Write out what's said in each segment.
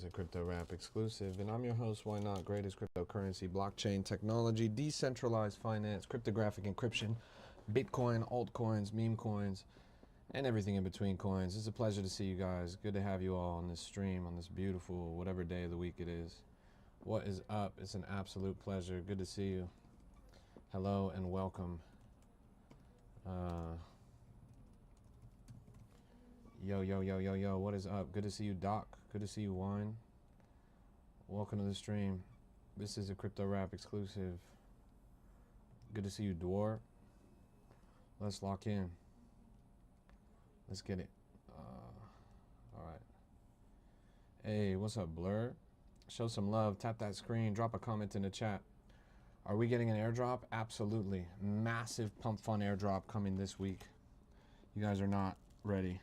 a Crypto Rap exclusive, and I'm your host, Ynot, greatest cryptocurrency, blockchain technology, decentralized finance, cryptographic encryption, Bitcoin, altcoins, meme coins, and everything in between coins. It's a pleasure to see you guys. Good to have you all on this stream, on this beautiful, whatever day of the week it is. What is up? It's an absolute pleasure. Good to see you. Hello and welcome. Yo, what is up? Good to see you, Doc. Good to see you, Wine. Welcome to the stream. This is a Crypto Rap exclusive. Good to see you, Dwar. Let's lock in. Let's get it. All right. Hey, what's up, Blur? Show some love. Tap that screen. Drop a comment in the chat. Are we getting an airdrop? Absolutely. Massive Pump Fun airdrop coming this week. You guys are not ready.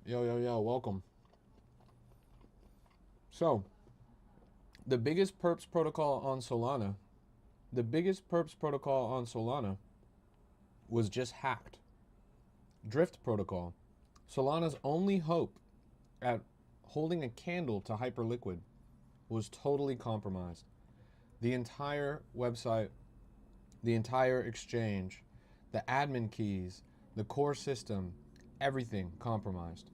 Yo, welcome. So, the biggest perps protocol on Solana, was just hacked. Drift protocol. Solana's only hope at holding a candle to Hyperliquid was totally compromised. The entire website, the entire exchange, the admin keys, the core system, everything compromised.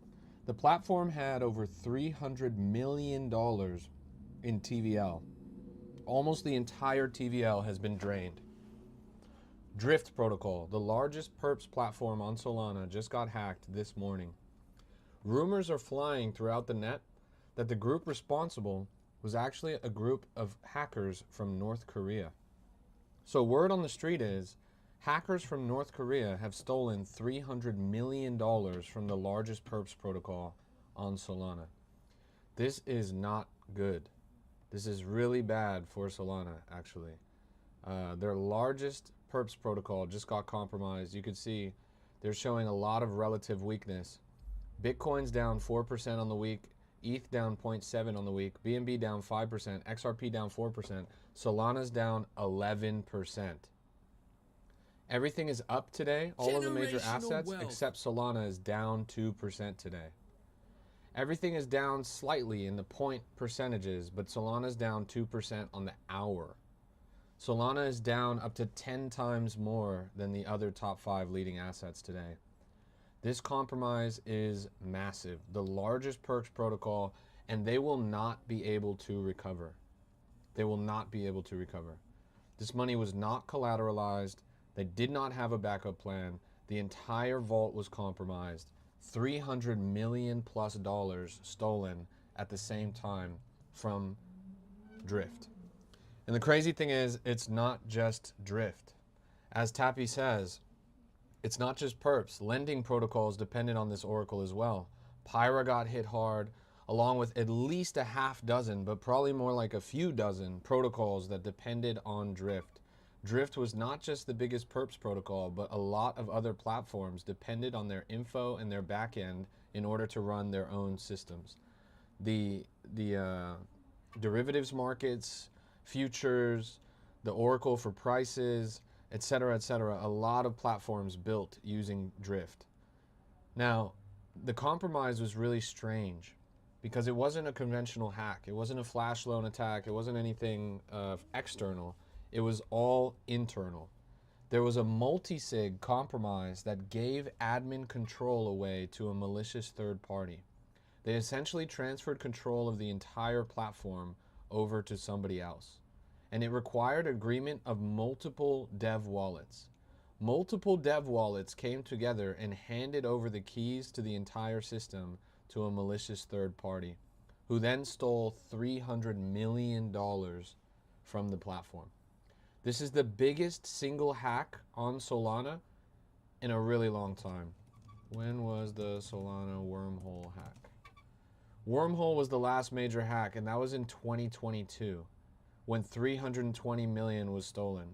The platform had over $300 million in TVL. Almost the entire TVL has been drained. Drift protocol, the largest perps platform on Solana, just got hacked this morning. Rumors are flying throughout the net that the group responsible was actually a group of hackers from North Korea. So word on the street is hackers from North Korea have stolen $300 million from the largest perps protocol on Solana. This is not good. This is really bad for Solana, actually. Their largest perps protocol just got compromised. You could see they're showing a lot of relative weakness. Bitcoin's down 4% on the week, ETH down 0.7 on the week, BNB down 5%, XRP down 4%, Solana's down 11%. Everything is up today. All of the major assets except Solana is down 2% today. Everything is down slightly in the point percentages, but Solana's down 2% on the hour. Solana is down up to 10 times more than the other top 5 leading assets today. This compromise is massive, the largest perps protocol, and they will not be able to recover. They will not be able to recover. This money was not collateralized. They did not have a backup plan. The entire vault was compromised. $300 million plus stolen at the same time from Drift. And the crazy thing is, it's not just Drift. As Tappy says, it's not just perps. Lending protocols depended on this oracle as well. Pyra got hit hard, along with at least a half dozen, but probably more like a few dozen protocols that depended on Drift. Drift was not just the biggest perps protocol, but a lot of other platforms depended on their info and their backend in order to run their own systems. The derivatives markets, futures, the oracle for prices, etc., a lot of platforms built using Drift. Now, the compromise was really strange because it wasn't a conventional hack. It wasn't a flash loan attack. It wasn't anything external. It was all internal. There was a multi-sig compromise that gave admin control away to a malicious third party. They essentially transferred control of the entire platform over to somebody else. And it required agreement of multiple dev wallets. Multiple dev wallets came together and handed over the keys to the entire system to a malicious third party, who then stole $300 million from the platform. This is the biggest single hack on Solana in a really long time. When was the Solana wormhole hack? Wormhole was the last major hack, and that was in 2022, when 320 million was stolen.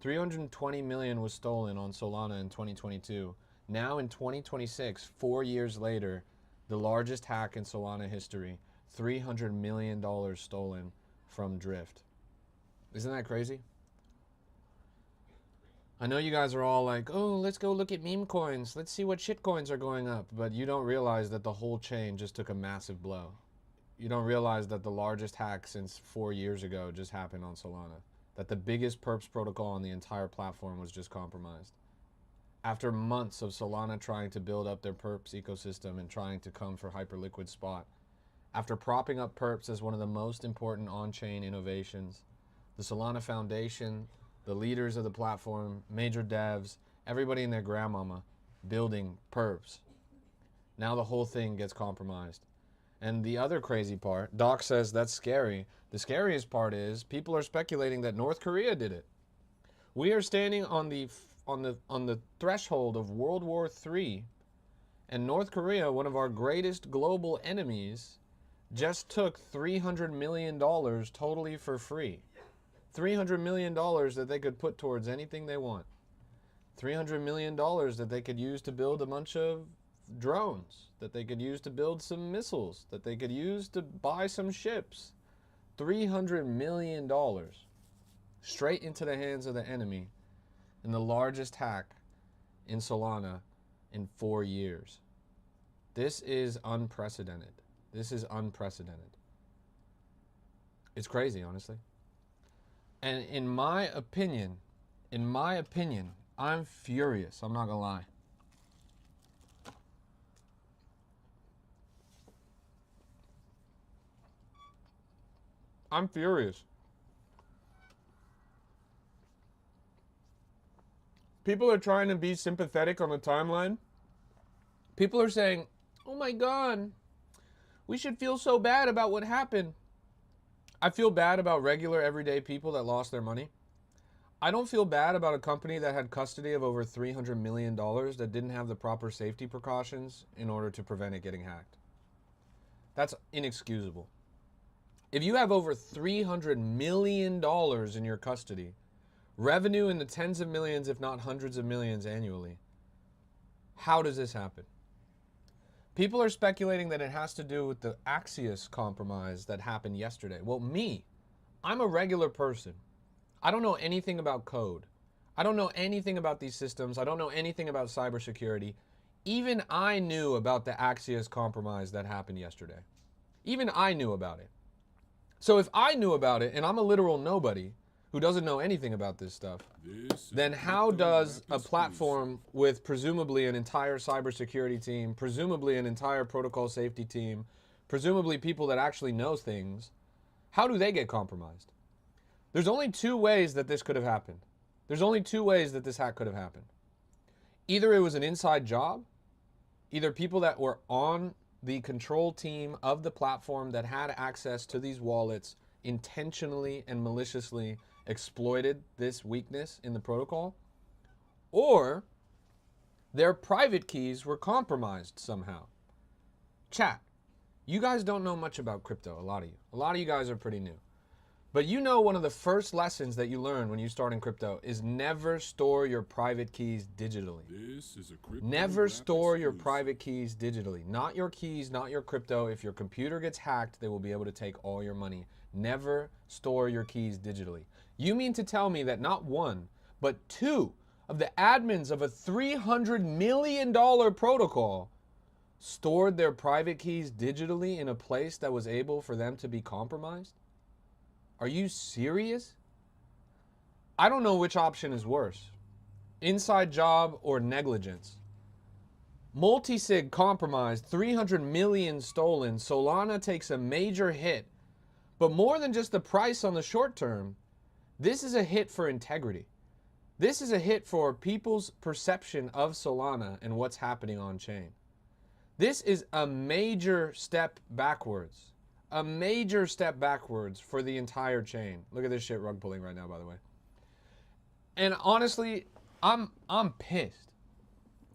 320 million was stolen on Solana in 2022. Now in 2026, 4 years later, the largest hack in Solana history, $300 million stolen from Drift. Isn't that crazy? I know you guys are all like, oh, let's go look at meme coins. Let's see what shit coins are going up. But you don't realize that the whole chain just took a massive blow. You don't realize that the largest hack since 4 years ago just happened on Solana. That the biggest perps protocol on the entire platform was just compromised. After months of Solana trying to build up their perps ecosystem and trying to come for Hyperliquid spot, after propping up perps as one of the most important on-chain innovations, the Solana Foundation, the leaders of the platform, major devs, everybody and their grandmama building perps. Now the whole thing gets compromised. And the other crazy part, Doc says that's scary. The scariest part is people are speculating that North Korea did it. We are standing on the threshold of World War III, and North Korea, one of our greatest global enemies, just took $300 million totally for free. $300 million that they could put towards anything they want. $300 million that they could use to build a bunch of drones, that they could use to build some missiles, that they could use to buy some ships. $300 million straight into the hands of the enemy in the largest hack in Solana in 4 years. This is unprecedented. This is unprecedented. It's crazy, honestly. And in my opinion, I'm furious. I'm not gonna lie. I'm furious. People are trying to be sympathetic on the timeline. People are saying, oh my God, we should feel so bad about what happened. I feel bad about regular everyday people that lost their money. I don't feel bad about a company that had custody of over $300 million that didn't have the proper safety precautions in order to prevent it getting hacked. That's inexcusable. If you have over $300 million in your custody, revenue in the tens of millions, if not hundreds of millions annually, how does this happen? People are speculating that it has to do with the Axios compromise that happened yesterday. Well, I'm a regular person. I don't know anything about code. I don't know anything about these systems. I don't know anything about cybersecurity. Even I knew about the Axios compromise that happened yesterday. Even I knew about it. So if I knew about it and I'm a literal nobody who doesn't know anything about this stuff, then how does a platform with presumably an entire cybersecurity team, presumably an entire protocol safety team, presumably people that actually know things, how do they get compromised? There's only 2 ways that this could have happened. There's only 2 ways that this hack could have happened. Either it was an inside job, either people that were on the control team of the platform that had access to these wallets intentionally and maliciously exploited this weakness in the protocol, or their private keys were compromised somehow. Chat, you guys don't know much about crypto, a lot of you. A lot of you guys are pretty new. But you know one of the first lessons that you learn when you start in crypto is never store your private keys digitally. This is a crypto never store your private keys digitally. Not your keys, not your crypto. If your computer gets hacked, they will be able to take all your money. Never store your keys digitally. You mean to tell me that not 1, but 2 of the admins of a $300 million protocol stored their private keys digitally in a place that was able for them to be compromised? Are you serious? I don't know which option is worse. Inside job or negligence. Multisig compromised, 300 million stolen. Solana takes a major hit. But more than just the price on the short term, this is a hit for integrity. This is a hit for people's perception of Solana and what's happening on chain. This is a major step backwards. A major step backwards for the entire chain. Look at this shit rug pulling right now, by the way. And honestly, I'm pissed.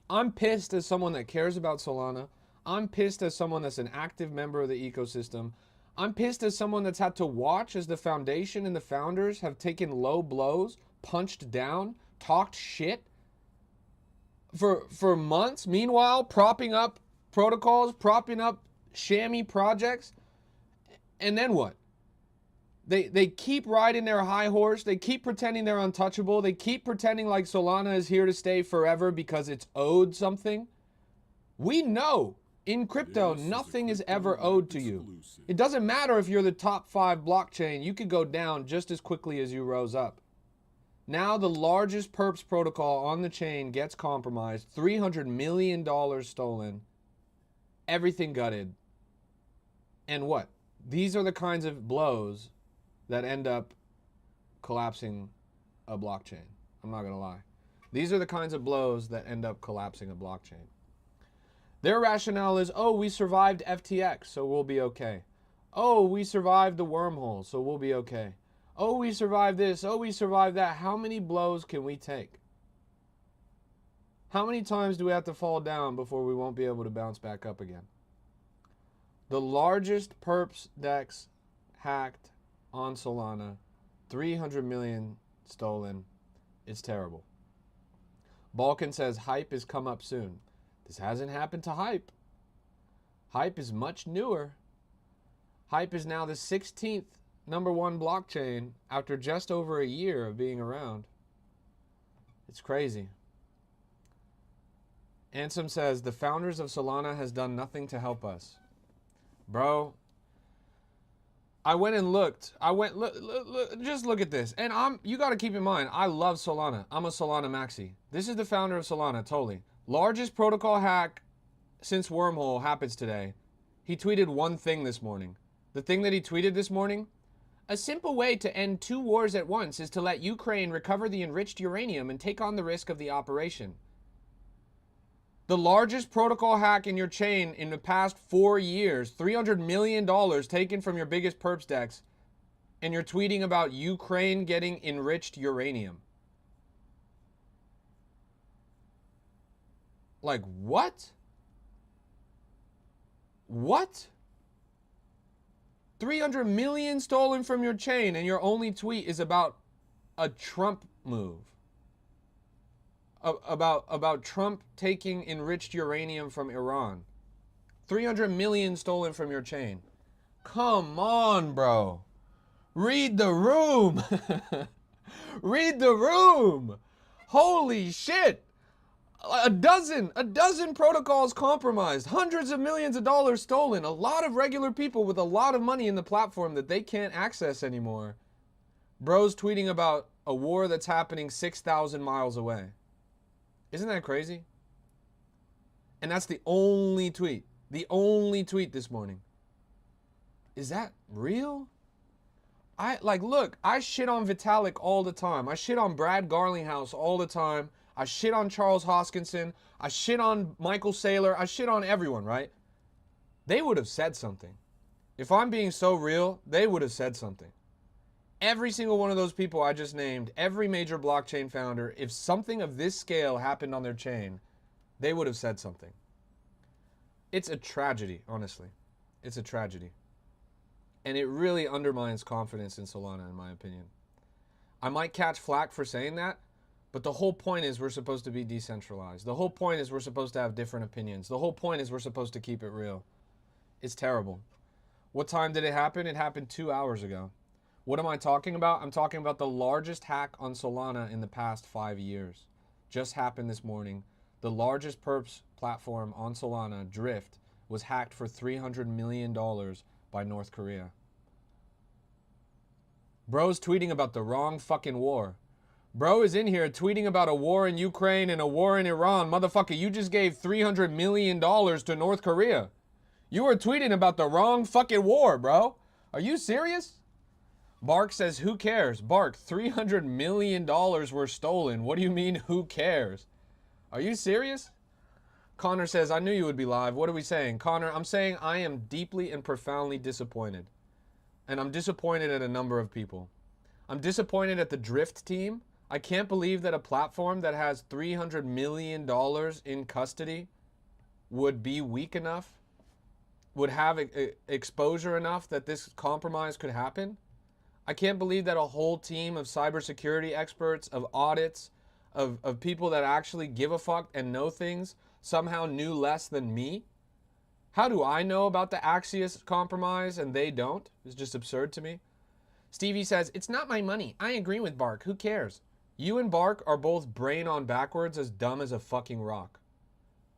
I'm pissed as someone that cares about Solana. I'm pissed as someone that's an active member of the ecosystem. I'm pissed as someone that's had to watch as the foundation and the founders have taken low blows, punched down, talked shit for months. Meanwhile, propping up protocols, propping up shammy projects. And then what? They keep riding their high horse. They keep pretending they're untouchable. They keep pretending like Solana is here to stay forever because it's owed something. We know in crypto, nothing is ever owed to you. It doesn't matter if you're the top 5 blockchain. You could go down just as quickly as you rose up. Now the largest perps protocol on the chain gets compromised. $300 million stolen. Everything gutted. And what? These are the kinds of blows that end up collapsing a blockchain. I'm not going to lie. These are the kinds of blows that end up collapsing a blockchain. Their rationale is, oh, we survived FTX, so we'll be okay. Oh, we survived the wormhole, so we'll be okay. Oh, we survived this. Oh, we survived that. How many blows can we take? How many times do we have to fall down before we won't be able to bounce back up again? The largest perps DEX hacked on Solana, 300 million stolen. It's terrible. Balkan says hype is come up soon. This hasn't happened to hype. Hype is much newer. Hype is now the 16th #1 blockchain after just over a year of being around. It's crazy. Ansem says the founders of Solana has done nothing to help us. Bro, I went and looked. Just look at this. And you got to keep in mind, I love Solana. I'm a Solana maxi. This is the founder of Solana, totally. Largest protocol hack since Wormhole happens today. He tweeted one thing this morning. The thing that he tweeted this morning, a simple way to end 2 wars at once is to let Ukraine recover the enriched uranium and take on the risk of the operation. The largest protocol hack in your chain in the past 4 years, $300 million taken from your biggest perps DEX, and you're tweeting about Ukraine getting enriched uranium. Like, what? What? 300 million stolen from your chain, and your only tweet is about a Trump move. About Trump taking enriched uranium from Iran. 300 million stolen from your chain. Come on, bro. Read the room. Read the room. Holy shit. A dozen protocols compromised. Hundreds of millions of dollars stolen. A lot of regular people with a lot of money in the platform that they can't access anymore. Bro's tweeting about a war that's happening 6,000 miles away. Isn't that crazy? And that's the only tweet. The only tweet this morning. Is that real? Look, I shit on Vitalik all the time. I shit on Brad Garlinghouse all the time. I shit on Charles Hoskinson. I shit on Michael Saylor. I shit on everyone, right? They would have said something. If I'm being so real, they would have said something. Every single one of those people I just named, every major blockchain founder, if something of this scale happened on their chain, they would have said something. It's a tragedy, honestly. It's a tragedy. And it really undermines confidence in Solana, in my opinion. I might catch flack for saying that, but the whole point is we're supposed to be decentralized. The whole point is we're supposed to have different opinions. The whole point is we're supposed to keep it real. It's terrible. What time did it happen? It happened 2 hours ago. What am I talking about? I'm talking about the largest hack on Solana in the past 5 years. Just happened this morning. The largest perps platform on Solana, Drift, was hacked for $300 million by North Korea. Bro's tweeting about the wrong fucking war. Bro is in here tweeting about a war in Ukraine and a war in Iran. Motherfucker, you just gave $300 million to North Korea. You were tweeting about the wrong fucking war, bro. Are you serious? Bark says, who cares? Bark, $300 million were stolen. What do you mean, who cares? Are you serious? Connor says, I knew you would be live. What are we saying? Connor, I'm saying I am deeply and profoundly disappointed. And I'm disappointed at a number of people. I'm disappointed at the Drift team. I can't believe that a platform that has $300 million in custody would be weak enough, would have exposure enough that this compromise could happen. I can't believe that a whole team of cybersecurity experts, of audits, of people that actually give a fuck and know things somehow knew less than me. How do I know about the Axios compromise and they don't? It's just absurd to me. Stevie says, it's not my money. I agree with Bark. Who cares? You and Bark are both brain on backwards as dumb as a fucking rock.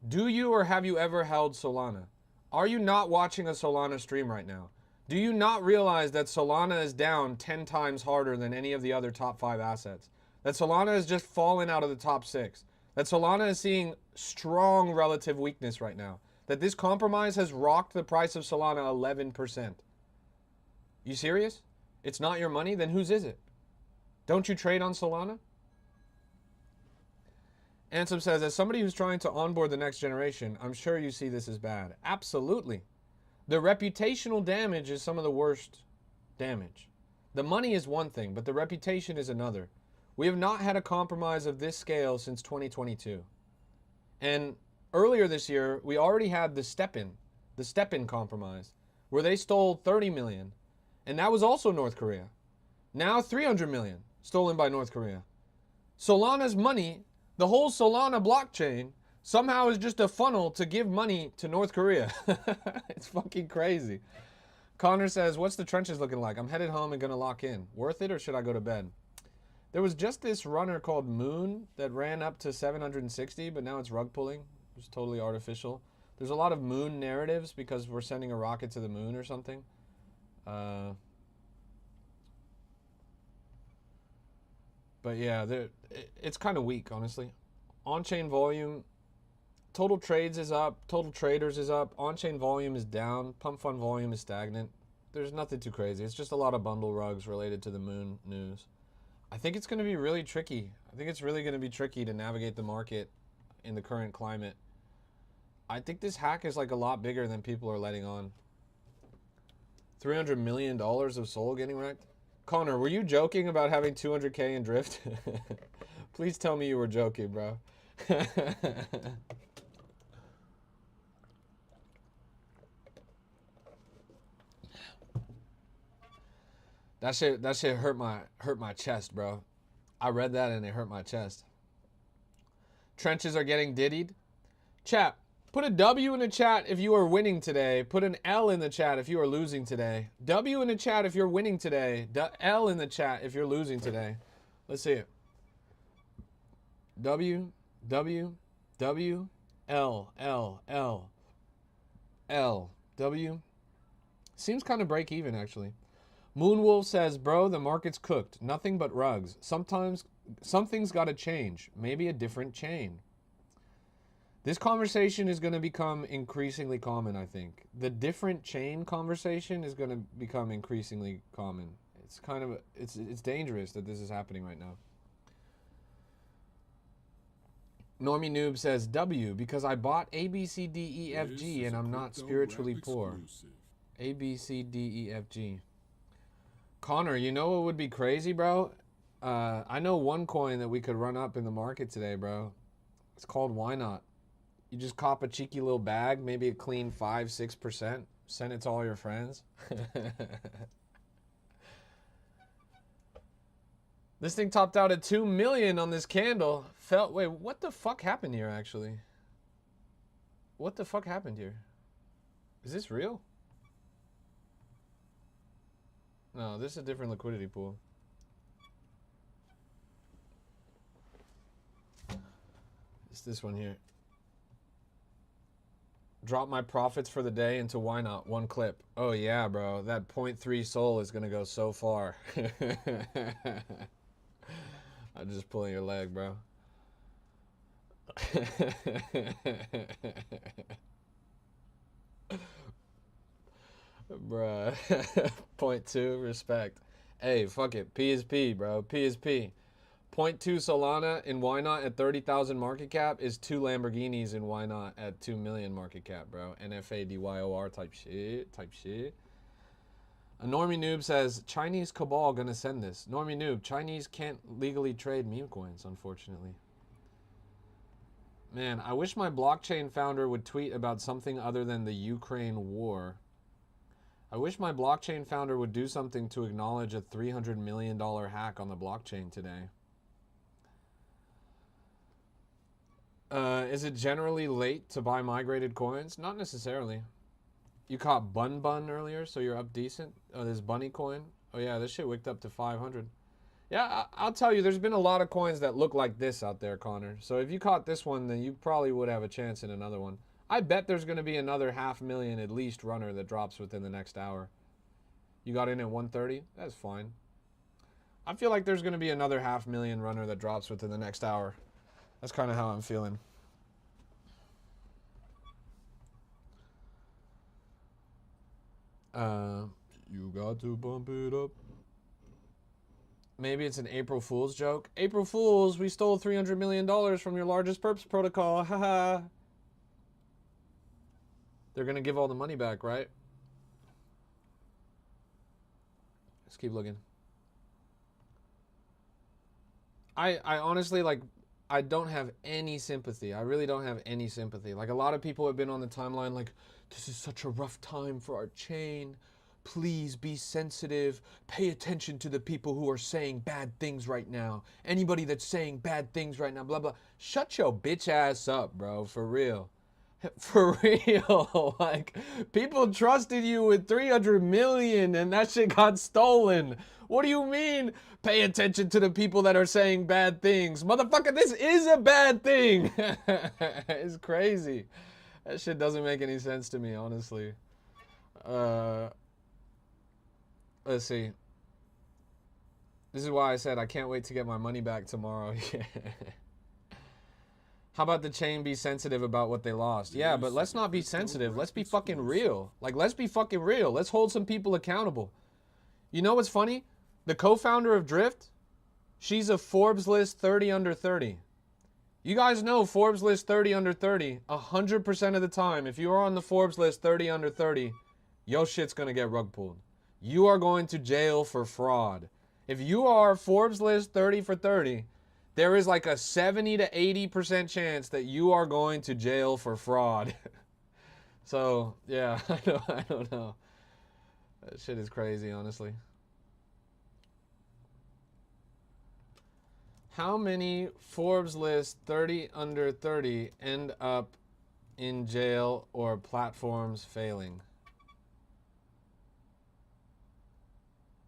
Do you or have you ever held Solana? Are you not watching a Solana stream right now? Do you not realize that Solana is down 10 times harder than any of the other top 5 assets? That Solana has just fallen out of the top 6? That Solana is seeing strong relative weakness right now? That this compromise has rocked the price of Solana 11%? You serious? It's not your money? Then whose is it? Don't you trade on Solana? Ansem says, as somebody who's trying to onboard the next generation, I'm sure you see this as bad. Absolutely. The reputational damage is some of the worst damage. The money is one thing, but the reputation is another. We have not had a compromise of this scale since 2022. And earlier this year, we already had the step-in compromise, where they stole 30 million, and that was also North Korea. Now 300 million stolen by North Korea. Solana's money, the whole Solana blockchain, somehow is just a funnel to give money to North Korea. It's fucking crazy. Connor says, what's the trenches looking like? I'm headed home and gonna lock in. Worth it or should I go to bed? There was just this runner called Moon that ran up to 760, but now it's rug pulling. It's totally artificial. There's a lot of Moon narratives because we're sending a rocket to the moon or something. But yeah, it's kind of weak, honestly. On-chain volume, total trades is up, total traders is up, on-chain volume is down, pump fund volume is stagnant. There's nothing too crazy. It's just a lot of bundle rugs related to the moon news. I think it's going to be really tricky. I think it's really going to be tricky to navigate the market in the current climate. I think this hack is like a lot bigger than people are letting on. $300 million of SOL getting wrecked? Connor, were you joking about having 200K in drift? Please tell me you were joking, bro. That shit hurt my chest, bro. I read that and it hurt my chest. Trenches are getting diddied. Chat, put a W in the chat if you are winning today. Put an L in the chat if you are losing today. W in the chat if you're winning today. L in the chat if you're losing today. Let's see it. W, W, W, L, L, L, L, W. Seems kind of break even, actually. Moonwolf says, bro, the market's cooked. Nothing but rugs. Sometimes something's got to change. Maybe a different chain. This conversation is going to become increasingly common, I think. The different chain conversation is going to become increasingly common. It's kind of, it's dangerous that this is happening right now. Normie Noob says, W, because I bought A, B, C, D, E, F, G, and I'm not spiritually poor. A, B, C, D, E, F, G. Connor, you know what would be crazy, bro? I know one coin that we could run up in the market today, bro. It's called Ynot. You just cop a cheeky little bag, maybe a clean 5-6%. Send it to all your friends. This thing topped out at 2 million on this candle. Wait, what the fuck happened here, actually? What the fuck happened here? Is this real? No, this is a different liquidity pool. It's this one here. Drop my profits for the day into Ynot. One clip. Oh yeah, bro. That 0.3 SOL is going to go so far. I'm just pulling your leg, bro. Bruh. 0.2, respect. Hey, fuck it. P is P, bro. P is P. 0.2 Solana in Ynot at 30,000 market cap is 2 Lamborghinis in Ynot at 2 million market cap, bro. NFA DYOR type shit. A Normie Noob says, Chinese cabal gonna send this. Normie Noob, Chinese can't legally trade meme coins, unfortunately. Man, I wish my blockchain founder would tweet about something other than the Ukraine war. I wish my blockchain founder would do something to acknowledge a $300 million hack on the blockchain today. Is it generally late to buy migrated coins? Not necessarily. You caught Bun earlier, so you're up decent. Oh, this Bunny coin. Oh yeah, this shit wicked up to 500. Yeah, I'll tell you, there's been a lot of coins that look like this out there, Connor. So if you caught this one, then you probably would have a chance in another one. I bet there's going to be another 500,000 at least runner that drops within the next hour. You got in at 130? That's fine. I feel like there's going to be another 500,000 runner that drops within the next hour. That's kind of how I'm feeling. You got to bump it up. Maybe it's an April Fool's joke. April Fools, we stole $300 million from your largest perps protocol. Haha. They're going to give all the money back, right? Let's keep looking. I honestly, like, I don't have any sympathy. I really don't have any sympathy. Like, a lot of people have been on the timeline like, this is such a rough time for our chain. Please be sensitive. Pay attention to the people who are saying bad things right now. Anybody that's saying bad things right now, blah, blah. Shut your bitch ass up, bro, for real. For real. Like, people trusted you with 300 million and that shit got stolen. What do you mean? Pay attention to the people that are saying bad things. Motherfucker, this is a bad thing. It's crazy. That shit doesn't make any sense to me, honestly. Let's see. This is why I said I can't wait to get my money back tomorrow. How about the chain be sensitive about what they lost? Yeah, but let's not be sensitive. Let's be fucking real. Like, let's be fucking real. Let's hold some people accountable. You know what's funny? The co-founder of Drift, she's a Forbes list 30 under 30. You guys know Forbes list 30 under 30, 100% of the time, if you are on the Forbes list 30 under 30, your shit's gonna get rug pulled. You are going to jail for fraud. If you are Forbes list 30 for 30, there is like a 70 to 80% chance that you are going to jail for fraud. So, yeah, I don't know. That shit is crazy, honestly. How many Forbes list 30 under 30 end up in jail or platforms failing?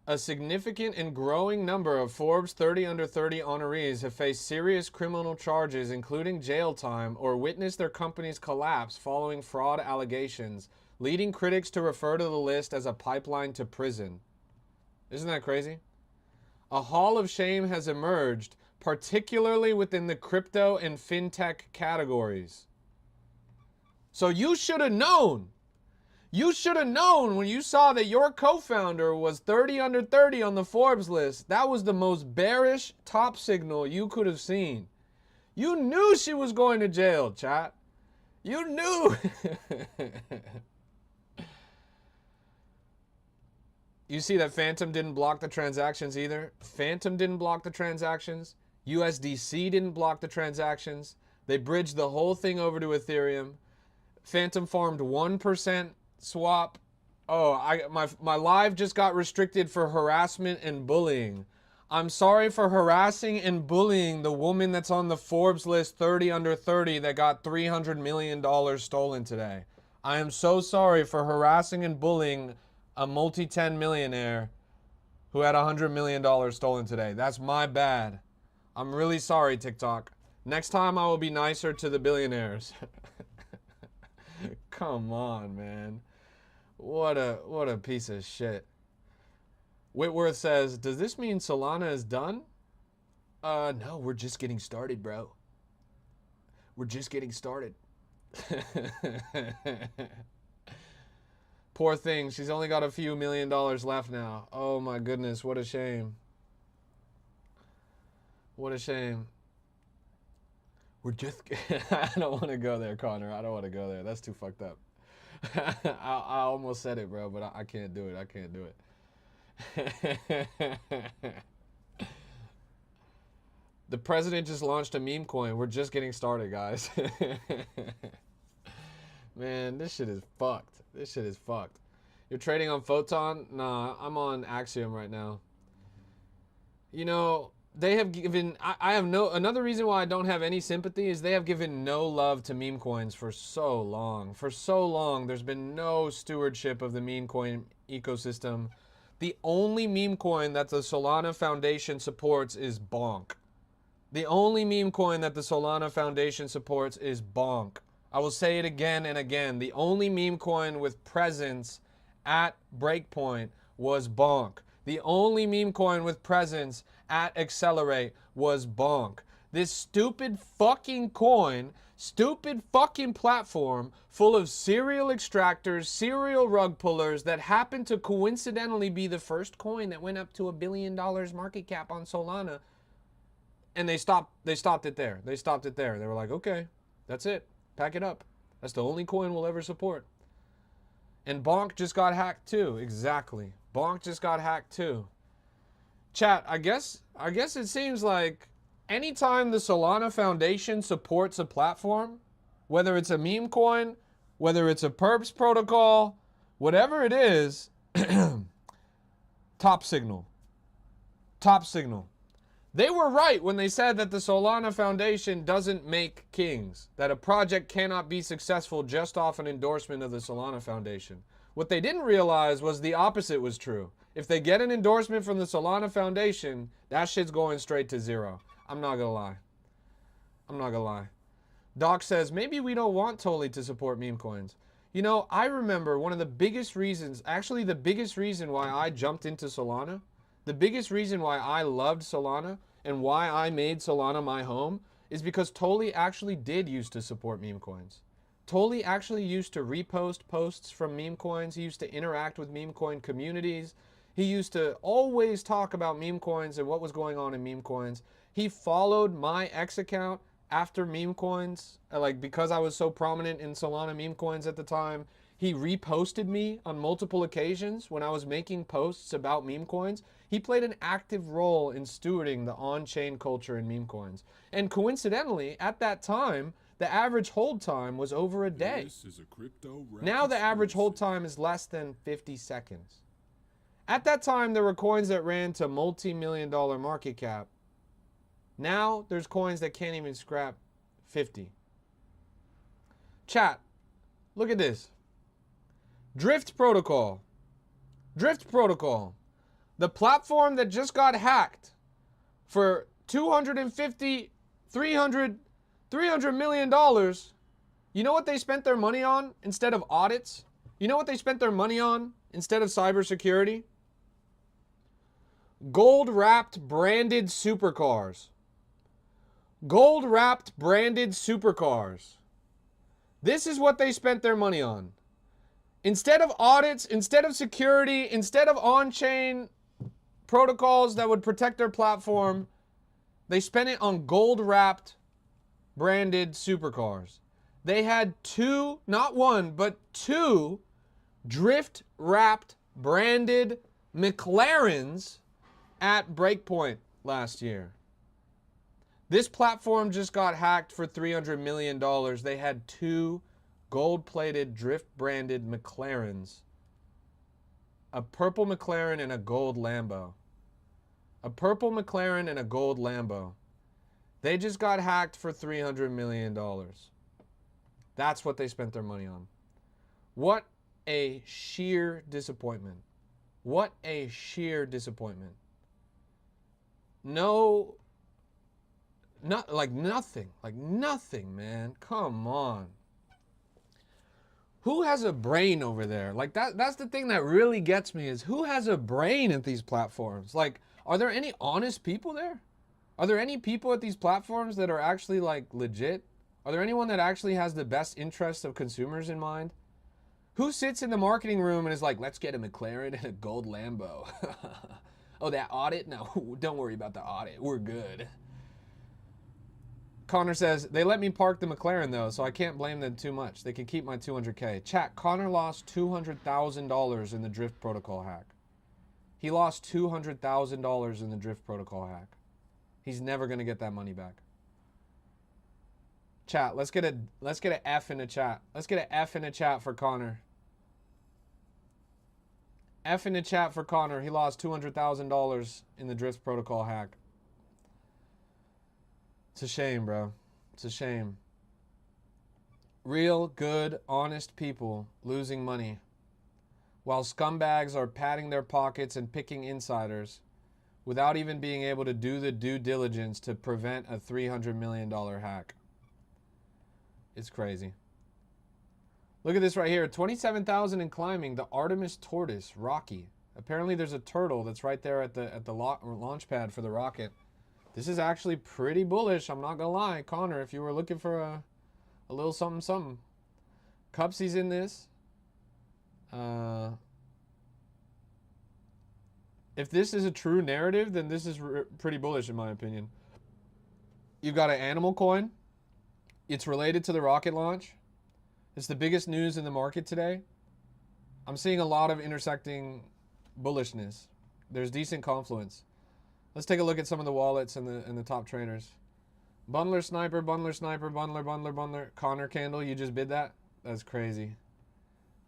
A significant and growing number of Forbes 30 under 30 honorees have faced serious criminal charges, including jail time, or witnessed their companies collapse following fraud allegations, leading critics to refer to the list as a pipeline to prison. Isn't that crazy? A hall of shame has emerged, particularly within the crypto and fintech categories. So you should have known. You should have known when you saw that your co-founder was 30 under 30 on the Forbes list. That was the most bearish top signal you could have seen. You knew she was going to jail, chat. You knew. You see that Phantom didn't block the transactions either? Phantom didn't block the transactions. USDC didn't block the transactions. They bridged the whole thing over to Ethereum. Phantom farmed 1% swap. Oh, my live just got restricted for harassment and bullying. I'm sorry for harassing and bullying the woman that's on the Forbes list 30 under 30 that got $300 million stolen today. I am so sorry for harassing and bullying a multi-10 millionaire who had $100 million stolen today. That's my bad. I'm really sorry, TikTok. Next time I will be nicer to the billionaires. Come on, man. What a piece of shit. Whitworth says, does this mean Solana is done? No, we're just getting started, bro. We're just getting started. Poor thing, she's only got a few $1 million left now. Oh my goodness, what a shame. What a shame. We're just... I don't want to go there, Connor. I don't want to go there. That's too fucked up. I almost said it, bro, but I can't do it. I can't do it. The president just launched a meme coin. We're just getting started, guys. Man, this shit is fucked. This shit is fucked. You're trading on Photon? Nah, I'm on Axiom right now. You know, they have given... I have no... Another reason why I don't have any sympathy is they have given no love to meme coins for so long. For so long, there's been no stewardship of the meme coin ecosystem. The only meme coin that the Solana Foundation supports is Bonk. The only meme coin that the Solana Foundation supports is Bonk. I will say it again and again. The only meme coin with presence at Breakpoint was Bonk. The only meme coin with presence at Accelerate was Bonk. This stupid fucking coin, stupid fucking platform full of serial extractors, serial rug pullers that happened to coincidentally be the first coin that went up to $1 billion market cap on Solana. And they stopped it there. They stopped it there. They were like, okay, that's it. Pack it up. That's the only coin we'll ever support. And Bonk just got hacked too. Exactly. Bonk just got hacked too. Chat, I guess it seems like anytime the Solana Foundation supports a platform, whether it's a meme coin, whether it's a perps protocol, whatever it is, top signal. Top signal. They were right when they said that the Solana Foundation doesn't make kings, that a project cannot be successful just off an endorsement of the Solana Foundation. What they didn't realize was the opposite was true. If they get an endorsement from the Solana Foundation, that shit's going straight to zero. I'm not gonna lie. I'm not gonna lie. Doc says, maybe we don't want Tolly to support meme coins. You know, I remember one of the biggest reasons, actually the biggest reason why I jumped into Solana, the biggest reason why I loved Solana and why I made Solana my home is because Tolly actually did used to support meme coins. Tolly actually used to repost posts from meme coins. He used to interact with meme coin communities. He used to always talk about meme coins and what was going on in meme coins. He followed my X account after meme coins, like because I was so prominent in Solana meme coins at the time. He reposted me on multiple occasions when I was making posts about meme coins. He played an active role in stewarding the on-chain culture in meme coins. And coincidentally, at that time, the average hold time was over a day. This is a crypto Now the average hold time is less than 50 seconds. At that time, there were coins that ran to multi-million-dollar market cap. Now there's coins that can't even scrap 50. Chat, look at this. Drift Protocol. Drift Protocol. The platform that just got hacked for $250, $300 million. You know what they spent their money on instead of audits? You know what they spent their money on instead of cybersecurity? Gold-wrapped branded supercars. Gold-wrapped branded supercars. This is what they spent their money on. Instead of audits, instead of security, instead of on-chain protocols that would protect their platform, they spent it on gold-wrapped branded supercars. They had two, not one, but two drift-wrapped branded McLarens at Breakpoint last year. This platform just got hacked for $300 million. They had two gold-plated, drift-branded McLarens. A purple McLaren and a gold Lambo. A purple McLaren and a gold Lambo. They just got hacked for $300 million. That's what they spent their money on. What a sheer disappointment. What a sheer disappointment. No, not like nothing, man. Come on. Who has a brain over there? Like that's the thing that really gets me is who has a brain at these platforms? Like, are there any honest people there? Are there any people at these platforms that are actually like legit? Are there anyone that actually has the best interests of consumers in mind? Who sits in the marketing room and is like, let's get a McLaren and a gold Lambo? Oh, that audit? No, don't worry about the audit. We're good. Connor says, they let me park the McLaren though, so I can't blame them too much. They can keep my 200K. Chat, Connor lost $200,000 in the Drift Protocol hack. He lost $200,000 in the Drift Protocol hack. He's never going to get that money back. Chat, let's get an F in the chat. Let's get an F in the chat for Connor. F in the chat for Connor. He lost $200,000 in the Drift Protocol hack. It's a shame, bro. It's a shame. Real, good, honest people losing money. while scumbags are padding their pockets and picking insiders without even being able to do the due diligence to prevent a $300 million hack. It's crazy. Look at this right here. 27,000 and climbing. The Artemis tortoise, Rocky. Apparently there's a turtle that's right there at the launch pad for the rocket. This is actually pretty bullish. I'm not going to lie. Connor, if you were looking for a little something, something. Cupsy's in this. If this is a true narrative, then this is pretty bullish in my opinion. You've got an animal coin. It's related to the rocket launch. It's the biggest news in the market today. I'm seeing a lot of intersecting bullishness. There's decent confluence. Let's take a look at some of the wallets and the top traders. Bundler Sniper, Bundler Sniper, Bundler. Connor Candle, you just bid that? That's crazy.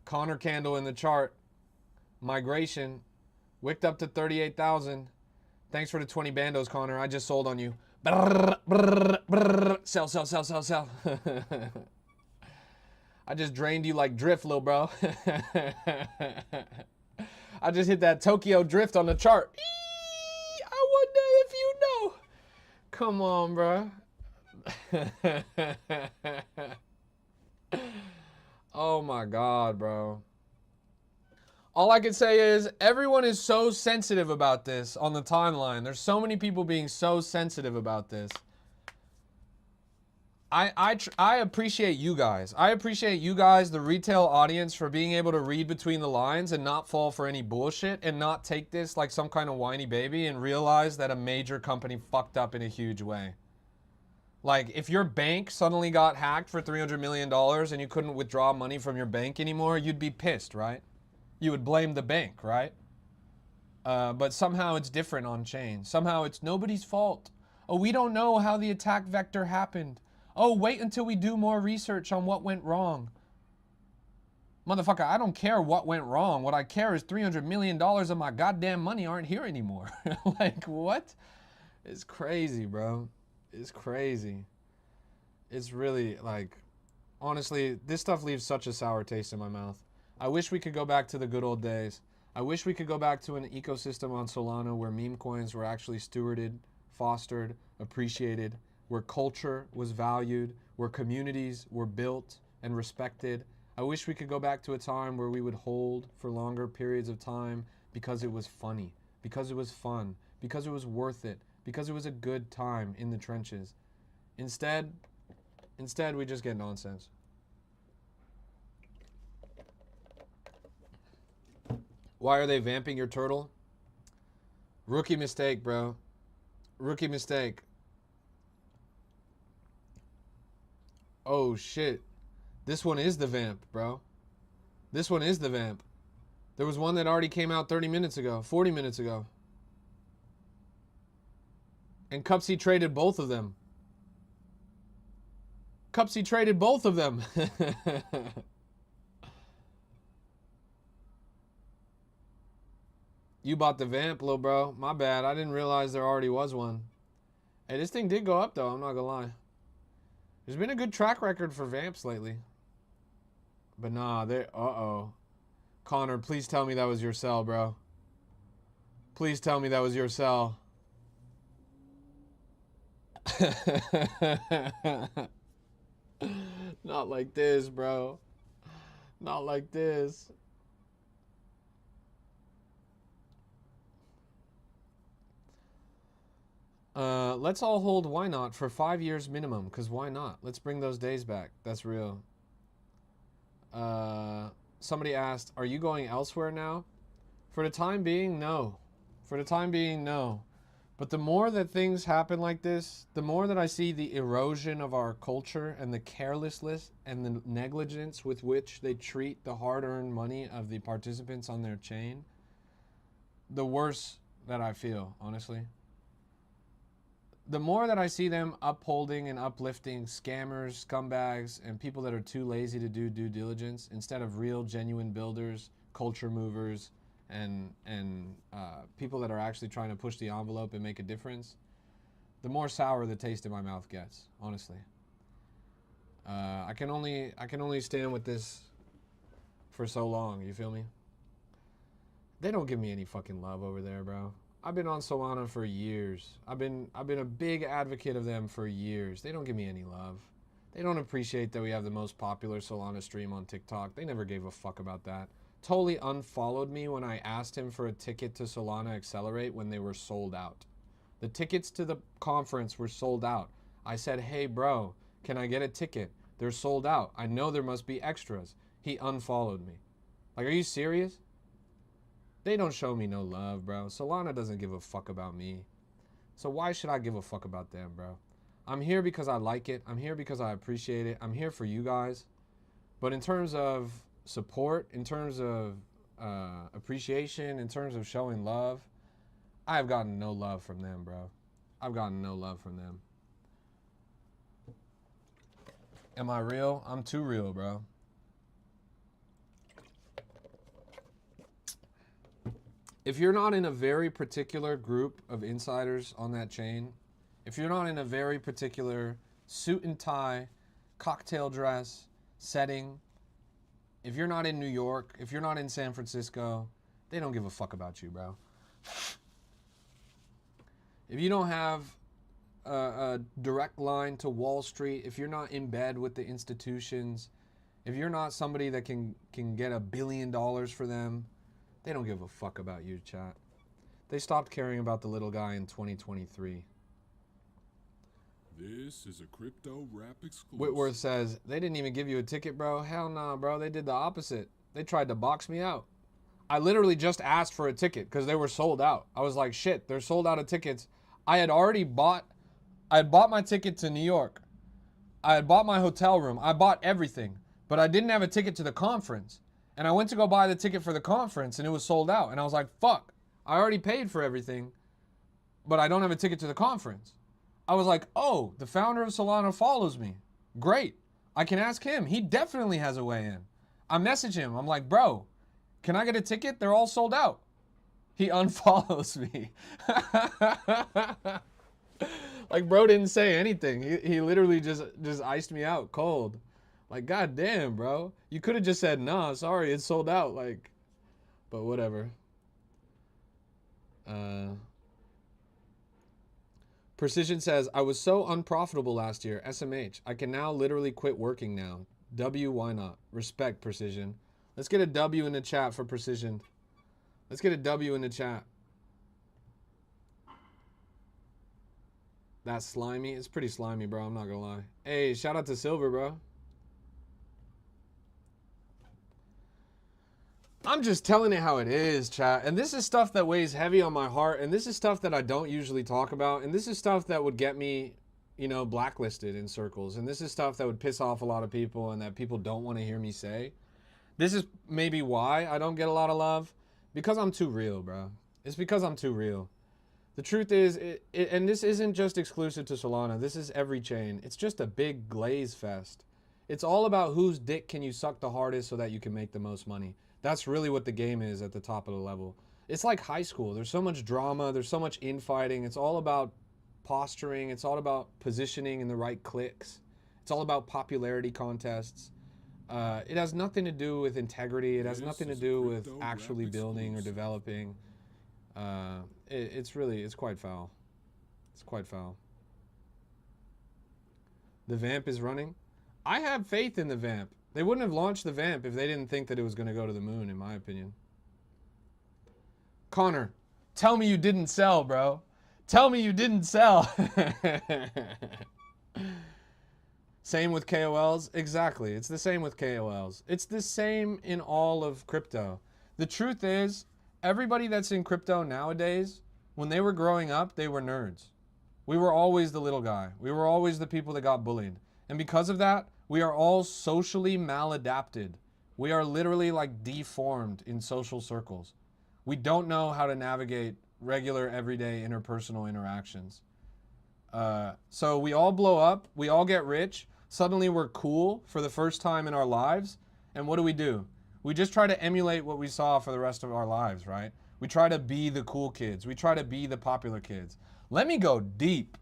Connor Candle in the chart. Migration. Wicked up to 38,000. Thanks for the 20 bandos, Connor. I just sold on you. Brrr, brrr, brrr. Sell. I just drained you like drift, little bro. I just hit that Tokyo drift on the chart. I wonder if you know. Come on, bro. Oh my God, bro. All I can say is everyone is so sensitive about this on the timeline. There's so many people being so sensitive about this. I appreciate you guys. I appreciate you guys, the retail audience, for being able to read between the lines and not fall for any bullshit and not take this like some kind of whiny baby and realize that a major company fucked up in a huge way. Like, if your bank suddenly got hacked for $300 million and you couldn't withdraw money from your bank anymore, you'd be pissed, right? You would blame the bank, right? But somehow it's different on chain. Somehow it's nobody's fault. Oh, we don't know how the attack vector happened. Oh, wait until we do more research on what went wrong. Motherfucker, I don't care what went wrong. What I care is $300 million of my goddamn money aren't here anymore. Like, what? It's crazy, bro. It's crazy. It's really, like, honestly, this stuff leaves such a sour taste in my mouth. I wish we could go back to the good old days. I wish we could go back to an ecosystem on Solana where meme coins were actually stewarded, fostered, appreciated, where culture was valued, where communities were built and respected. I wish we could go back to a time where we would hold for longer periods of time because it was funny, because it was fun, because it was worth it, because it was a good time in the trenches. Instead, we just get nonsense. Why are they vamping your turtle? Rookie mistake, bro. Rookie mistake. Oh, shit. This one is the vamp, bro. This one is the vamp. There was one that already came out 30 minutes ago, 40 minutes ago. And Cupsy traded both of them. Cupsy traded both of them. You bought the vamp, little bro. My bad. I didn't realize there already was one. Hey, this thing did go up, though. I'm not gonna lie. There's been a good track record for vamps lately. But nah, uh-oh. Connor, please tell me that was your sell, bro. Please tell me that was your sell. Not like this, bro. Not like this. Let's all hold Ynot for 5 years minimum, because why not? Let's bring those days back. That's real. Somebody asked, are you going elsewhere now? For the time being, no. For the time being, no. But the more that things happen like this, the more that I see the erosion of our culture and the carelessness and the negligence with which they treat the hard-earned money of the participants on their chain, the worse that I feel, honestly. The more that I see them upholding and uplifting scammers, scumbags, and people that are too lazy to do due diligence instead of real, genuine builders, culture movers, and people that are actually trying to push the envelope and make a difference, the more sour the taste in my mouth gets, honestly. I can only stand with this for so long, you feel me? They don't give me any fucking love over there, bro. I've been on Solana for years. I've been a big advocate of them for years. They don't give me any love. They don't appreciate that we have the most popular Solana stream on TikTok. They never gave a fuck about that. Totally unfollowed me when I asked him for a ticket to Solana Accelerate when they were sold out. The tickets to the conference were sold out. I said, hey bro, can I get a ticket? They're sold out. I know there must be extras. He unfollowed me. Like, are you serious? They don't show me no love, bro. Solana doesn't give a fuck about me. So why should I give a fuck about them, bro? I'm here because I like it. I'm here because I appreciate it. I'm here for you guys. But in terms of support, in terms of appreciation, in terms of showing love, I've gotten no love from them, bro. I've gotten no love from them. Am I real? I'm too real, bro. If you're not in a very particular group of insiders on that chain, if you're not in a very particular suit and tie, cocktail dress setting, if you're not in New York, if you're not in San Francisco, they don't give a fuck about you, bro. If you don't have a direct line to Wall Street, if you're not in bed with the institutions, if you're not somebody that can get $1 billion for them, they don't give a fuck about you, chat. They stopped caring about the little guy in 2023. This is a crypto rap exclusive. Whitworth says, they didn't even give you a ticket, bro. Hell nah, bro. They did the opposite. They tried to box me out. I literally just asked for a ticket because they were sold out. I was like, shit, they're sold out of tickets. I had bought my ticket to New York. I had bought my hotel room. I bought everything, but I didn't have a ticket to the conference. And I went to go buy the ticket for the conference and it was sold out. And I was like, fuck, I already paid for everything, but I don't have a ticket to the conference. I was like, oh, the founder of Solana follows me. Great. I can ask him. He definitely has a way in. I message him. I'm like, bro, can I get a ticket? They're all sold out. He unfollows me. Like, bro didn't say anything. He literally just iced me out cold. Like, goddamn, bro. You could have just said, nah, sorry, it's sold out. Like, but whatever. Precision says, I was so unprofitable last year. SMH. I can now literally quit working now. W, why not? Respect, Precision. Let's get a W in the chat for Precision. Let's get a W in the chat. That's slimy. It's pretty slimy, bro. I'm not gonna lie. Hey, shout out to Silver, bro. I'm just telling it how it is, chat. And this is stuff that weighs heavy on my heart. And this is stuff that I don't usually talk about. And this is stuff that would get me, you know, blacklisted in circles. And this is stuff that would piss off a lot of people and that people don't want to hear me say. This is maybe why I don't get a lot of love. Because I'm too real, bro. It's because I'm too real. The truth is, and this isn't just exclusive to Solana. This is every chain. It's just a big glaze fest. It's all about whose dick can you suck the hardest so that you can make the most money. That's really what the game is at the top of the level. It's like high school. There's so much drama. There's so much infighting. It's all about posturing. It's all about positioning in the right clicks. It's all about popularity contests. It has nothing to do with integrity. It has nothing to do with actually building or developing. It's quite foul. It's quite foul. The Vamp is running. I have faith in the Vamp. They wouldn't have launched the Vamp if they didn't think that it was going to go to the moon, in my opinion. Connor, tell me you didn't sell, bro. Tell me you didn't sell. Same with KOLs? Exactly. It's the same with KOLs. It's the same in all of crypto. The truth is, everybody that's in crypto nowadays, when they were growing up, they were nerds. We were always the little guy. We were always the people that got bullied. And because of that, we are all socially maladapted. We are literally like deformed in social circles. We don't know how to navigate regular, everyday interpersonal interactions. So we all blow up. We all get rich. Suddenly we're cool for the first time in our lives. And what do? We just try to emulate what we saw for the rest of our lives, right? We try to be the cool kids. We try to be the popular kids. Let me go deep.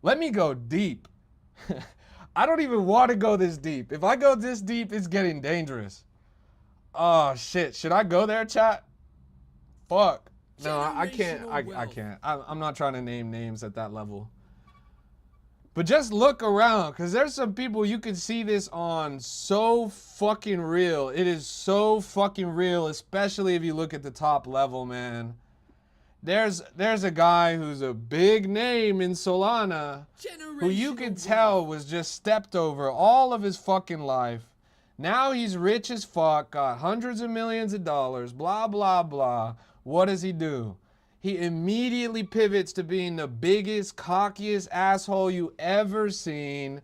Let me go deep. I don't even want to go this deep. If I go this deep, it's getting dangerous. Oh, shit. Should I go there, chat? fuck. No, I can't. Generational I wealth. can't. I'm not trying to name names at that level. But just look around, because there's some people you can see this on so fucking real. It is so fucking real, especially if you look at the top level, man. There's a guy who's a big name in Solana who you Generational could tell wealth. was just stepped over all of his fucking life. Now he's rich as fuck, got hundreds of millions of dollars, blah, blah, blah. What does he do? He immediately pivots to being the biggest, cockiest asshole you ever seen.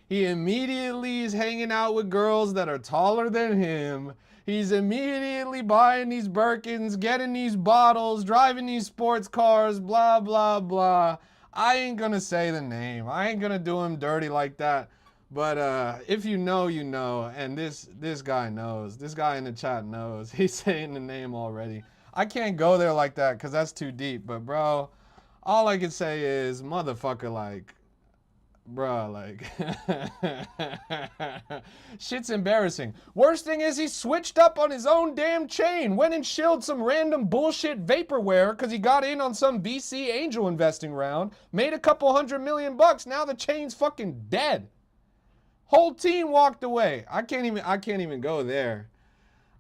He immediately is hanging out with girls that are taller than him. He's immediately buying these Birkins, getting these bottles, driving these sports cars, blah, blah, blah. I ain't gonna say the name. I ain't gonna do him dirty like that. But if you know, you know. And this guy knows. This guy in the chat knows. He's saying the name already. I can't go there like that because that's too deep. But, bro, all I can say is, motherfucker, like, bruh, like, shit's embarrassing. Worst thing is he switched up on his own damn chain, went and shilled some random bullshit vaporware because he got in on some VC angel investing round, made a couple $100 million. Now the chain's fucking dead. Whole team walked away. I can't even go there.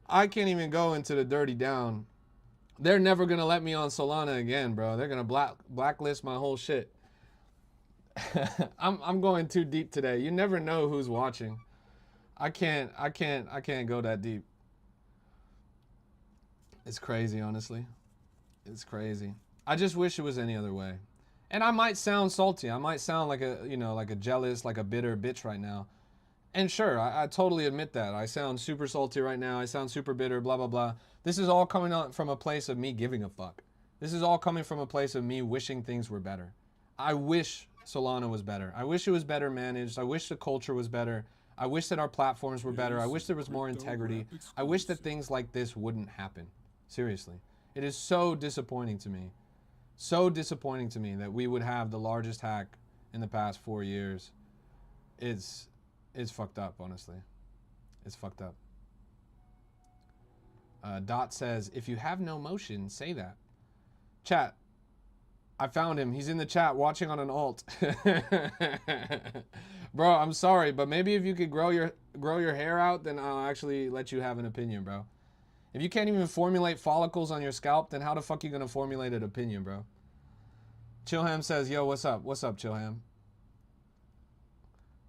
I can't even go into the dirty down. They're never gonna let me on Solana again, bro. They're gonna blacklist my whole shit. I'm going too deep today. You never know who's watching. I can't go that deep. It's crazy, honestly. It's crazy. I just wish it was any other way. And I might sound salty. I might sound like a jealous, like a bitter bitch right now. And sure, I totally admit that. I sound super salty right now. I sound super bitter, blah, blah, blah. This is all coming out from a place of me giving a fuck. This is all coming from a place of me wishing things were better. I wish Solana was better. I wish it was better managed. I wish the culture was better. I wish that our platforms were better. I wish there was more integrity. I wish that things like this wouldn't happen. Seriously. It is so disappointing to me. So disappointing to me that we would have the largest hack in the past 4 years. It's fucked up, honestly. It's fucked up. Dot says, if you have no motion, say that. Chat. I found him. He's in the chat watching on an alt. Bro, I'm sorry, but maybe if you could grow your hair out, then I'll actually let you have an opinion, bro. If you can't even formulate follicles on your scalp, then how the fuck you gonna formulate an opinion, bro? Chillham says, yo, what's up? What's up, Chillham?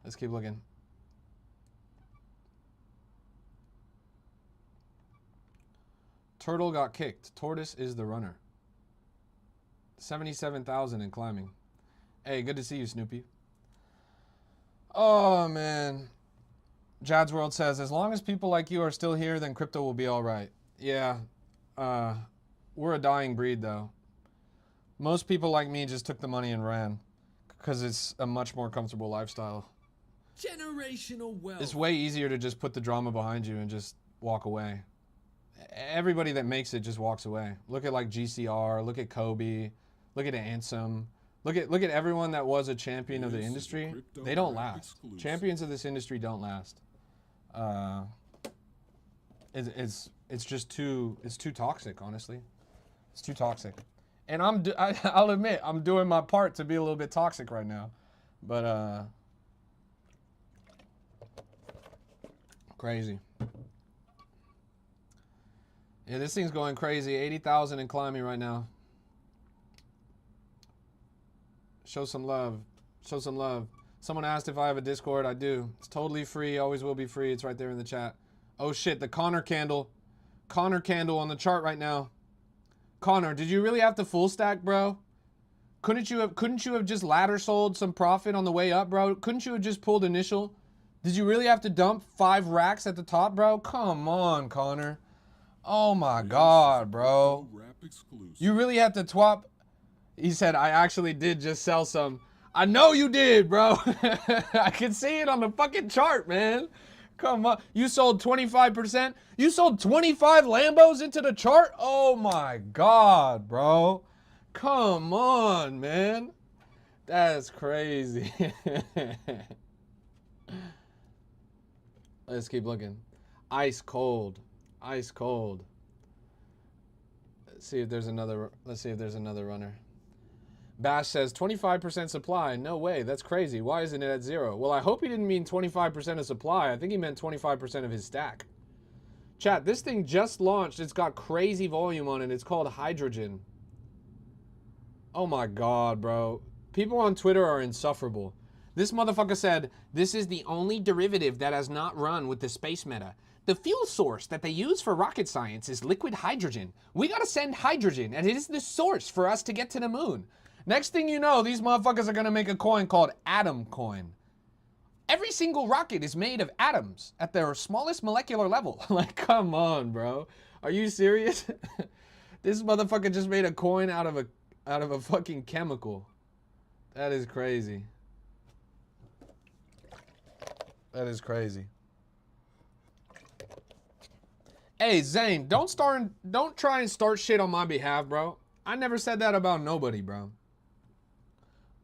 Let's keep looking. Turtle got kicked. Tortoise is the runner. 77,000 and climbing. Hey, good to see you, Snoopy. Oh, man. Jad's World says, as long as people like you are still here, then crypto will be all right. Yeah. We're a dying breed, though. Most people like me just took the money and ran because it's a much more comfortable lifestyle. Generational wealth. It's way easier to just put the drama behind you and just walk away. Everybody that makes it just walks away. Look at like GCR, look at Kobe, look at Ansem. Look at everyone that was a champion of the industry. They don't last. Champions of this industry don't last. It's just too toxic, honestly. It's too toxic. And I'll admit, I'm doing my part to be a little bit toxic right now. But crazy. Yeah, this thing's going crazy. 80,000 and climbing right now. Show some love. Show some love. Someone asked if I have a Discord. I do. It's totally free. Always will be free. It's right there in the chat. Oh shit, the Connor candle. Connor candle on the chart right now. Connor, did you really have to full stack, bro? Couldn't you have just ladder sold some profit on the way up, bro? Couldn't you have just pulled initial? Did you really have to dump 5 racks at the top, bro? Come on, Connor. Oh my God, bro. You really had to twop. He said, I actually did just sell some. I know you did, bro. I can see it on the fucking chart, man. Come on. You sold 25%? You sold 25 Lambos into the chart? Oh my God, bro. Come on, man. That's crazy. Let's keep looking. Ice cold. Ice cold. see if there's another. Let's see if there's another runner. Bash says 25% supply. No way. That's crazy. Why isn't it at 0? Well, I hope he didn't mean 25% of supply. I think he meant 25% of his stack. Chat, this thing just launched. It's got crazy volume on it. It's called hydrogen. Oh my god, bro. People on Twitter are insufferable. This motherfucker said, this is the only derivative that has not run with the space meta. The fuel source that they use for rocket science is liquid hydrogen. We gotta send hydrogen, and it is the source for us to get to the moon. Next thing you know, these motherfuckers are gonna make a coin called Atom Coin. Every single rocket is made of atoms at their smallest molecular level. Like, come on, bro. Are you serious? This motherfucker just made a coin out of a fucking chemical. That is crazy. That is crazy. Hey, Zane, don't try and start shit on my behalf, bro. I never said that about nobody, bro.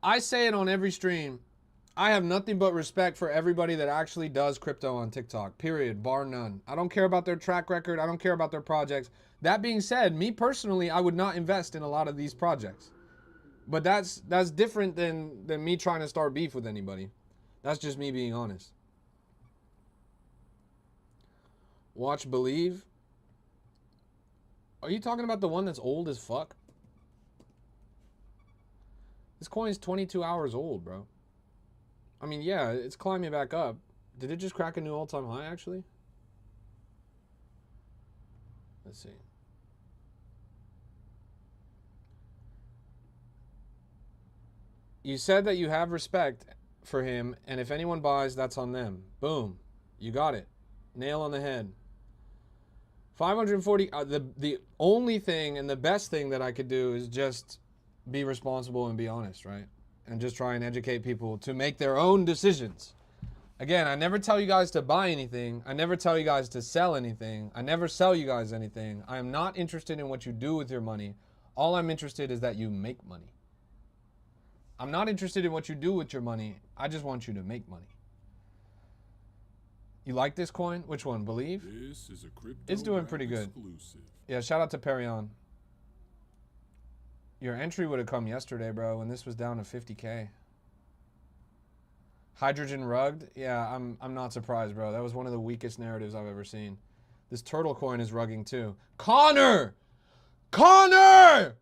I say it on every stream. I have nothing but respect for everybody that actually does crypto on TikTok, period, bar none. I don't care about their track record. I don't care about their projects. That being said, me personally, I would not invest in a lot of these projects. But that's different than me trying to start beef with anybody. That's just me being honest. Watch Believe. Are you talking about the one that's old as fuck? This coin's 22 hours old, bro. I mean, yeah, it's climbing back up. Did it just crack a new all-time high, actually? Let's see. You said that you have respect for him, and if anyone buys, that's on them. Boom. You got it. Nail on the head. 540. The only thing and the best thing that I could do is just be responsible and be honest, right? And just try and educate people to make their own decisions. Again, I never tell you guys to buy anything. I never tell you guys to sell anything. I never sell you guys anything. I am not interested in what you do with your money. All I'm interested is that you make money. I'm not interested in what you do with your money. I just want you to make money. You like this coin? Which one? Believe? This is a crypto It's doing pretty good. exclusive. Yeah, shout out to Perion. Your entry would have come yesterday, bro, when this was down to 50K. Hydrogen rugged? Yeah, I'm not surprised, bro. That was one of the weakest narratives I've ever seen. This turtle coin is rugging too. Connor! Connor!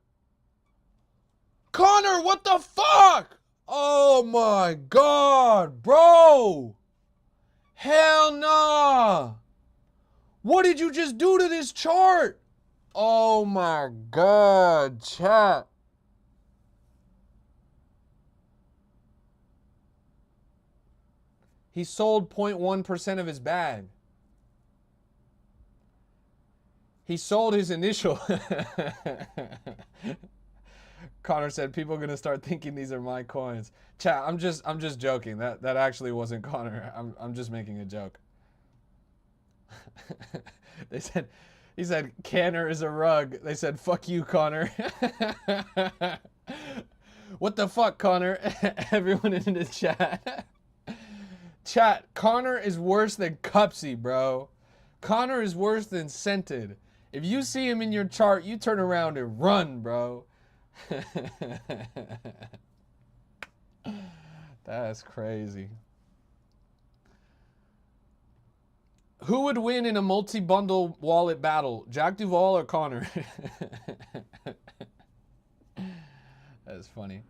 Connor, what the fuck? Oh my god, bro! Hell nah! What did you just do to this chart? Oh my god, chat. He sold 0.1% of his bag. He sold his initial. Connor said, people are gonna start thinking these are my coins. Chat, I'm just joking. That actually wasn't Connor. I'm just making a joke. He said, Canner is a rug. They said, fuck you, Connor. What the fuck, Connor? Everyone in the chat. Chat, Connor is worse than Cupsy, bro. Connor is worse than Scented. If you see him in your chart, you turn around and run, bro. That's crazy. Who would win in a multi-bundle wallet battle? Jack Duvall or Connor? That's funny.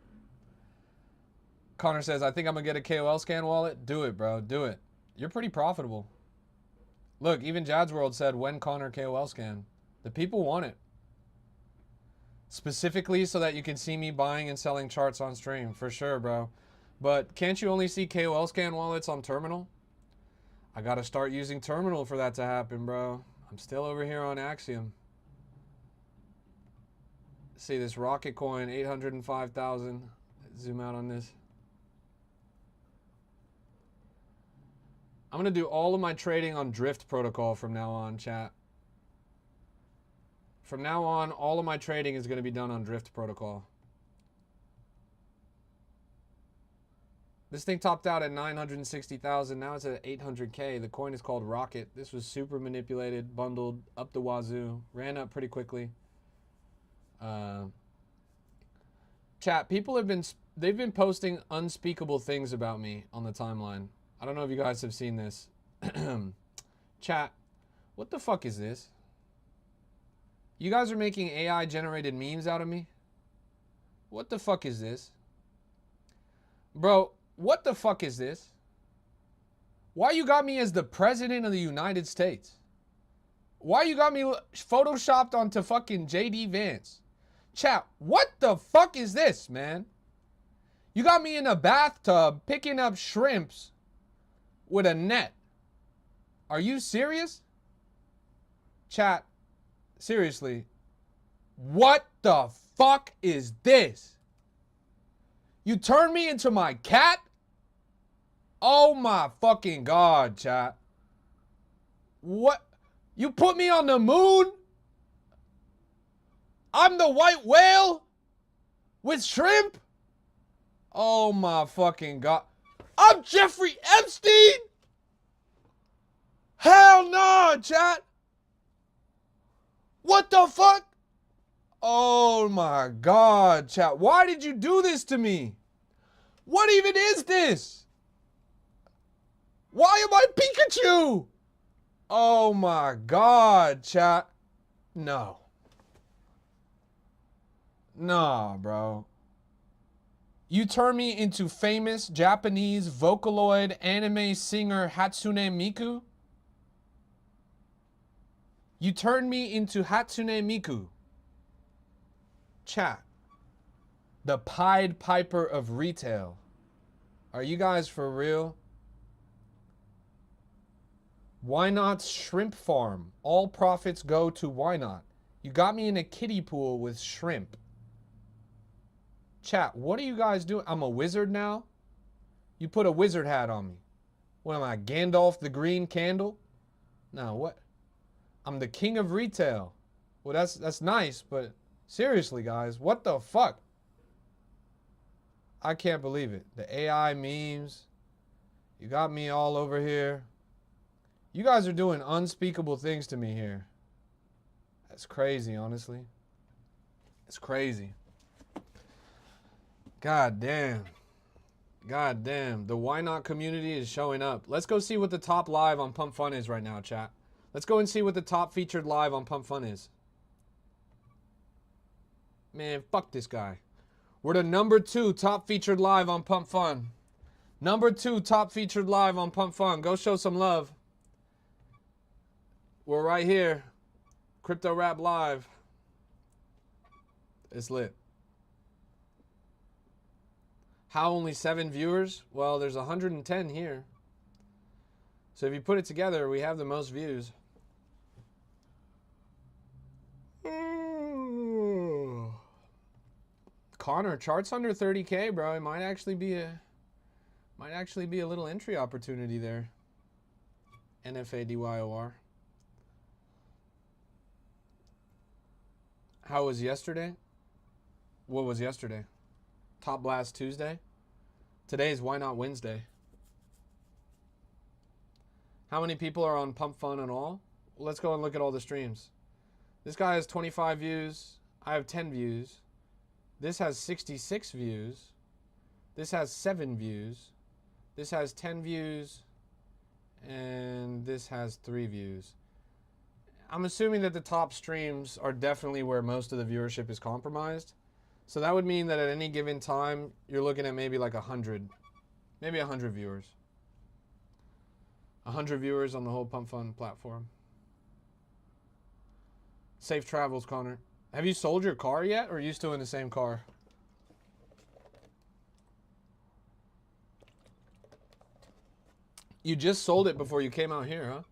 Connor says, I think I'm going to get a KOL scan wallet. Do it, bro. Do it. You're pretty profitable. Look, even Jad's World said, when Connor KOL scan. The people want it. Specifically so that you can see me buying and selling charts on stream. For sure, bro. But can't you only see KOL scan wallets on Terminal? I got to start using Terminal for that to happen, bro. I'm still over here on Axiom. See this rocket coin, 805,000. Zoom out on this. I'm going to do all of my trading on Drift protocol from now on, chat. From now on, all of my trading is going to be done on Drift protocol. This thing topped out at 960,000. Now it's at 800K. The coin is called Rocket. This was super manipulated, bundled up the wazoo, ran up pretty quickly. Chat, people have they've been posting unspeakable things about me on the timeline. I don't know if you guys have seen this. Chat, what the fuck is this? You guys are making AI generated memes out of me? What the fuck is this? Bro, what the fuck is this? Why you got me as the president of the United States? Why you got me photoshopped onto fucking JD Vance? Chat, what the fuck is this, man? You got me in a bathtub picking up shrimps with a net. Are you serious? Chat, seriously, what the fuck is this? You turned me into my cat? Oh my fucking God, chat. What? You put me on the moon? I'm the white whale? With shrimp? Oh my fucking God. I'm Jeffrey Epstein? Hell no, chat. What the fuck? Oh my God, chat. Why did you do this to me? What even is this? Why am I Pikachu? Oh my God, chat. No. Nah, bro. You turn me into famous Japanese Vocaloid anime singer Hatsune Miku? You turned me into Hatsune Miku. Chat. The Pied Piper of retail. Are you guys for real? Ynot's shrimp farm. All profits go to Ynot. You got me in a kiddie pool with shrimp. Chat, what are you guys doing? I'm a wizard now? You put a wizard hat on me. What am I, Gandalf the Green Candle? No, what? I'm the king of retail. Well, that's nice, but seriously, guys, what the fuck? I can't believe it. The AI memes. You got me all over here. You guys are doing unspeakable things to me here. That's crazy, honestly. It's crazy. God damn. God damn. The Why Not community is showing up. Let's go see what the top live on Pump Fun is right now, chat. Let's go and see what the top featured live on Pump Fun is. Man, fuck this guy. We're the number 2 top featured live on Pump Fun. Number 2 top featured live on Pump Fun. Go show some love. We're right here. Crypto Rap Live. It's lit. How only 7 viewers? Well, there's 110 here. So if you put it together, we have the most views. Connor, charts under 30K, bro. It might actually be a little entry opportunity there. NFADYOR. How was yesterday? What was yesterday? Top Blast Tuesday? Today is Why Not Wednesday? How many people are on Pump Fun and all? Well, let's go and look at all the streams. This guy has 25 views. I have 10 views. This has 66 views. This has 7 views. This has 10 views. And this has 3 views. I'm assuming that the top streams are definitely where most of the viewership is compromised. So that would mean that at any given time, you're looking at maybe like 100. Maybe 100 viewers. 100 viewers on the whole Pump Fun platform. Safe travels, Connor. Have you sold your car yet, or are you still in the same car? You just sold it before you came out here, huh?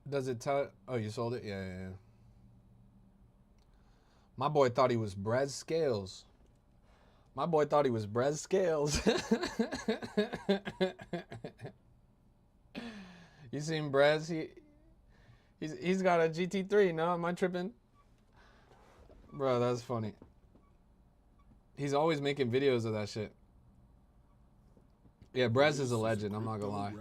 Does it tell? Oh, you sold it? Yeah. My boy thought he was Brez Scales. My boy thought he was Brez Scales. You seen Brez? He's got a GT3. No, am I tripping? Bro, that's funny. He's always making videos of that shit. Yeah, Brez is a legend, I'm not gonna lie.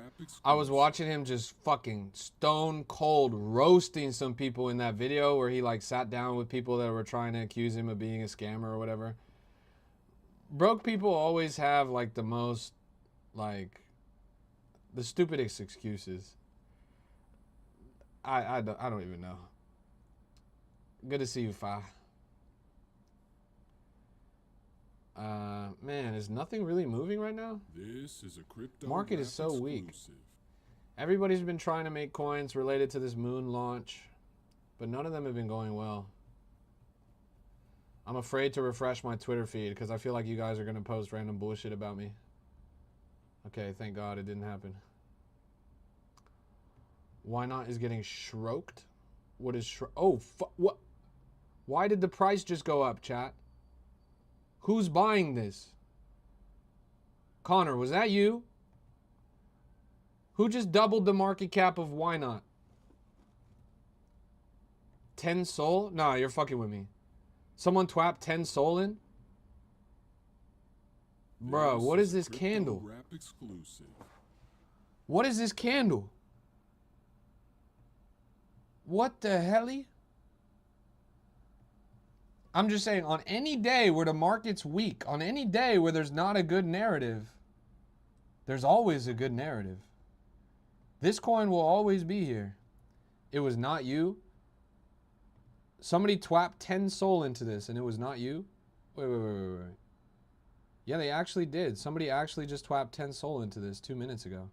I was watching him just fucking stone cold roasting some people in that video where he like sat down with people that were trying to accuse him of being a scammer or whatever. Broke people always have like the most, like, the stupidest excuses. I don't even know. Good to see you, Fa. Man, is nothing really moving right now? This is a crypto Market is so weak. Everybody's been trying to make coins related to this moon launch, but none of them have been going well. I'm afraid to refresh my Twitter feed because I feel like you guys are going to post random bullshit about me. Okay, thank God it didn't happen. Ynot is getting shroked? What is oh, what? Why did the price just go up, chat? Who's buying this? Connor, was that you? Who just doubled the market cap of Ynot? 10 Sol? Nah, you're fucking with me. Someone twapped 10 Sol in? Bro, what is this candle? What is this candle? What the helly? I'm just saying, on any day where the market's weak, on any day where there's not a good narrative, there's always a good narrative. This coin will always be here. It was not you. Somebody twapped 10 Sol into this and it was not you? Wait. Yeah, they actually did. Somebody actually just twapped 10 Sol into this 2 minutes ago.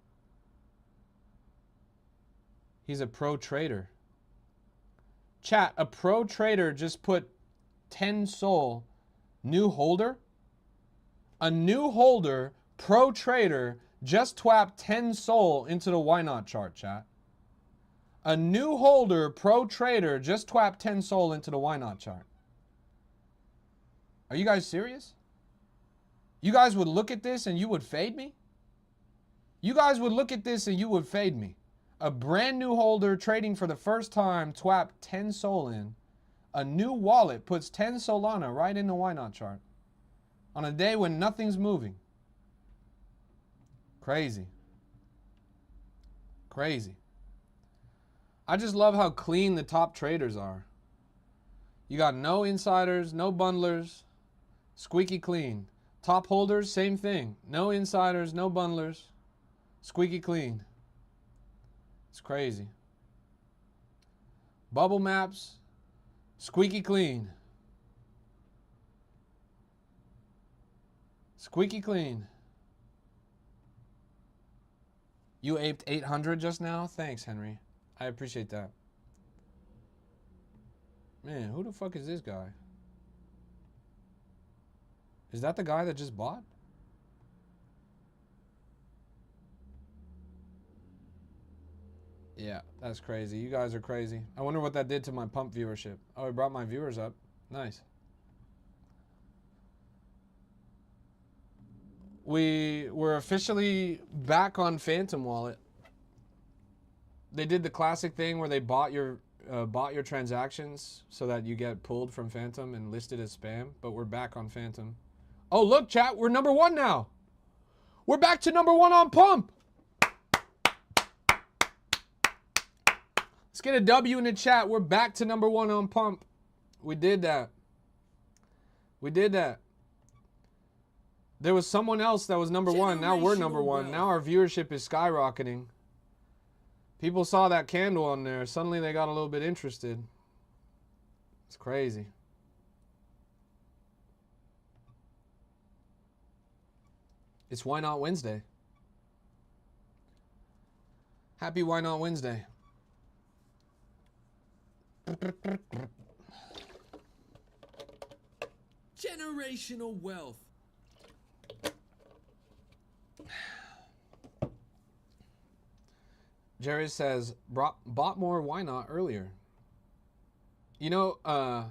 He's a pro trader. Chat, a pro trader just put 10 Sol, new holder? A new holder, pro trader, just twapped 10 Sol into the Ynot chart, chat. A new holder, pro trader, just twapped 10 Sol into the Ynot chart. Are you guys serious? You guys would look at this and you would fade me? You guys would look at this and you would fade me. A brand new holder trading for the first time twapped 10 Sol in. A new wallet puts 10 Solana right in the Ynot chart on a day when nothing's moving. Crazy. Crazy. I just love how clean the top traders are. You got no insiders, no bundlers, squeaky clean. Top holders, same thing. No insiders, no bundlers, squeaky clean. It's crazy. Bubble maps, squeaky clean. Squeaky clean. You aped 800 just now? Thanks, Henry. I appreciate that. Man, who the fuck is this guy? Is that the guy that just bought? Yeah, that's crazy. You guys are crazy. I wonder what that did to my pump viewership. Oh, it brought my viewers up. Nice. We were officially back on Phantom Wallet. They did the classic thing where they bought your transactions so that you get pulled from Phantom and listed as spam, but we're back on Phantom. Oh, look, chat, we're number one now. We're back to number one on pump. Let's get a W in the chat. We're back to number one on pump. We did that. We did that. There was someone else that was number one. Now we're number one. Now our viewership is skyrocketing. People saw that candle on there. Suddenly they got a little bit interested. It's crazy. It's Ynot Wednesday. Happy Ynot Wednesday. Generational wealth. Jerry says, bought more Ynot earlier. You know,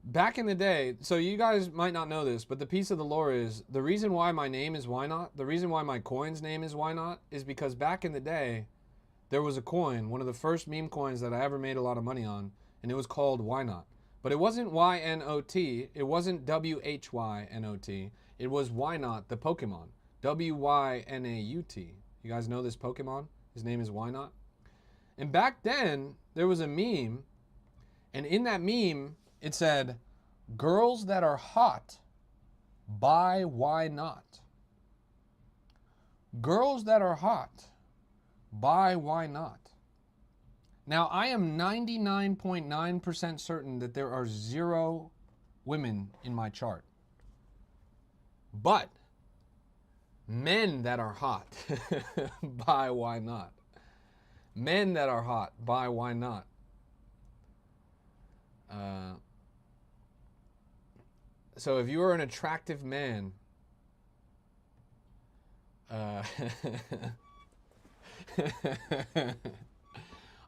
back in the day, so you guys might not know this, but the piece of the lore is, the reason why my name is Ynot, the reason why my coin's name is Ynot, is because back in the day, there was a coin, one of the first meme coins that I ever made a lot of money on, and it was called Ynot. But it wasn't Ynot, it wasn't WHYNOT, it was Ynot, the Pokemon. Wynaut. You guys know this Pokemon? His name is Ynot. And back then, there was a meme, and in that meme, it said, girls that are hot, buy why not? Girls that are hot, buy why not? Now, I am 99.9% certain that there are 0 women in my chart. But men that are hot, buy why not? Men that are hot, buy why not? So if you are an attractive man,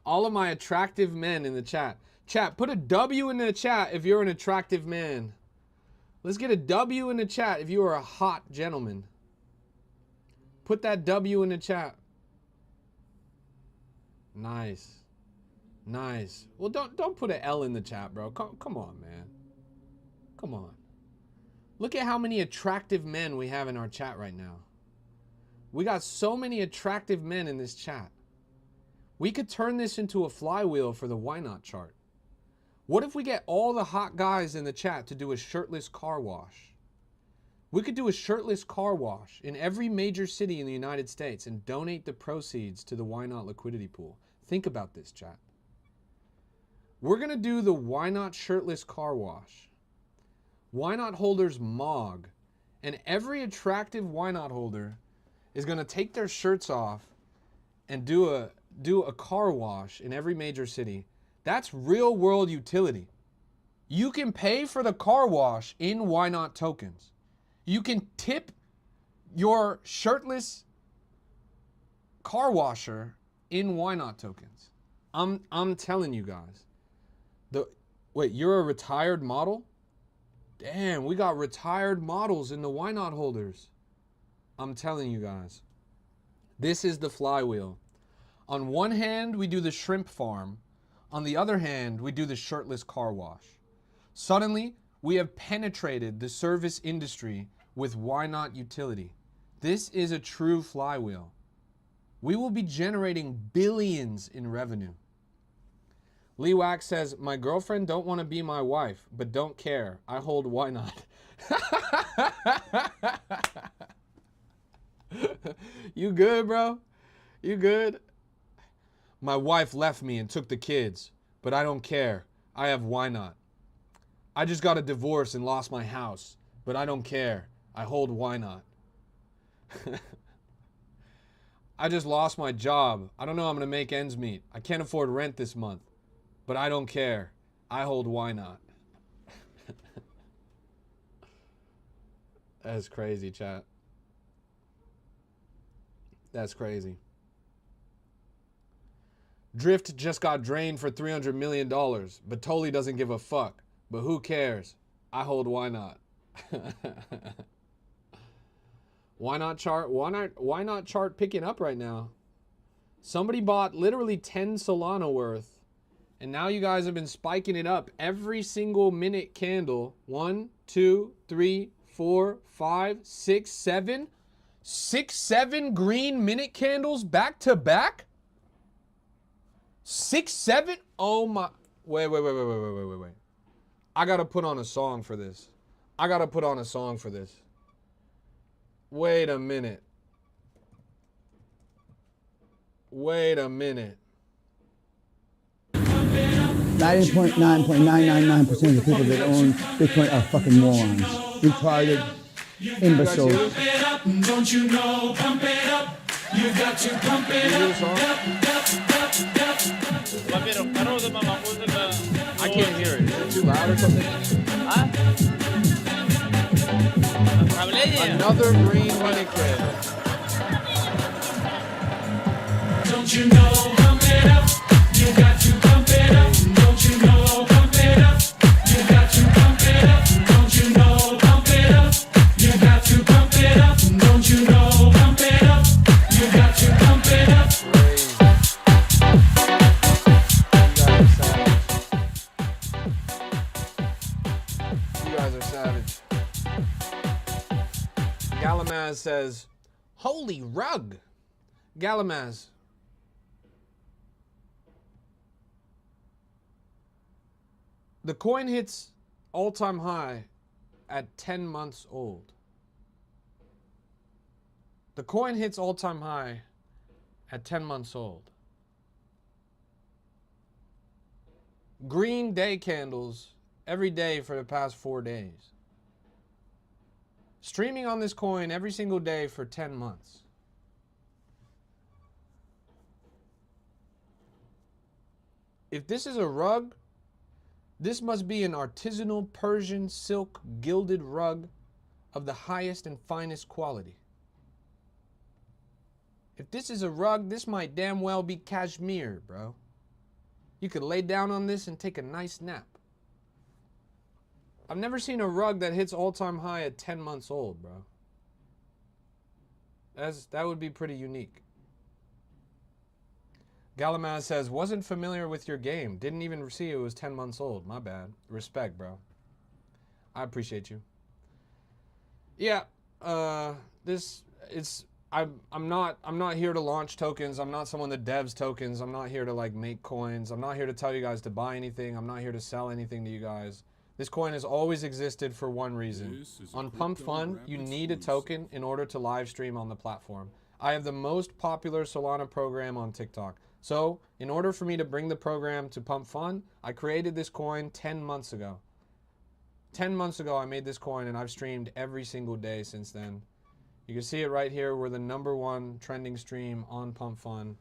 all of my attractive men in the chat. Chat, put a W in the chat if you're an attractive man. Let's get a W in the chat if you are a hot gentleman. Put that W in the chat. Nice. Nice. Well, don't put an L in the chat, bro. Come on, man. Come on. Look at how many attractive men we have in our chat right now. We got so many attractive men in this chat. We could turn this into a flywheel for the Why Not chart. What if we get all the hot guys in the chat to do a shirtless car wash? We could do a shirtless car wash in every major city in the United States and donate the proceeds to the Why Not liquidity pool. Think about this, chat. We're going to do the Why Not shirtless car wash. Why Not holders MOG. And every attractive Why Not holder is going to take their shirts off and do a car wash in every major city. That's real world utility. You can pay for the car wash in Why Not tokens. You can tip your shirtless car washer in Why Not tokens. I'm telling you guys. Wait, you're a retired model? Damn, we got retired models in the Why Not holders. I'm telling you guys. This is the flywheel. On one hand, we do the shrimp farm. On the other hand, we do the shirtless car wash. Suddenly, we have penetrated the service industry with Why Not utility. This is a true flywheel. We will be generating billions in revenue. Lee Wax says, my girlfriend don't want to be my wife, but don't care. I hold Why Not. You good, bro? You good? My wife left me and took the kids, but I don't care. I have Why Not. I just got a divorce and lost my house, but I don't care. I hold Why Not. I just lost my job. I don't know how I'm going to make ends meet. I can't afford rent this month, but I don't care. I hold Why Not. That's crazy, chat. That's crazy. Drift just got drained for $300 million, but totally doesn't give a fuck. But who cares? I hold Why Not. Why not chart? Why not chart picking up right now? Somebody bought literally 10 Solana worth, and now you guys have been spiking it up every single minute candle. 1, 2, 3, 4, 5, 6, 7. 6, 7 green minute candles back to back? 6, 7? Oh my. Wait. I gotta put on a song for this. Wait a minute. 99.999% of the people that own Bitcoin are fucking morons. Retarded imbeciles. Pump it up, don't you know? Pump it up. You got to pump it up. I can't hear it. Is it too loud or something? Another green minute candle. Don't you know? Pump it up. You got to pump it up. Don't you know? Pump it up. You got to pump it up. Don't you know? Pump it up. You got to pump it up. Don't you know? Pump it up. You got to pump it up. You guys are savage. Galamaz says, Holy rug. Galamaz. The coin hits all-time high at 10 months old. The coin hits all-time high at 10 months old. Green day candles every day for the past 4 days. Streaming on this coin every single day for 10 months. If this is a rug, this must be an artisanal Persian silk gilded rug of the highest and finest quality. If this is a rug, this might damn well be cashmere, bro. You could lay down on this and take a nice nap. I've never seen a rug that hits all-time high at 10 months old, bro. That would be pretty unique. Galamaz says, wasn't familiar with your game. Didn't even see it was 10 months old. My bad. Respect, bro. I appreciate you. Yeah, I'm not here to launch tokens. I'm not someone that devs tokens. I'm not here to like make coins. I'm not here to tell you guys to buy anything. I'm not here to sell anything to you guys. This coin has always existed for one reason. On Pump Fun, you need a token in order to live stream on the platform. I have the most popular Solana program on TikTok. So, in order for me to bring the program to Pump Fun, I created this coin 10 months ago. 10 months ago, I made this coin, and I've streamed every single day since then. You can see it right here. We're the #1 trending stream on Pump Fun.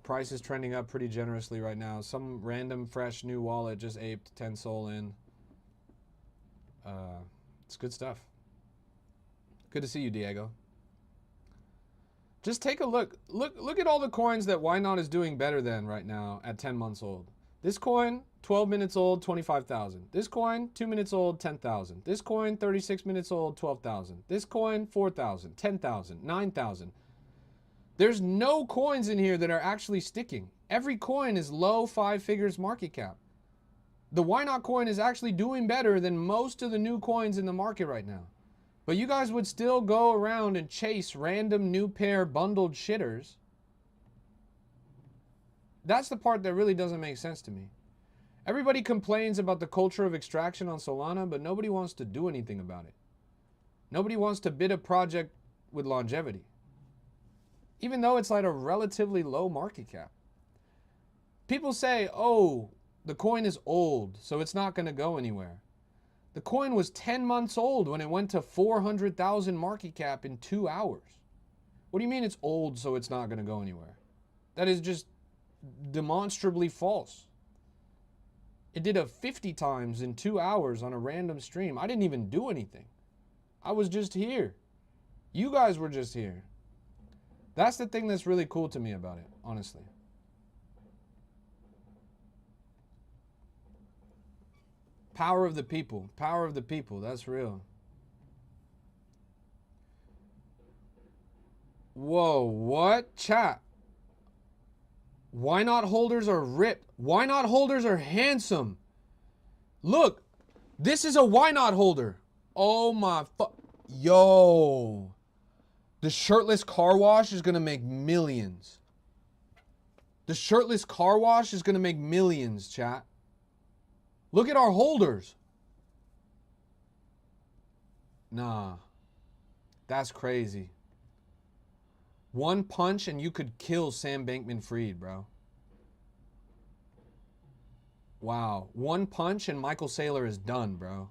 Price is trending up pretty generously right now. Some random, fresh, new wallet just aped 10 Sol in. It's good stuff. Good to see you, Diego. Just take a look. Look at all the coins that Ynot is doing better than right now at 10 months old. This coin, 12 minutes old, 25,000. This coin, 2 minutes old, 10,000. This coin, 36 minutes old, 12,000. This coin, 4,000, 10,000, 9,000. There's no coins in here that are actually sticking. Every coin is low 5 figures market cap. The Ynot coin is actually doing better than most of the new coins in the market right now. But you guys would still go around and chase random new pair bundled shitters. That's the part that really doesn't make sense to me. Everybody complains about the culture of extraction on Solana, but nobody wants to do anything about it. Nobody wants to bid a project with longevity. Even though it's like a relatively low market cap. People say, oh, the coin is old, so it's not going to go anywhere. The coin was 10 months old when it went to 400,000 market cap in 2 hours. What do you mean it's old so it's not going to go anywhere? That is just demonstrably false. It did a 50 times in 2 hours on a random stream. I didn't even do anything. I was just here. You guys were just here. That's the thing that's really cool to me about it, honestly. Power of the people. Power of the people. That's real. Whoa, what? Chat. Ynot holders are ripped. Ynot holders are handsome. Look, this is a Ynot holder. Oh my yo. The shirtless car wash is going to make millions. The shirtless car wash is going to make millions, chat. Look at our holders. Nah. That's crazy. One punch and you could kill Sam Bankman-Fried, bro. Wow. One punch and Michael Saylor is done, bro.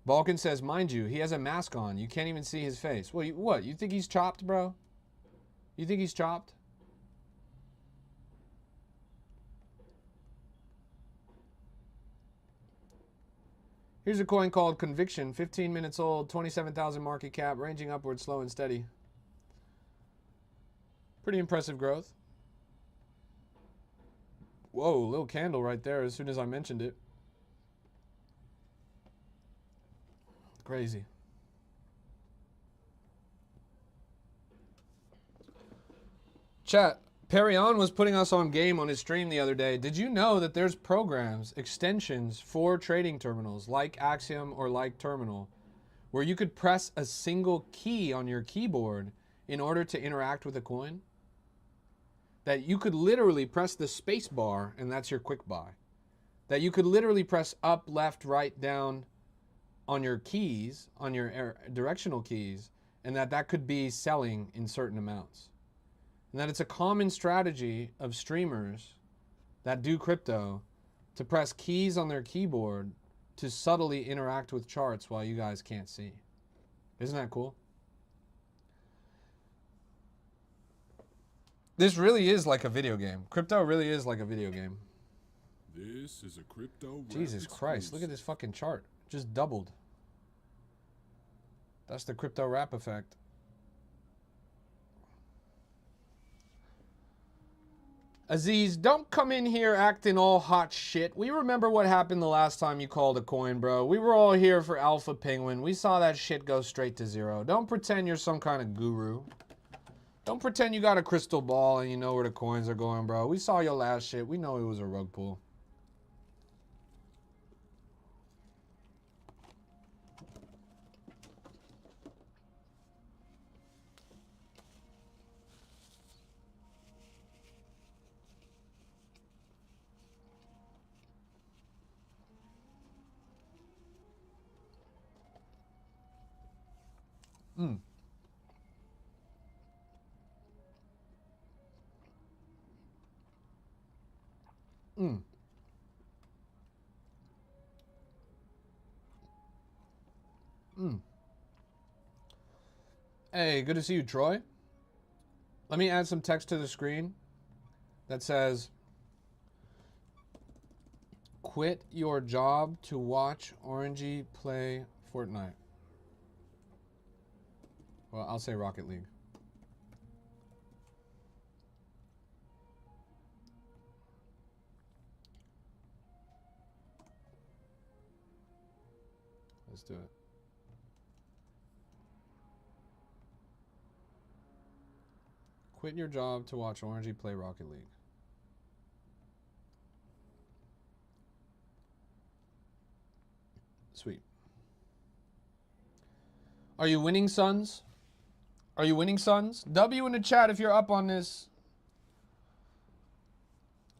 Balkan says, mind you, he has a mask on. You can't even see his face. Well, what? You think he's chopped, bro? You think he's chopped? Here's a coin called Conviction. 15 minutes old, 27,000 market cap, ranging upward, slow and steady. Pretty impressive growth. Whoa, little candle right there as soon as I mentioned it. Crazy. Chat, Perion was putting us on game on his stream the other day. Did you know that there's programs, extensions for trading terminals like Axiom or like Terminal where you could press a single key on your keyboard in order to interact with a coin? That you could literally press the space bar and that's your quick buy. That you could literally press up, left, right, down on your keys, on your directional keys, and that could be selling in certain amounts. And that it's a common strategy of streamers that do crypto to press keys on their keyboard to subtly interact with charts while you guys can't see. Isn't that cool? This really is like a video game. Crypto really is like a video game. This is a crypto rap Jesus Christ, look at this fucking chart. Just doubled. That's the crypto rap effect. Aziz, don't come in here acting all hot shit. We remember what happened the last time you called a coin, bro. We were all here for Alpha Penguin. We saw that shit go straight to zero. Don't pretend you're some kind of guru. Don't pretend you got a crystal ball and you know where the coins are going, bro. We saw your last shit. We know it was a rug pull. Mm. Mm. Mm. Hey, good to see you, Troy. Let me add some text to the screen that says, quit your job to watch Orangey play Fortnite. Well, I'll say Rocket League. Let's do it. Quit your job to watch Orangey play Rocket League. Sweet. Are you winning, sons? Are you winning, sons? W in the chat if you're up on this.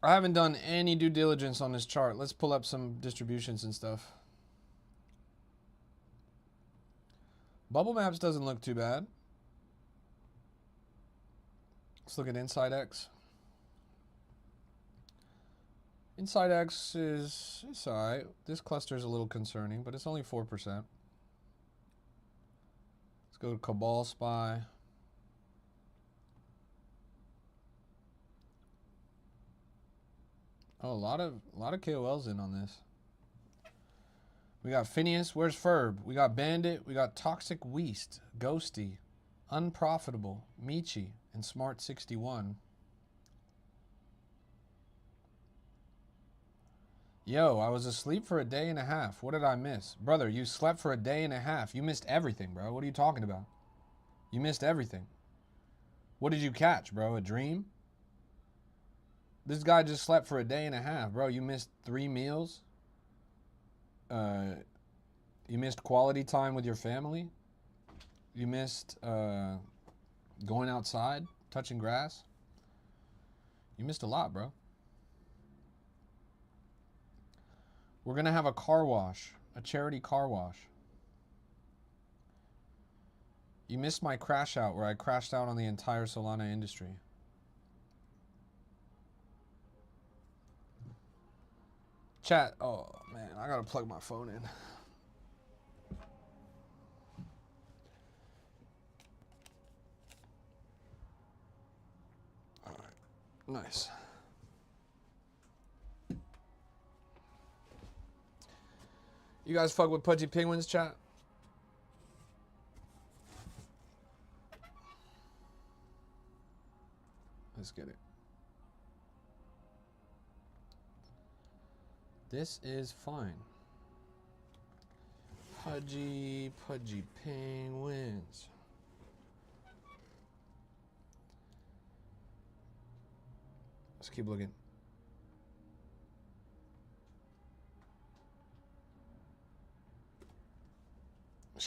I haven't done any due diligence on this chart. Let's pull up some distributions and stuff. Bubble Maps doesn't look too bad. Let's look at Inside X. Inside X is alright. This cluster is a little concerning, but it's only 4%. Let's go to Cabal Spy. Oh, a lot of KOLs in on this. We got Phineas. Where's Ferb? We got Bandit. We got Toxic Weast, Ghosty, Unprofitable, Michi, and Smart 61. Yo, I was asleep for a day and a half. What did I miss? Brother, you slept for a day and a half. You missed everything, bro. What are you talking about? You missed everything. What did you catch, bro? A dream? This guy just slept for a day and a half, bro. You missed 3 meals. You missed quality time with your family. You missed going outside, touching grass. You missed a lot, bro. We're going to have a car wash, a charity car wash. You missed my crash out where I crashed out on the entire Solana industry. Chat, oh man, I gotta plug my phone in. All right, nice. You guys fuck with Pudgy Penguins, chat? Let's get it. This is fine. Pudgy Penguins. Let's keep looking.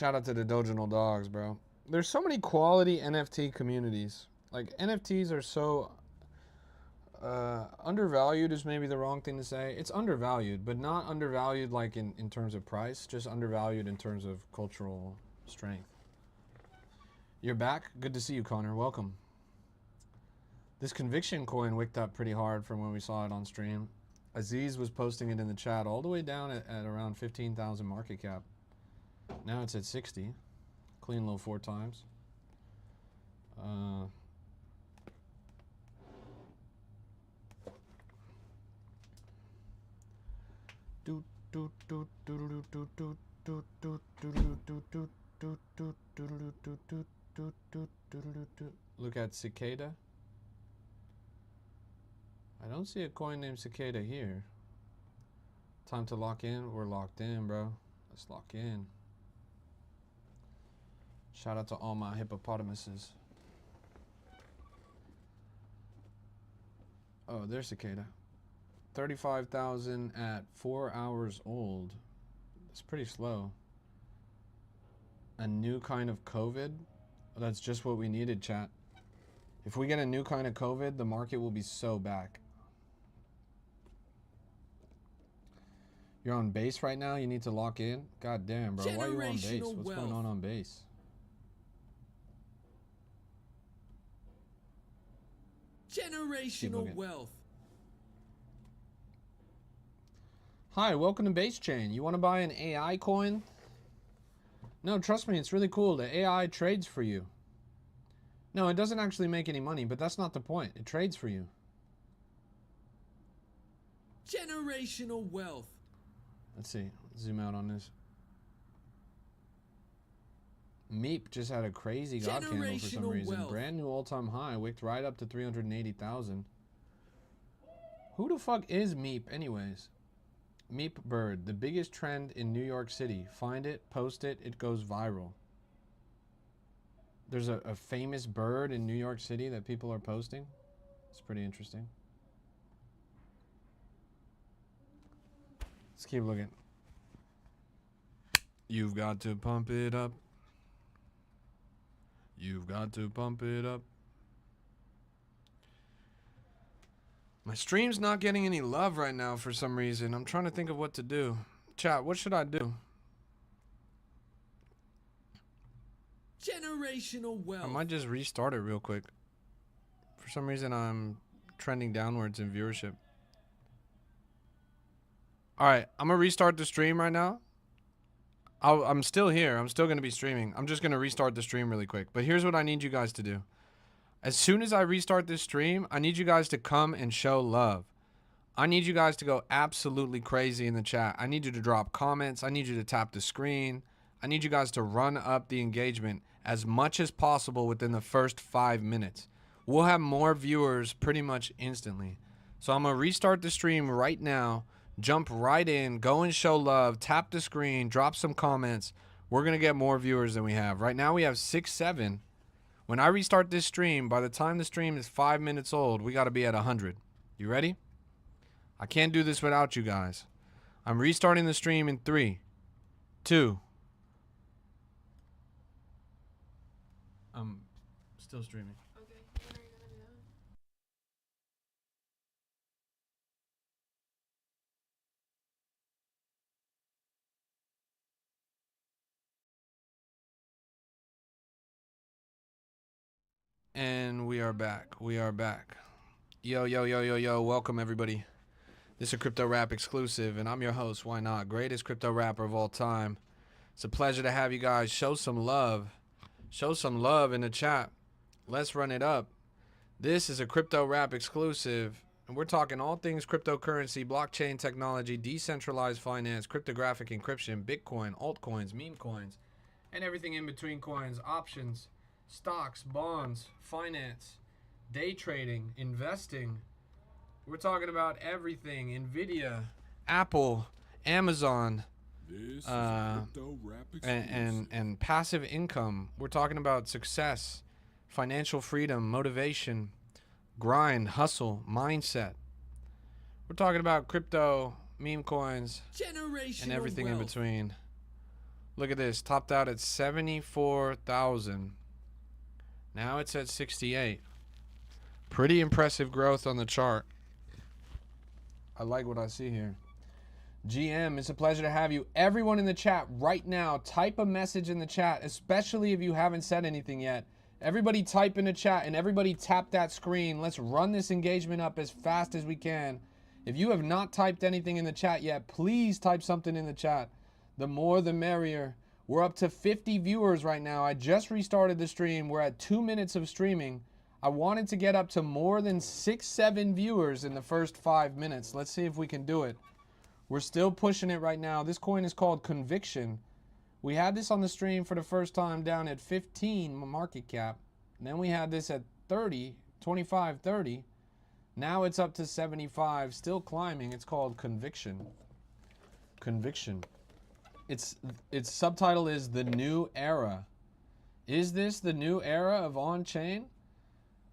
Shout out to the Doginal Dogs, bro. There's so many quality NFT communities. Like, NFTs are so undervalued is maybe the wrong thing to say. It's undervalued, but not undervalued like in terms of price, just undervalued in terms of cultural strength. You're back? Good to see you, Connor. Welcome. This conviction coin wicked up pretty hard from when we saw it on stream. Aziz was posting it in the chat all the way down at around 15,000 market cap. Now it's at 60. Clean low 4 times. Look at Cicada. I don't see a coin named Cicada here. Time to lock in. We're locked in, bro. Let's lock in. Shout out to all my hippopotamuses. Oh, there's Cicada. 35,000 at 4 hours old. It's pretty slow. A new kind of COVID? That's just what we needed, chat. If we get a new kind of COVID, the market will be so back. You're on base right now? You need to lock in? God damn, bro. Why are you on base? What's going on base? Generational wealth. Hi, welcome to Base Chain. You want to buy an AI coin? No, trust me, it's really cool. The AI trades for you. No, it doesn't actually make any money, but that's not the point. It trades for you. Generational wealth. Let's see. Zoom out on this. Meep just had a crazy god candle for some reason. Wealth. Brand new all-time high. Wicked right up to 380,000. Who the fuck is Meep anyways? Meep Bird, the biggest trend in New York City. Find it, post it, it goes viral. There's a famous bird in New York City that people are posting. It's pretty interesting. Let's keep looking. You've got to pump it up. You've got to pump it up. My stream's not getting any love right now for some reason. I'm trying to think of what to do. Chat, what should I do? Generational wealth. I might just restart it real quick. For some reason, I'm trending downwards in viewership. All right, I'm going to restart the stream right now. I'm still here. I'm still going to be streaming. I'm just going to restart the stream really quick. But here's what I need you guys to do. As soon as I restart this stream, I need you guys to come and show love. I need you guys to go absolutely crazy in the chat. I need you to drop comments. I need you to tap the screen. I need you guys to run up the engagement as much as possible within the first 5 minutes. We'll have more viewers pretty much instantly. So I'm going to restart the stream right now. Jump right in. Go and show love. Tap the screen. Drop some comments. We're going to get more viewers than we have. Right now we have 6, 7. When I restart this stream, by the time the stream is 5 minutes old, we got to be at 100. You ready? I can't do this without you guys. I'm restarting the stream in 3, 2. I'm still streaming. Okay, when are you gonna do that? And we are back. We are back. Yo, yo, yo, yo, yo. Welcome, everybody. This is a Crypto Rap exclusive, and I'm your host, Why Not? Greatest crypto rapper of all time. It's a pleasure to have you guys. Show some love. Show some love in the chat. Let's run it up. This is a Crypto Rap exclusive, and we're talking all things cryptocurrency, blockchain technology, decentralized finance, cryptographic encryption, Bitcoin, altcoins, meme coins, and everything in between coins, options, stocks, bonds, finance, day trading, investing. We're talking about everything. Nvidia, Apple, Amazon, This is a crypto rap exclusive. and passive income. We're talking about success, financial freedom, motivation, grind, hustle, mindset. We're talking about crypto, meme coins, Generational and everything in wealth. between. Look at this. Topped out at 74,000. Now it's at 68. Pretty impressive growth on the chart. I like what I see here. GM, it's a pleasure to have you. Everyone in the chat right now, type a message in the chat, especially if you haven't said anything yet. Everybody type in the chat and everybody tap that screen. Let's run this engagement up as fast as we can. If you have not typed anything in the chat yet, please type something in the chat. The more the merrier. We're up to 50 viewers right now. I just restarted the stream. We're at 2 minutes of streaming. I wanted to get up to more than 6-7 viewers in the first 5 minutes. Let's see if we can do it. We're still pushing it right now. This coin is called Conviction. We had this on the stream for the first time down at 15 market cap. And then we had this at 30, 25, 30. Now it's up to 75, still climbing. It's called Conviction. Conviction. Its subtitle is The New Era. Is this the new era of on-chain?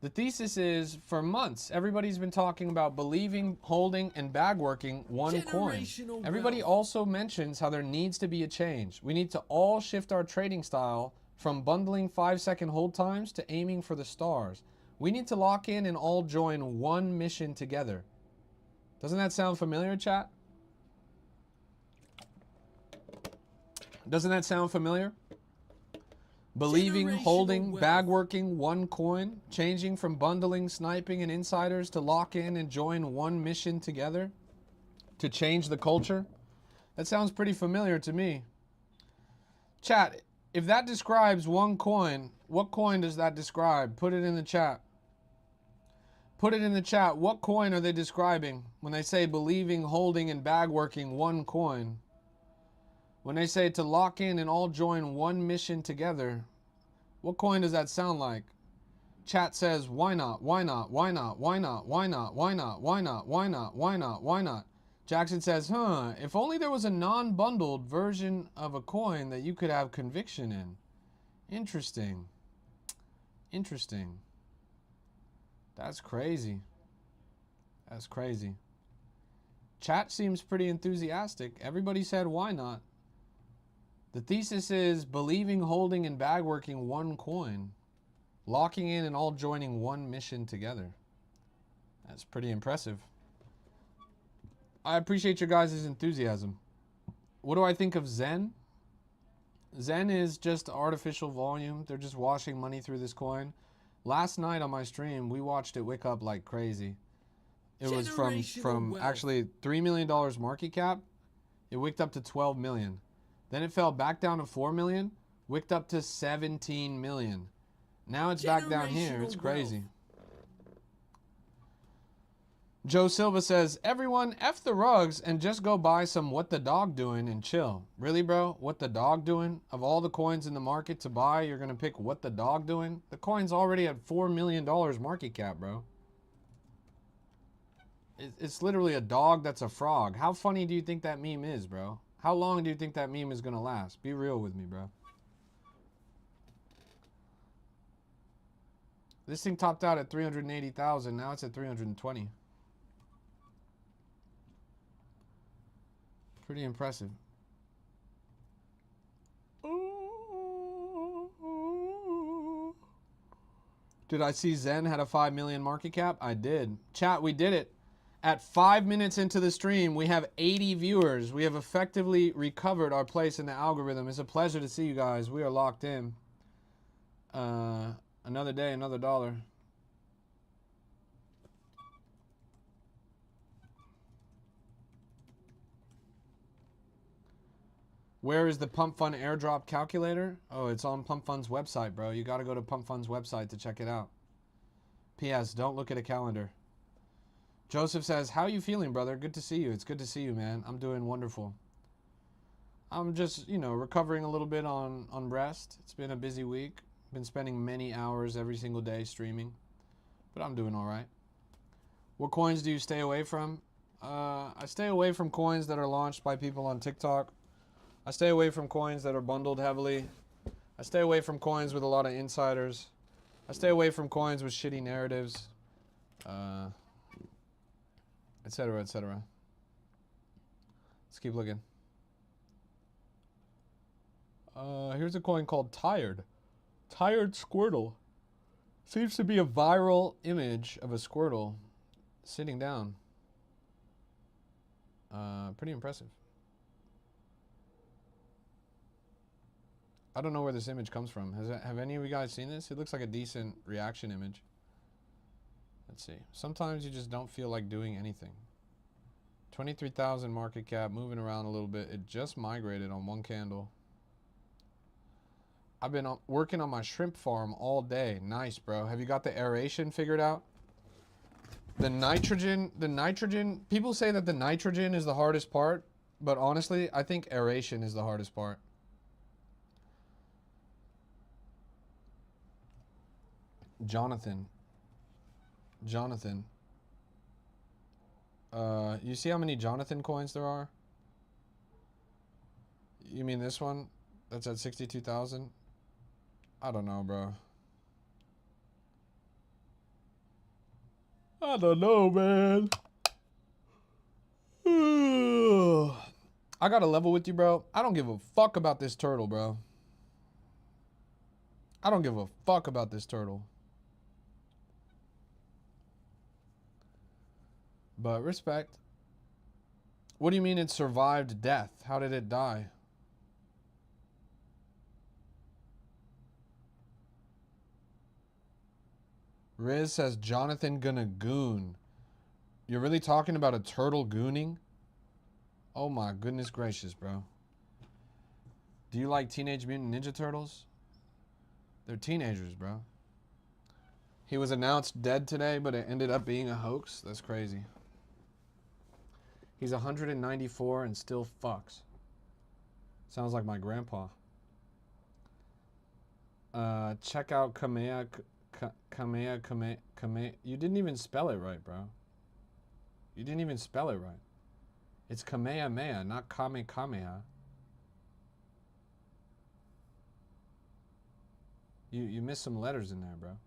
The thesis is, for months, everybody's been talking about believing, holding, and bag working one coin. Generational Everybody wealth. also mentions how there needs to be a change. We need to all shift our trading style from bundling 5-second hold times to aiming for the stars. We need to lock in and all join one mission together. Doesn't that sound familiar, chat? Doesn't that sound familiar? Believing, Generational holding, wealth. bag working, one coin, changing from bundling, sniping, and insiders to lock in and join one mission together to change the culture. That sounds pretty familiar to me. Chat, if that describes one coin, what coin does that describe? Put it in the chat. Put it in the chat. What coin are they describing when they say believing, holding, and bag working one coin? When they say to lock in and all join one mission together, what coin does that sound like? Chat says, why not? Why not? Why not? Why not? Why not? Why not? Why not? Why not? Why not? Why not? Jackson says, if only there was a non-bundled version of a coin that you could have conviction in. Interesting. Interesting. That's crazy. That's crazy. Chat seems pretty enthusiastic. Everybody said, why not? The thesis is believing, holding, and bag working one coin. Locking in and all joining one mission together. That's pretty impressive. I appreciate your guys' enthusiasm. What do I think of Zen? Zen is just artificial volume. They're just washing money through this coin. Last night on my stream, we watched it wick up like crazy. It was from Generational wealth. actually $3 million market cap. It wicked up to 12 million. Then it fell back down to 4 million, wicked up to 17 million. Now it's back down here. It's Generational crazy. wealth. Joe Silva says, everyone F the rugs and just go buy some What the Dog Doing and chill. Really, bro? What the Dog Doing? Of all the coins in the market to buy, you're going to pick What the Dog Doing? The coin's already at $4 million market cap, bro. It's literally a dog that's a frog. How funny do you think that meme is, bro? How long do you think that meme is going to last? Be real with me, bro. This thing topped out at 380,000. Now it's at 320. Pretty impressive. Did I see Zen had a 5 million market cap? I did. Chat, we did it. At 5 minutes into the stream, we have 80 viewers. We have effectively recovered our place in the algorithm. It's a pleasure to see you guys. We are locked in. Another day, another dollar. Where is the Pump Fund airdrop calculator? Oh, it's on Pump Fund's website, bro. You got to go to Pump Fund's website to check it out. P.S. Don't look at a calendar. Joseph says, how are you feeling, brother? Good to see you. It's good to see you, man. I'm doing wonderful. I'm just, recovering a little bit on rest. It's been a busy week. Been spending many hours every single day streaming. But I'm doing all right. What coins do you stay away from? I stay away from coins that are launched by people on TikTok. I stay away from coins that are bundled heavily. I stay away from coins with a lot of insiders. I stay away from coins with shitty narratives. Etc., etc. Let's keep looking. Here's a coin called Tired. Tired Squirtle. Seems to be a viral image of a Squirtle sitting down. Pretty impressive. I don't know where this image comes from. Have any of you guys seen this? It looks like a decent reaction image. Let's see. Sometimes you just don't feel like doing anything. 23,000 market cap, moving around a little bit. It just migrated on one candle. I've been working on my shrimp farm all day. Nice, bro. Have you got the aeration figured out? The nitrogen, people say that the nitrogen is the hardest part, but honestly, I think aeration is the hardest part. Jonathan. You see how many Jonathan coins there are? You mean this one? That's at 62,000? I don't know, bro. I don't know, man. I got to level with you, bro. I don't give a fuck about this turtle, bro. I don't give a fuck about this turtle. But respect. What do you mean it survived death? How did it die? Riz says Jonathan gonna goon. You're really talking about a turtle gooning? Oh my goodness gracious, bro. Do you like Teenage Mutant Ninja Turtles? They're teenagers, bro. He was announced dead today, but it ended up being a hoax. That's crazy. He's 194 and still fucks. Sounds like my grandpa. Check out Kamea. You didn't even spell it right, bro. You didn't even spell it right. It's Kamehameha, not Kamehameha. You missed some letters in there, bro.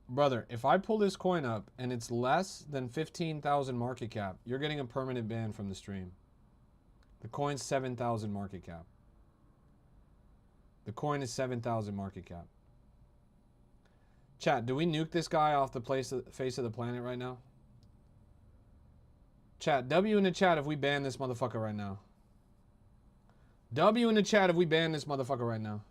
Brother, if I pull this coin up and it's less than 15,000 market cap, you're getting a permanent ban from the stream. The coin's 7,000 market cap. The coin is 7,000 market cap. Chat, do we nuke this guy off the face of the planet right now? Chat, W in the chat if we ban this motherfucker right now. W in the chat if we ban this motherfucker right now.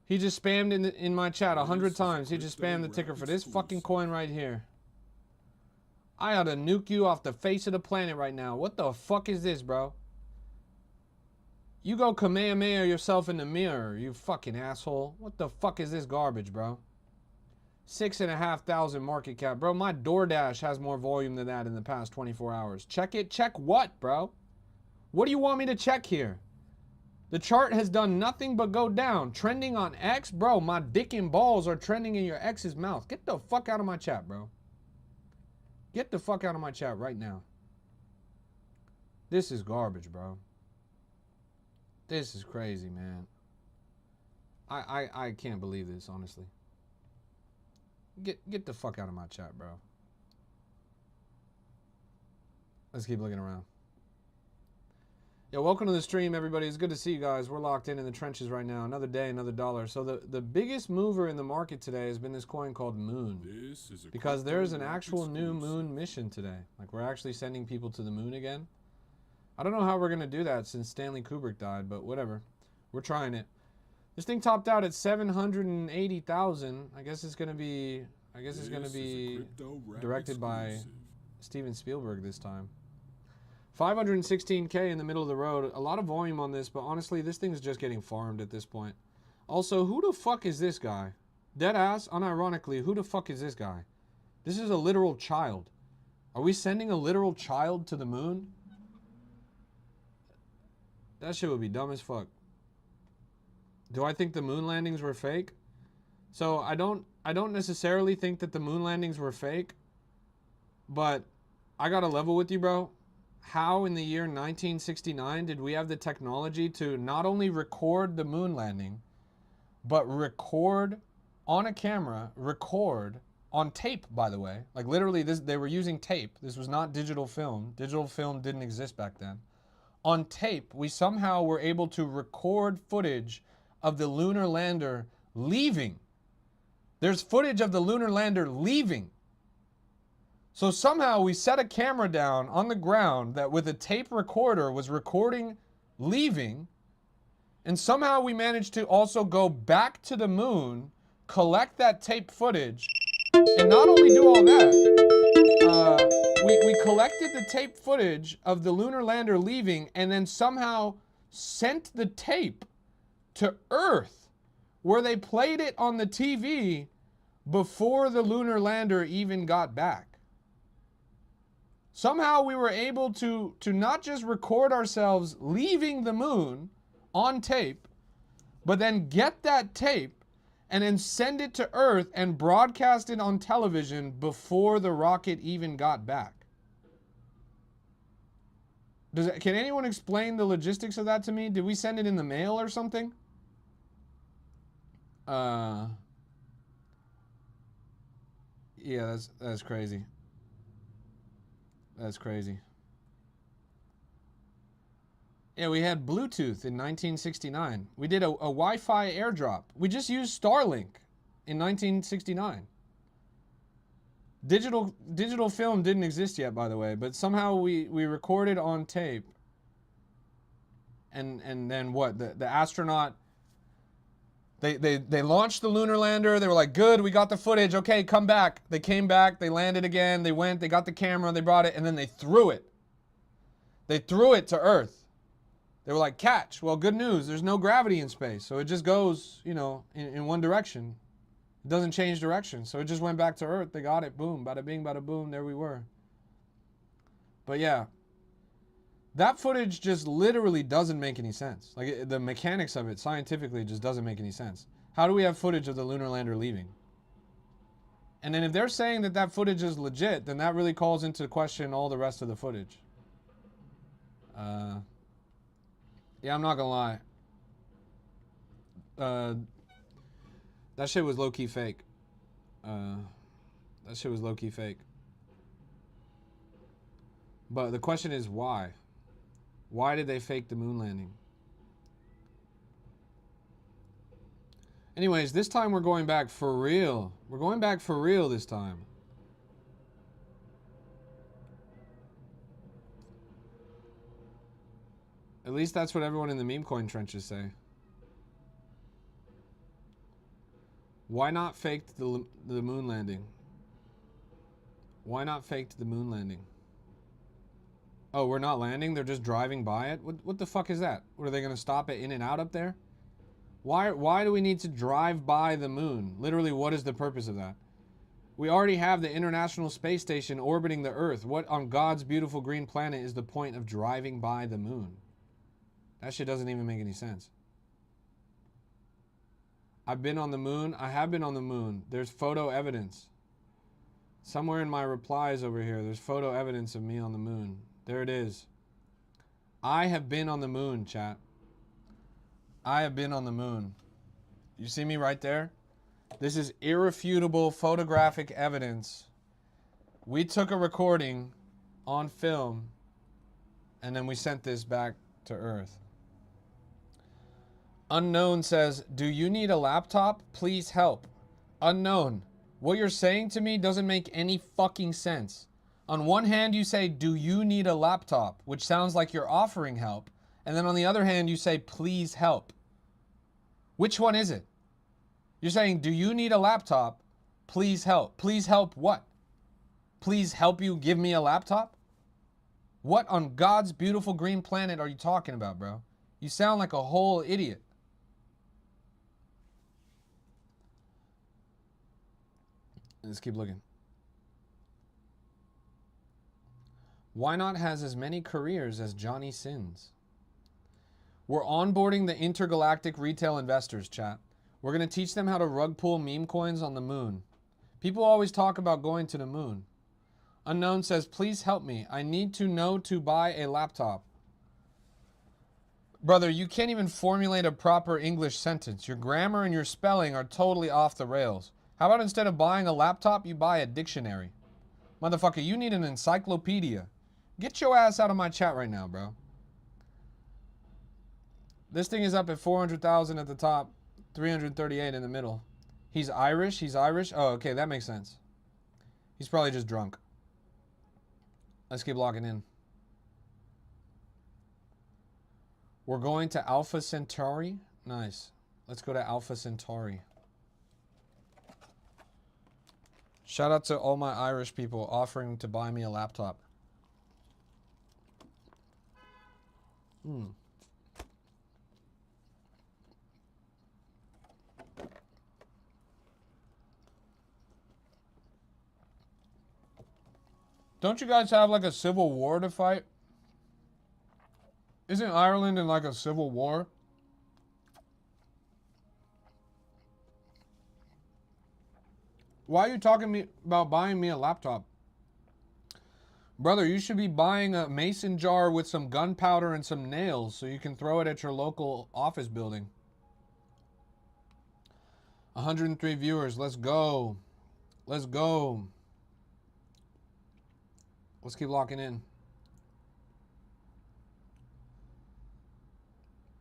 He just spammed in my chat 100 times. He just spammed the ticker for this fucking coin right here. I ought to nuke you off the face of the planet right now. What the fuck is this, bro? You go Kamehameha yourself in the mirror, you fucking asshole. What the fuck is this garbage, bro? 6,500 market cap. Bro, my DoorDash has more volume than that in the past 24 hours. Check it. Check what, bro? What do you want me to check here? The chart has done nothing but go down. Trending on X? Bro, my dick and balls are trending in your ex's mouth. Get the fuck out of my chat, bro. Get the fuck out of my chat right now. This is garbage, bro. This is crazy, man. I can't believe this, honestly. Get the fuck out of my chat, bro. Let's keep looking around. Yo, welcome to the stream, everybody. It's good to see you guys. We're locked in the trenches right now. Another day, another dollar. So the biggest mover in the market today has been this coin called Moon. Because there's an actual new Moon mission today. Like, we're actually sending people to the moon again. I don't know how we're going to do that since Stanley Kubrick died, but whatever. We're trying it. This thing topped out at 780,000. I guess it's going to be directed by Steven Spielberg this time. 516K in the middle of the road. A lot of volume on this, but honestly, this thing's just getting farmed at this point. Also, who the fuck is this guy? Deadass, unironically, who the fuck is this guy? This is a literal child. Are we sending a literal child to the moon? That shit would be dumb as fuck. Do I think the moon landings were fake? So I don't necessarily think that the moon landings were fake, but I gotta level with you, bro. How in the year 1969 did we have the technology to not only record the moon landing, but record on a camera, record on tape, by the way. Like literally, they were using tape. This was not digital film. Digital film didn't exist back then. On tape, we somehow were able to record footage of the lunar lander leaving. There's footage of the lunar lander leaving. So somehow we set a camera down on the ground that with a tape recorder was recording leaving, and somehow we managed to also go back to the moon, collect that tape footage, and not only do all that, we collected the tape footage of the lunar lander leaving and then somehow sent the tape to Earth, where they played it on the TV before the lunar lander even got back. Somehow we were able to not just record ourselves leaving the moon on tape, but then get that tape and then send it to Earth and broadcast it on television before the rocket even got back. Can anyone explain the logistics of that to me? Did we send it in the mail or something? Yeah, that's crazy. That's crazy. Yeah, we had Bluetooth in 1969. We did a Wi-Fi airdrop. We just used Starlink in 1969. Digital film didn't exist yet, by the way, but somehow we recorded on tape. And then what? The astronaut, they launched the lunar lander. They were like, good, we got the footage. Okay, come back. They came back. They landed again. They went. They got the camera. They brought it, and then they threw it. They threw it to Earth. They were like, catch. Well, good news. There's no gravity in space, so it just goes, in one direction. It doesn't change direction, so it just went back to Earth. They got it. Boom. Bada bing, bada boom. There we were. But yeah, that footage just literally doesn't make any sense. Like the mechanics of it scientifically just doesn't make any sense. How do we have footage of the lunar lander leaving? And then if they're saying that that footage is legit, then that really calls into question all the rest of the footage. Yeah, I'm not gonna lie. That shit was low-key fake. That shit was low-key fake. But the question is why? Why did they fake the moon landing? Anyways, this time we're going back for real. We're going back for real this time. At least that's what everyone in the meme coin trenches say. Why not fake the moon landing? Why not fake the moon landing? Oh, we're not landing? They're just driving by it? What the fuck is that? What, are they going to stop it in and out up there? Why do we need to drive by the moon? Literally, what is the purpose of that? We already have the International Space Station orbiting the Earth. What on God's beautiful green planet is the point of driving by the moon? That shit doesn't even make any sense. I've been on the moon. I have been on the moon. There's photo evidence. Somewhere in my replies over here, there's photo evidence of me on the moon. There it is. I have been on the moon, chat. I have been on the moon. You see me right there? This is irrefutable photographic evidence. We took a recording on film, and then we sent this back to Earth. Unknown says, do you need a laptop? Please help. Unknown, what you're saying to me doesn't make any fucking sense. On one hand, you say, do you need a laptop? Which sounds like you're offering help. And then on the other hand, you say, please help. Which one is it? You're saying, do you need a laptop? Please help. Please help what? Please help you give me a laptop? What on God's beautiful green planet are you talking about, bro? You sound like a whole idiot. Let's keep looking. Why not has as many careers as Johnny Sins? We're onboarding the intergalactic retail investors, chat. We're going to teach them how to rug pull meme coins on the moon. People always talk about going to the moon. Unknown says, please help me. I need to know to buy a laptop. Brother, you can't even formulate a proper English sentence. Your grammar and your spelling are totally off the rails. How about instead of buying a laptop, you buy a dictionary? Motherfucker, you need an encyclopedia. Get your ass out of my chat right now, bro. This thing is up at 400,000 at the top, 338 in the middle. He's Irish. He's Irish. Oh, okay, that makes sense. He's probably just drunk. Let's keep logging in. We're going to Alpha Centauri. Nice. Let's go to Alpha Centauri. Shout out to all my Irish people offering to buy me a laptop. Don't you guys have like a civil war to fight? Isn't Ireland in like a civil war? Why are you talking me about buying me a laptop? Brother, you should be buying a mason jar with some gunpowder and some nails so you can throw it at your local office building. 103 viewers. Let's go. Let's go. Let's keep locking in.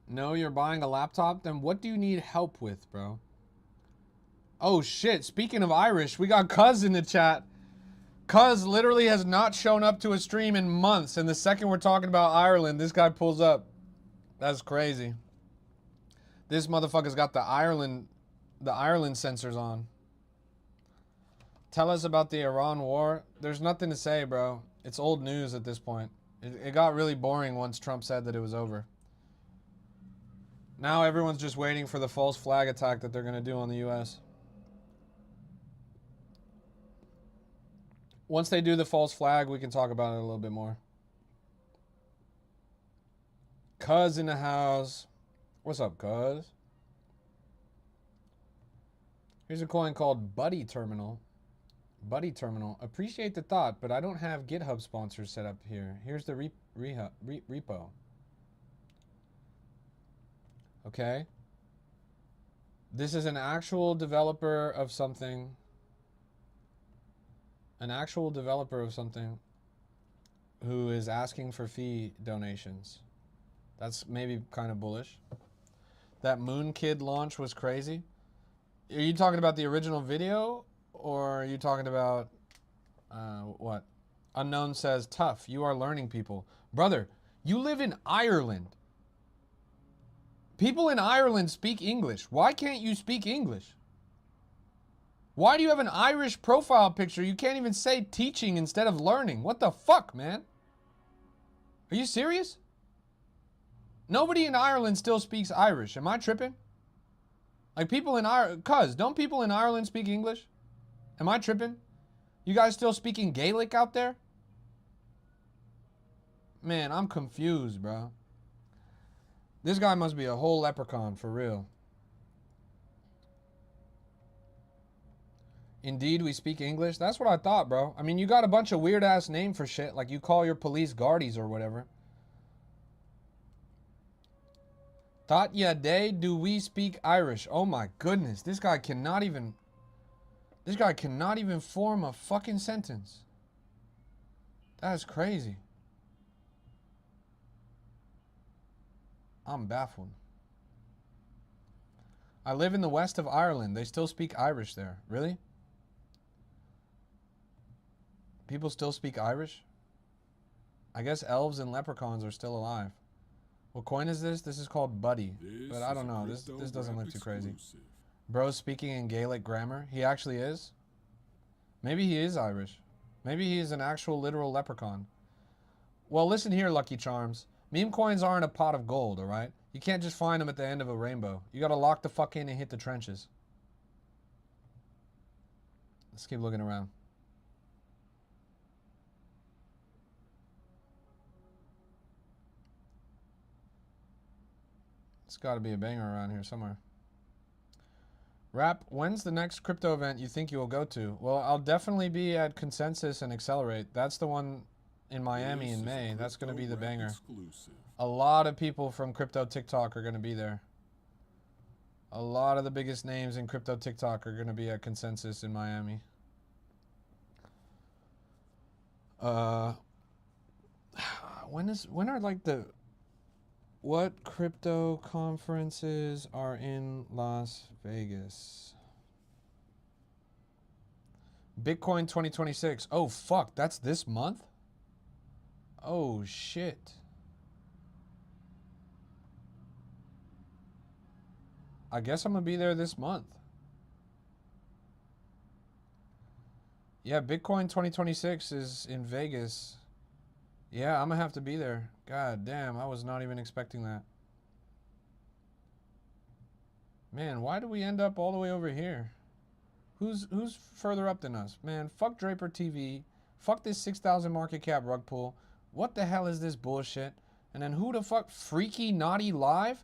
No, you're buying a laptop? Then what do you need help with, bro? Oh, shit. Speaking of Irish, we got Cuz in the chat. Cuz literally has not shown up to a stream in months, and the second we're talking about Ireland, this guy pulls up. That's crazy. This motherfucker's got the Ireland sensors on. Tell us about the Iran war. There's nothing to say, bro. It's old news at this point. It got really boring once Trump said that it was over. Now everyone's just waiting for the false flag attack that they're going to do on the U.S. Once they do the false flag, we can talk about it a little bit more. Cuz in the house. What's up, Cuz? Here's a coin called Buddy Terminal. Buddy Terminal. Appreciate the thought, but I don't have GitHub sponsors set up here. Here's the repo. Okay. This is an actual developer of something. An actual developer of something who is asking for fee donations. That's maybe kind of bullish. That Moon Kid launch was crazy. Are you talking about the original video? Or are you talking about, what? Unknown says, tough. You are learning people. Brother, you live in Ireland. People in Ireland speak English. Why can't you speak English? Why do you have an Irish profile picture? You can't even say teaching instead of learning. What the fuck, man? Are you serious? Nobody in Ireland still speaks Irish. Am I tripping? Like people in Ireland, cuz, don't people in Ireland speak English? Am I tripping? You guys still speaking Gaelic out there? Man, I'm confused, bro. This guy must be a whole leprechaun, for real. Indeed, we speak English? That's what I thought, bro. I mean, you got a bunch of weird-ass name for shit. Like, you call your police guardies or whatever. Tatya day, do we speak Irish? Oh my goodness. This guy cannot even form a fucking sentence. That's crazy. I'm baffled. I live in the west of Ireland. They still speak Irish there. Really? People still speak Irish? I guess elves and leprechauns are still alive. What coin is this? This is called Buddy. But I don't know. This doesn't look too crazy. Bro's speaking in Gaelic grammar. He actually is. Maybe he is Irish. Maybe he is an actual literal leprechaun. Well, listen here, Lucky Charms. Meme coins aren't a pot of gold, alright? You can't just find them at the end of a rainbow. You gotta lock the fuck in and hit the trenches. Let's keep looking around. It's gotta be a banger around here somewhere. Rap, when's the next crypto event you think you will go to? Well, I'll definitely be at Consensus and Accelerate. That's the one in Miami in May. That's going to be the banger. A lot of people from Crypto TikTok are going to be there. A lot of the biggest names in crypto TikTok are going to be at Consensus in Miami. When are like the what crypto conferences are in Las Vegas? Bitcoin 2026. Oh fuck, that's this month? Oh shit. I guess I'm gonna be there this month. Yeah, Bitcoin 2026 is in Vegas. Yeah, I'm gonna have to be there. God damn, I was not even expecting that. Man, why do we end up all the way over here? Who's further up than us? Man, fuck Draper TV. Fuck this 6,000 market cap rug pull. What the hell is this bullshit? And then who the fuck? Freaky Naughty Live?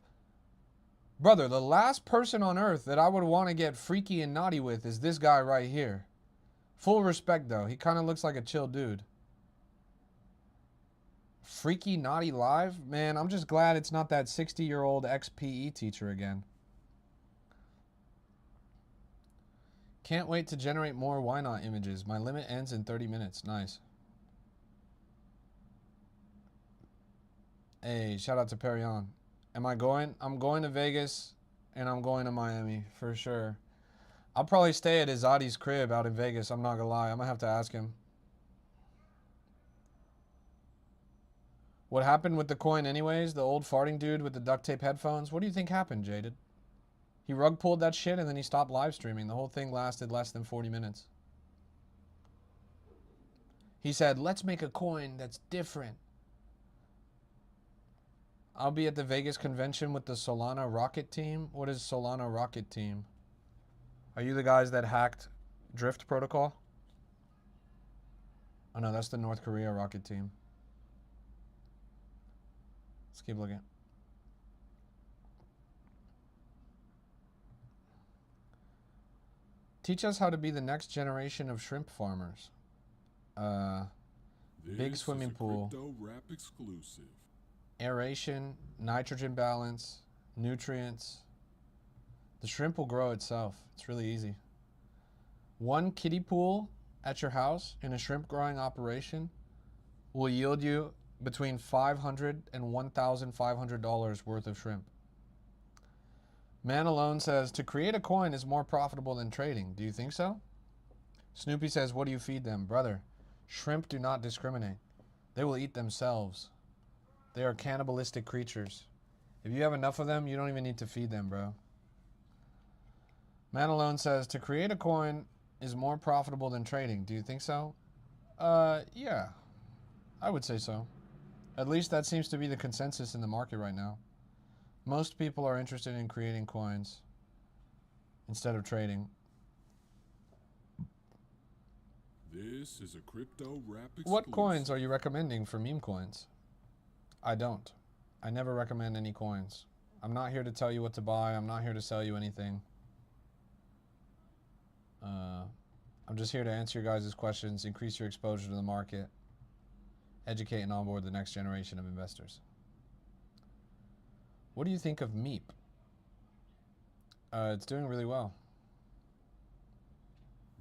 Brother, the last person on earth that I would want to get freaky and naughty with is this guy right here. Full respect though. He kind of looks like a chill dude. Freaky Naughty Live? Man, I'm just glad it's not that 60-year-old ex-PE teacher again. Can't wait to generate more Why Not images. My limit ends in 30 minutes. Nice. Hey, shout out to Perion. Am I going? I'm going to Vegas and I'm going to Miami for sure. I'll probably stay at Izadi's crib out in Vegas. I'm not gonna lie. I'm gonna have to ask him. What happened with the coin anyways? The old farting dude with the duct tape headphones? What do you think happened, Jaded? He rug pulled that shit and then he stopped live streaming. The whole thing lasted less than 40 minutes. He said, let's make a coin that's different. I'll be at the Vegas convention with the Solana Rocket team. What is Solana Rocket team? Are you the guys that hacked Drift Protocol? Oh no, that's the North Korea Rocket team. Let's keep looking. Teach us how to be the next generation of shrimp farmers. Big swimming pool. Crypto rap exclusive. Aeration, nitrogen balance, nutrients. The shrimp will grow itself. It's really easy. One kiddie pool at your house in a shrimp growing operation will yield you between $500 and $1,500 worth of shrimp. Man Alone says, to create a coin is more profitable than trading. Do you think so? Snoopy says, what do you feed them? Brother, shrimp do not discriminate. They will eat themselves. They are cannibalistic creatures. If you have enough of them, you don't even need to feed them, bro. Man Alone says, to create a coin is more profitable than trading. Do you think so? Yeah. I would say so. At least that seems to be the consensus in the market right now. Most people are interested in creating coins instead of trading. This is a crypto rap exclusive. What coins are you recommending for meme coins? I don't. I never recommend any coins. I'm not here to tell you what to buy. I'm not here to sell you anything. I'm just here to answer your guys' questions, increase your exposure to the market, educate and onboard the next generation of investors. What do you think of Meep? It's doing really well.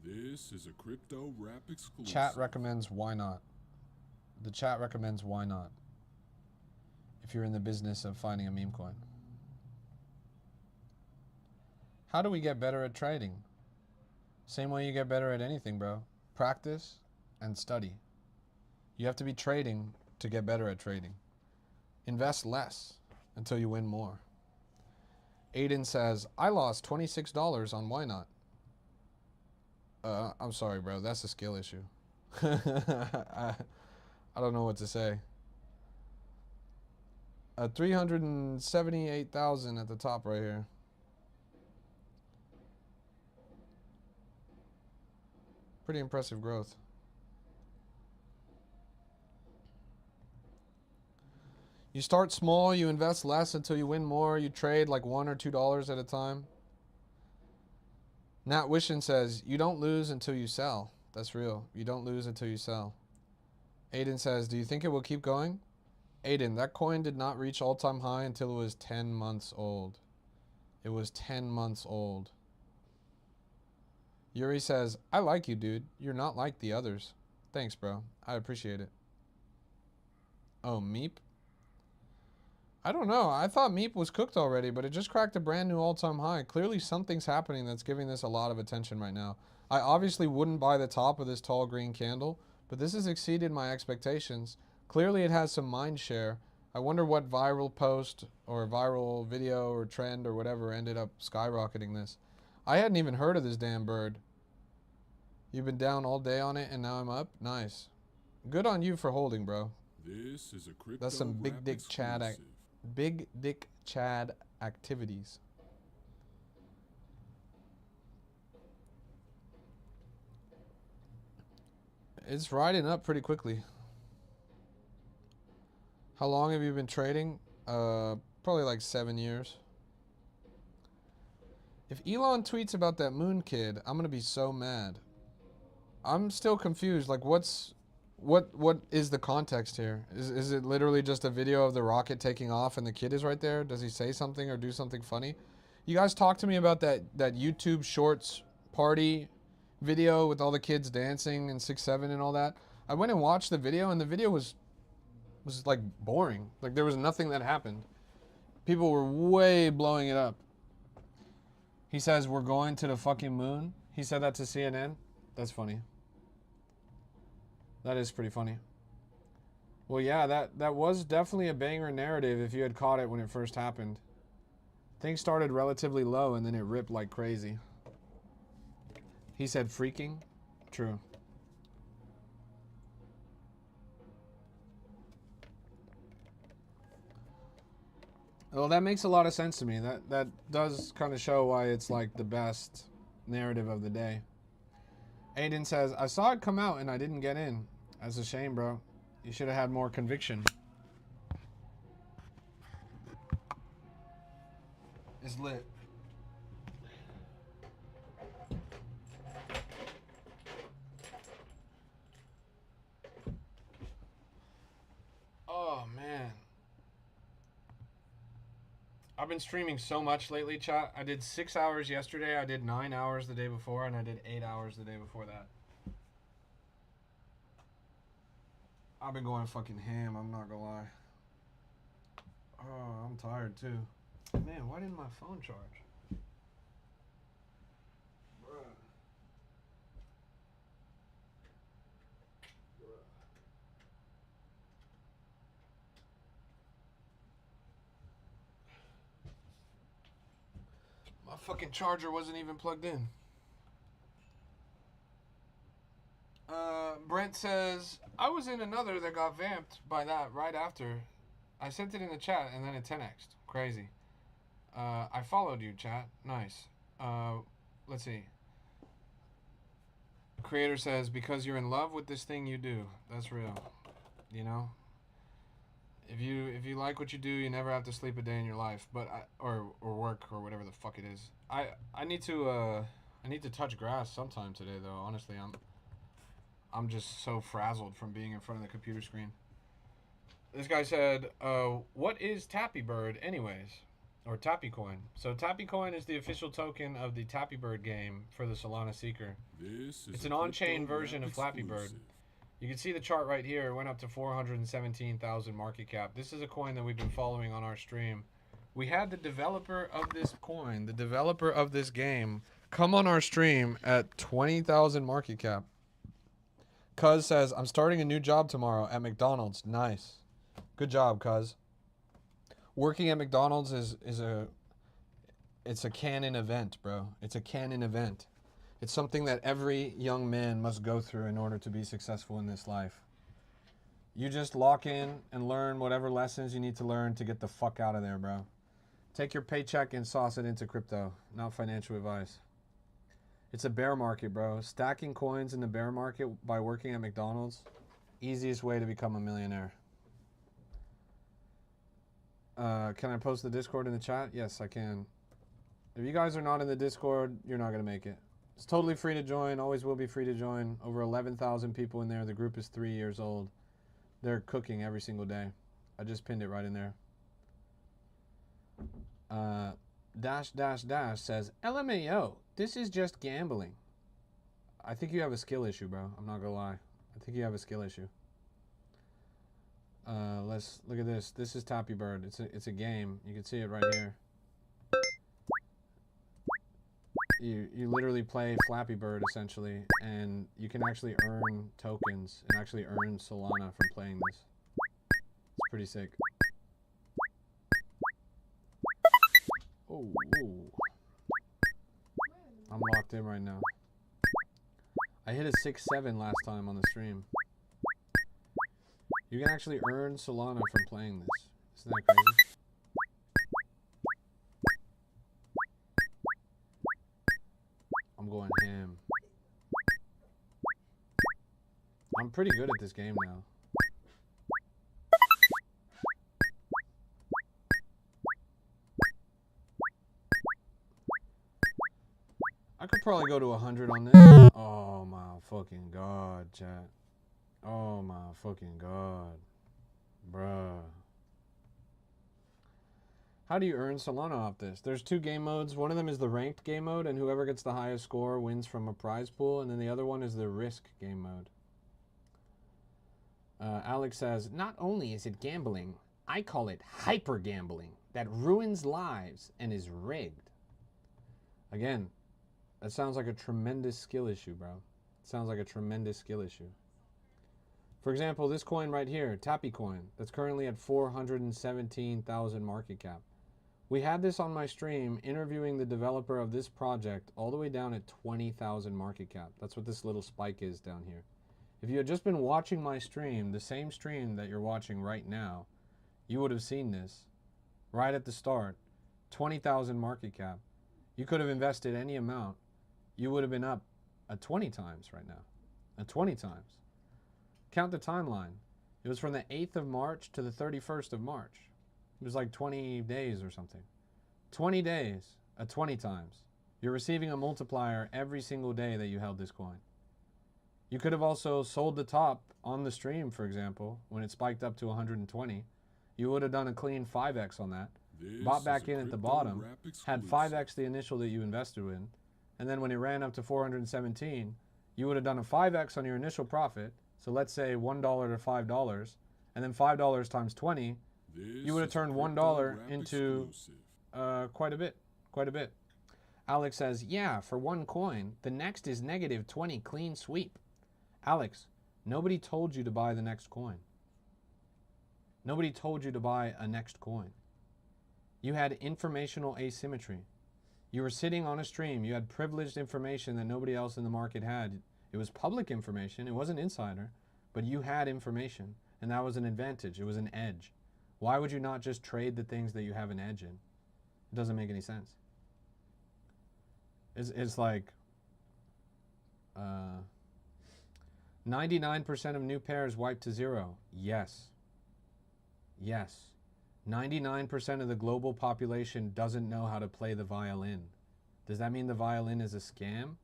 This is a crypto rap exclusive. Chat recommends Why Not. The chat recommends Why Not if you're in the business of finding a meme coin. How do we get better at trading? Same way you get better at anything, bro. Practice and study. You have to be trading to get better at trading. Invest less until you win more. Aiden says, I lost $26 on Why Not. I'm sorry, bro. That's a skill issue. I don't know what to say. 378,000 at the top right here. Pretty impressive growth. You start small, you invest less until you win more. You trade like $1 or $2 at a time. Nat Wishin says, you don't lose until you sell. That's real. You don't lose until you sell. Aiden says, do you think it will keep going? Aiden, that coin did not reach all-time high until it was 10 months old. It was 10 months old. Yuri says, I like you, dude. You're not like the others. Thanks, bro. I appreciate it. Oh, Meep? I don't know. I thought Meep was cooked already, but it just cracked a brand new all-time high. Clearly something's happening that's giving this a lot of attention right now. I obviously wouldn't buy the top of this tall green candle, but this has exceeded my expectations. Clearly it has some mind share. I wonder what viral post or viral video or trend or whatever ended up skyrocketing this. I hadn't even heard of this damn bird. You've been down all day on it and now I'm up? Nice. Good on you for holding, bro. This is a crypto That's some big rap dick Chad exclusive. Big Dick Chad activities. It's riding up pretty quickly. How long have you been trading? Probably like 7 years. If Elon tweets about that moon kid, I'm gonna be so mad. I'm still confused. Like, what is the context here? Is it literally just a video of the rocket taking off and the kid is right there? Does he say something or do something funny? You guys talk to me about that YouTube Shorts party video with all the kids dancing and 6'7" and all that. I went and watched the video and the video was like boring. Like there was nothing that happened. People were way blowing it up. He says we're going to the fucking moon. He said that to CNN. That's funny. That is pretty funny. Well, yeah, that was definitely a banger narrative if you had caught it when it first happened. Things started relatively low and then it ripped like crazy. He said freaking. True. Well, that makes a lot of sense to me. That does kind of show why it's like the best narrative of the day. Aiden says, I saw it come out and I didn't get in. That's a shame, bro. You should have had more conviction. It's lit. Oh, man. I've been streaming so much lately, chat. I did 6 hours yesterday, I did 9 hours the day before, and I did 8 hours the day before that. I've been going fucking ham, I'm not gonna lie. Oh, I'm tired too. Man, why didn't my phone charge? Bruh. My fucking charger wasn't even plugged in. Brent says, I was in another that got vamped by that right after. I sent it in the chat and then it 10x'd. Crazy. I followed you, chat. Nice. Let's see. Creator says, because you're in love with this thing you do. That's real. You know? If you like what you do, you never have to sleep a day in your life. But or work or whatever the fuck it is. I need to touch grass sometime today though. Honestly, I'm just so frazzled from being in front of the computer screen. This guy said, what is Tappy Bird anyways? Or Tappy Coin. So Tappy Coin is the official token of the Tappy Bird game for the Solana Seeker. It's an on-chain version of Flappy Bird. You can see the chart right here. It went up to 417,000 market cap. This is a coin that we've been following on our stream. We had the developer of this coin, the developer of this game, come on our stream at 20,000 market cap. Cuz says, I'm starting a new job tomorrow at McDonald's. Nice. Good job, Cuz. Working at McDonald's it's a canon event, bro. It's a canon event. It's something that every young man must go through in order to be successful in this life. You just lock in and learn whatever lessons you need to learn to get the fuck out of there, bro. Take your paycheck and sauce it into crypto, not financial advice. It's a bear market, bro. Stacking coins in the bear market by working at McDonald's, easiest way to become a millionaire. Can I post the Discord in the chat? Yes, I can. If you guys are not in the Discord, you're not going to make it. It's totally free to join. Always will be free to join. Over 11,000 people in there. The group is 3 years old. They're cooking every single day. I just pinned it right in there. dash dash dash says, LMAO, this is just gambling. I think you have a skill issue, bro. I'm not gonna lie. I think you have a skill issue. Let's look at this. This is Tappy Bird. It's a game. You can see it right here. You literally play Flappy Bird essentially, and you can actually earn tokens and actually earn Solana from playing this. It's pretty sick. Oh, I'm locked in right now. I hit a 6-7 last time on the stream. You can actually earn Solana from playing this. Isn't that crazy? I'm going ham. I'm pretty good at this game now. I could probably go to 100 on this. Oh my fucking god, chat. Oh my fucking god. Bruh. How do you earn Solana off this? There's 2 game modes. One of them is the ranked game mode, and whoever gets the highest score wins from a prize pool. And then the other one is the risk game mode. Alex says, not only is it gambling, I call it hyper gambling that ruins lives and is rigged. Again, that sounds like a tremendous skill issue, bro. It sounds like a tremendous skill issue. For example, this coin right here, Tappy coin, that's currently at 417,000 market cap. We had this on my stream interviewing the developer of this project all the way down at 20,000 market cap. That's what this little spike is down here. If you had just been watching my stream, the same stream that you're watching right now, you would have seen this right at the start, 20,000 market cap. You could have invested any amount. You would have been up at 20 times right now, at 20 times. Count the timeline. It was from the 8th of March to the 31st of March. It was like 20 days or something. 20 days at 20 times. You're receiving a multiplier every single day that you held this coin. You could have also sold the top on the stream, for example, when it spiked up to 120. You would have done a clean 5x on that. Bought back in at the bottom, had 5x the initial that you invested in, and then when it ran up to 417, you would have done a 5x on your initial profit. So let's say $1 to $5, and then $5 times 20, you would have turned $1 into quite a bit. Alex says, yeah, for one coin, the next is negative 20 clean sweep. Alex, nobody told you to buy the next coin. Nobody told you to buy a next coin. You had informational asymmetry. You were sitting on a stream. You had privileged information that nobody else in the market had. It was public information. It wasn't insider, but you had information, and that was an advantage. It was an edge. Why would you not just trade the things that you have an edge in? It doesn't make any sense. It's like 99% of new pairs wiped to zero. Yes. Yes. 99% of the global population doesn't know how to play the violin. Does that mean the violin is a scam?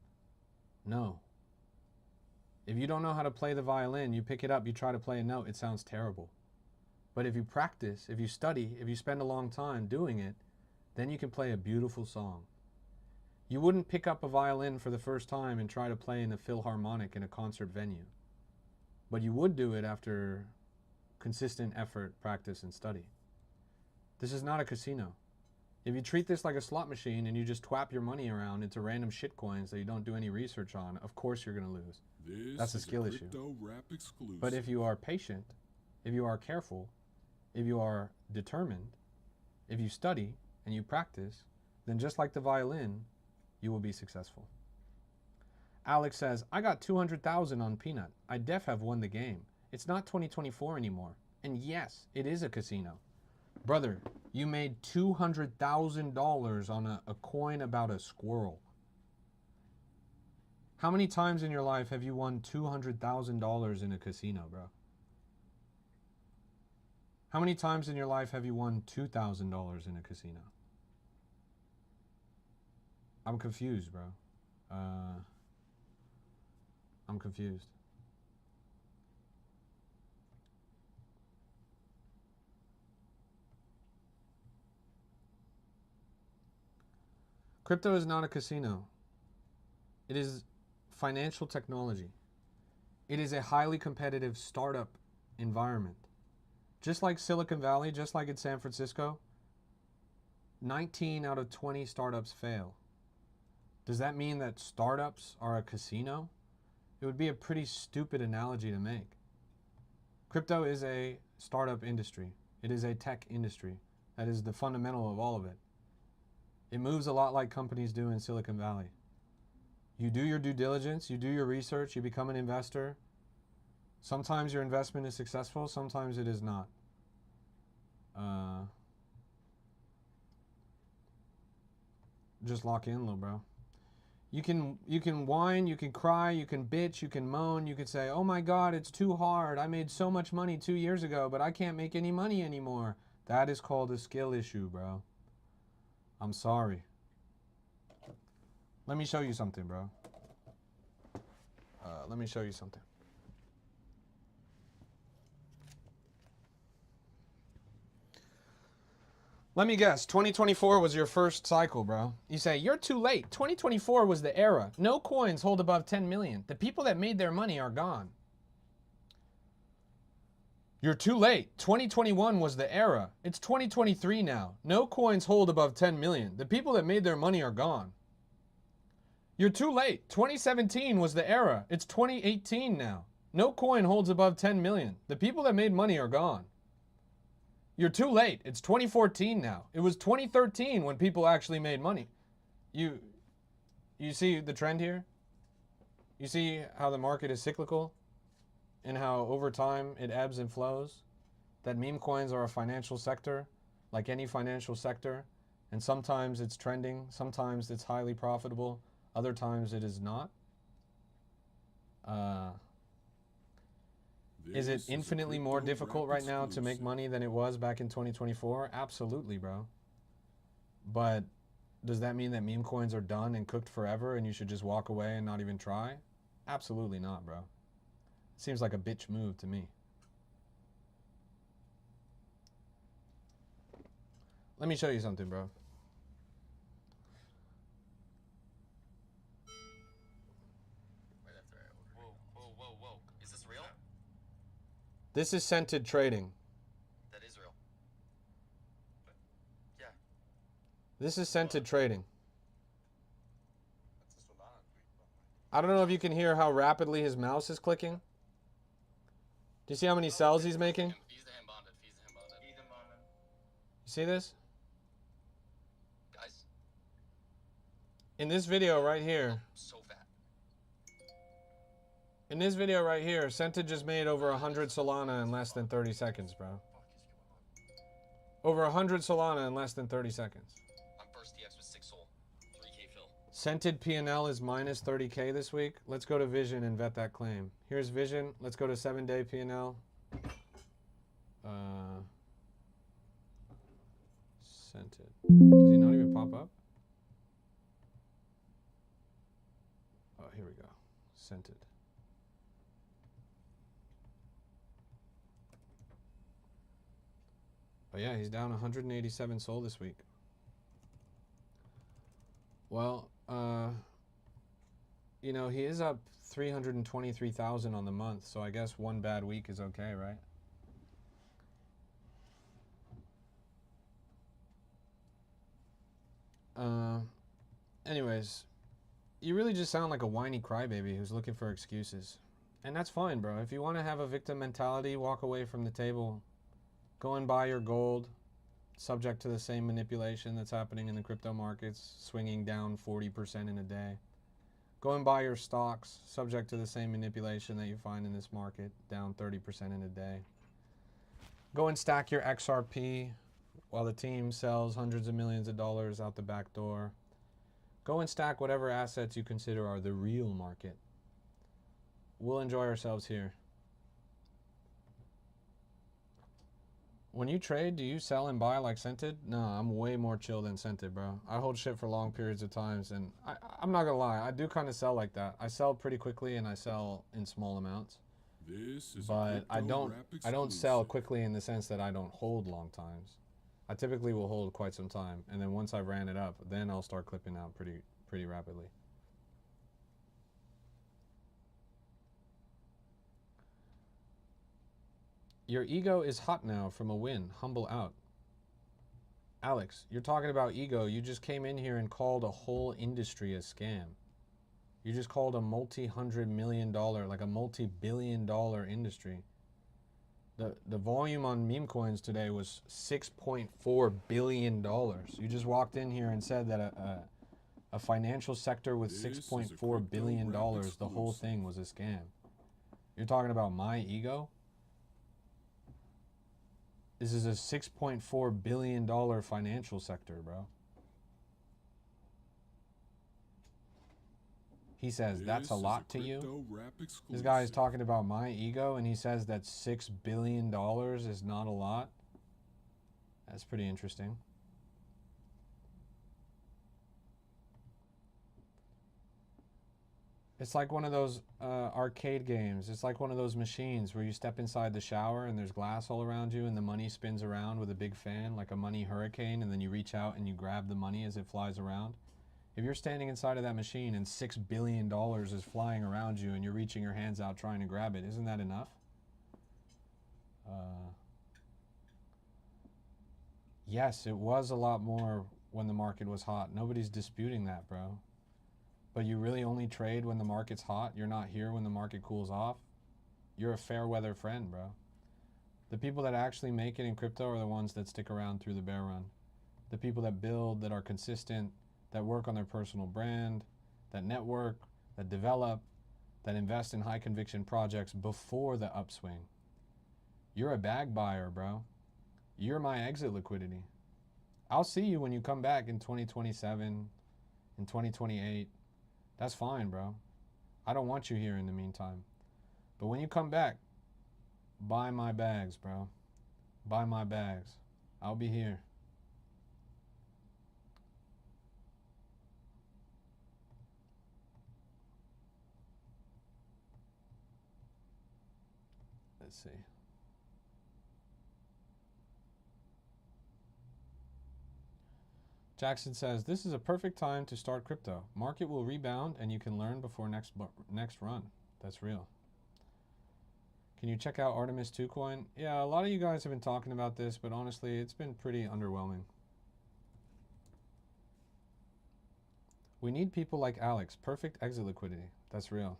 No. If you don't know how to play the violin, you pick it up, you try to play a note, it sounds terrible. But if you practice, if you study, if you spend a long time doing it, then you can play a beautiful song. You wouldn't pick up a violin for the first time and try to play in a philharmonic in a concert venue. But you would do it after consistent effort, practice, and study. This is not a casino. If you treat this like a slot machine and you just twap your money around into random shit coins that you don't do any research on, of course you're going to lose. That's a skill issue. But if you are patient, if you are careful, if you are determined, if you study and you practice, then just like the violin, you will be successful. Alex says, I got 200,000 on Peanut. I def have won the game. It's not 2024 anymore. And yes, it is a casino. Brother, you made $200,000 on a coin about a squirrel. How many times in your life have you won $200,000 in a casino, bro? How many times in your life have you won $2,000 in a casino? I'm confused, bro. I'm confused. Crypto is not a casino. It is financial technology. It is a highly competitive startup environment. Just like Silicon Valley, just like in San Francisco, 19 out of 20 startups fail. Does that mean that startups are a casino? It would be a pretty stupid analogy to make. Crypto is a startup industry. It is a tech industry. That is the fundamental of all of it. It moves a lot like companies do in Silicon Valley. You do your due diligence, you do your research, you become an investor. Sometimes your investment is successful, sometimes it is not. Just lock in, little bro. You can whine, you can cry, you can bitch, you can moan, you can say, oh my God, it's too hard. I made so much money 2 years ago, but I can't make any money anymore. That is called a skill issue, bro. I'm sorry. Let me show you something, bro. Let me show you something. Let me guess, 2024 was your first cycle, bro. You say, you're too late. 2024 was the era. No coins hold above 10 million. The people that made their money are gone. You're too late. 2021 was the era. It's 2023 now. No coins hold above 10 million. The people that made their money are gone. You're too late. 2017 was the era. It's 2018 now. No coin holds above 10 million. The people that made money are gone. You're too late. It's 2014 now. It was 2013 when people actually made money. You see the trend here? You see how the market is cyclical and how over time it ebbs and flows? That meme coins are a financial sector, like any financial sector, and sometimes it's trending, sometimes it's highly profitable, other times it is not. Is it infinitely more difficult right now to make money than it was back in 2024? Absolutely, bro. But does that mean that meme coins are done and cooked forever and you should just walk away and not even try? Absolutely not, bro. Seems like a bitch move to me. Let me show you something, bro. Whoa. Is this real? This is scented trading. That is real. Yeah. This is scented trading. I don't know if you can hear how rapidly his mouse is clicking. Do you see how many cells he's making? He's the hand bonded. You see this? Guys, In this video right here, so fat. in this video right here, Scented just made over 100 Solana in less than 30 seconds, bro. Over 100 Solana in less than 30 seconds. I'm first DX with 6 soul. 3K fill. Scented P&L is minus 30K this week. Let's go to Vision and vet that claim. Here's Vision. Let's go to 7-day P&L. Scented. Does he not even pop up? Oh, here we go. Scented. Oh yeah, he's down 187 SOL this week. Well, you know, he is up 323,000 on the month, so I guess one bad week is okay, right? Anyways, you really just sound like a whiny crybaby who's looking for excuses. And that's fine, bro. If you want to have a victim mentality, walk away from the table. Go and buy your gold, subject to the same manipulation that's happening in the crypto markets, swinging down 40% in a day. Go and buy your stocks, subject to the same manipulation that you find in this market, down 30% in a day. Go and stack your XRP while the team sells hundreds of millions of dollars out the back door. Go and stack whatever assets you consider are the real market. We'll enjoy ourselves here. When you trade, do you sell and buy like Scented? No, I'm way more chill than Scented, bro. I hold shit for long periods of times, and I'm not gonna lie, I do kind of sell like that. I sell pretty quickly, and I sell in small amounts. This is But a I don't Rap sell exclusive. quickly in the sense that I don't hold long times. I typically will hold quite some time, and then once I've ran it up, then I'll start clipping out pretty rapidly. Your ego is hot now from a win. Humble out. Alex, you're talking about ego. You just came in here and called a whole industry a scam. You just called a multi-$100 million, like a multi-billion-dollar industry. The volume on meme coins today was $6.4 billion. You just walked in here and said that a financial sector with This is a $6.4 billion, crypto rap the whole exclusive. thing was a scam. You're talking about my ego? This is a $6.4 billion financial sector, bro. He says, that's a This is lot to you? crypto rap This guy is exclusive. talking about my ego, and he says that $6 billion is not a lot? That's pretty interesting. It's like one of those arcade games. It's like one of those machines where you step inside the shower and there's glass all around you and the money spins around with a big fan, like a money hurricane, and then you reach out and you grab the money as it flies around. If you're standing inside of that machine and $6 billion is flying around you and you're reaching your hands out trying to grab it, isn't that enough? Yes, it was a lot more when the market was hot. Nobody's disputing that, bro. But you really only trade when the market's hot? You're not here when the market cools off? You're a fair weather friend, bro. The people that actually make it in crypto are the ones that stick around through the bear run. The people that build, that are consistent, that work on their personal brand, that network, that develop, that invest in high conviction projects before the upswing. You're a bag buyer, bro. You're my exit liquidity. I'll see you when you come back in 2027, in 2028. That's fine, bro. I don't want you here in the meantime. But when you come back, buy my bags, bro. Buy my bags. I'll be here. Let's see. Jackson says, this is a perfect time to start crypto. Market will rebound and you can learn before next run. That's real. Can you check out Artemis 2 coin? Yeah, a lot of you guys have been talking about this, but honestly, it's been pretty underwhelming. We need people like Alex. Perfect exit liquidity. That's real.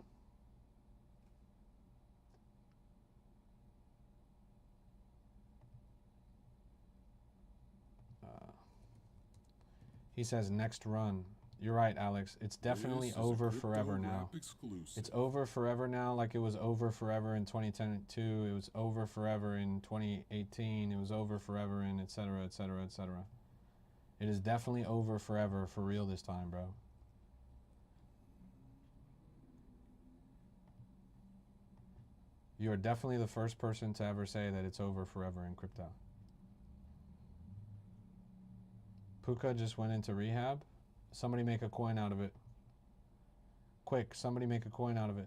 He says next run. You're right, Alex. It's definitely This is a over crypto forever now. rap exclusive. It's over forever now, like it was over forever in 2022. It was over forever in 2018. It was over forever in et cetera, et cetera, et cetera. It is definitely over forever for real this time, bro. You're definitely the first person to ever say that it's over forever in crypto. Puka just went into rehab. Somebody make a coin out of it. Quick, somebody make a coin out of it.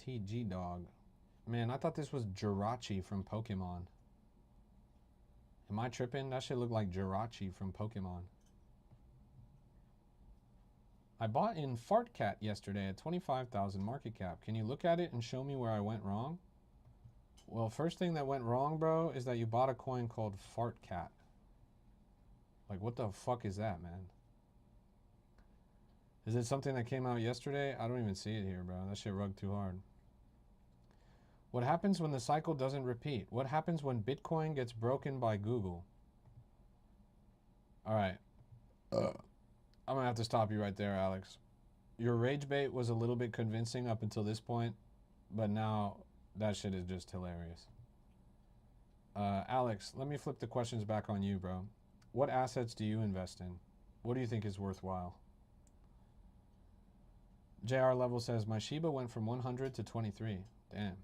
TG Dog. Man, I thought this was Jirachi from Pokemon. Am I tripping? That shit look like Jirachi from Pokemon. I bought in Fartcat yesterday at 25,000 market cap. Can you look at it and show me where I went wrong? Well, first thing that went wrong, bro, is that you bought a coin called Fartcat. Like, what the fuck is that, man? Is it something that came out yesterday? I don't even see it here, bro. That shit rugged too hard. What happens when the cycle doesn't repeat? What happens when Bitcoin gets broken by Google? All right. I'm going to have to stop you right there, Alex. Your rage bait was a little bit convincing up until this point, but now that shit is just hilarious. Alex, let me flip the questions back on you, bro. What assets do you invest in? What do you think is worthwhile? JR Level says, my Shiba went from 100 to 23. Damn.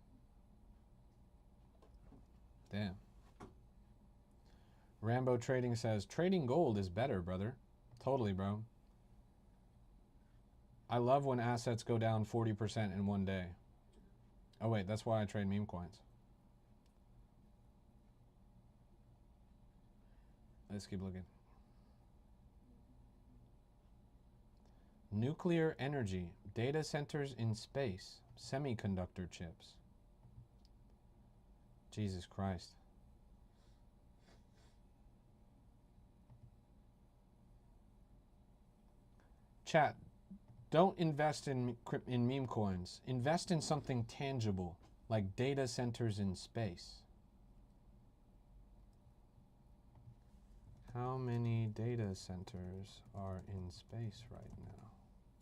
Damn. Rambo Trading says, trading gold is better, brother. Totally, bro. I love when assets go down 40% in one day. Oh wait, that's why I trade meme coins. Let's keep looking. Nuclear energy, data centers in space, semiconductor chips. Jesus Christ. Chat, don't invest in meme coins. Invest in something tangible, like data centers in space. How many data centers are in space right now?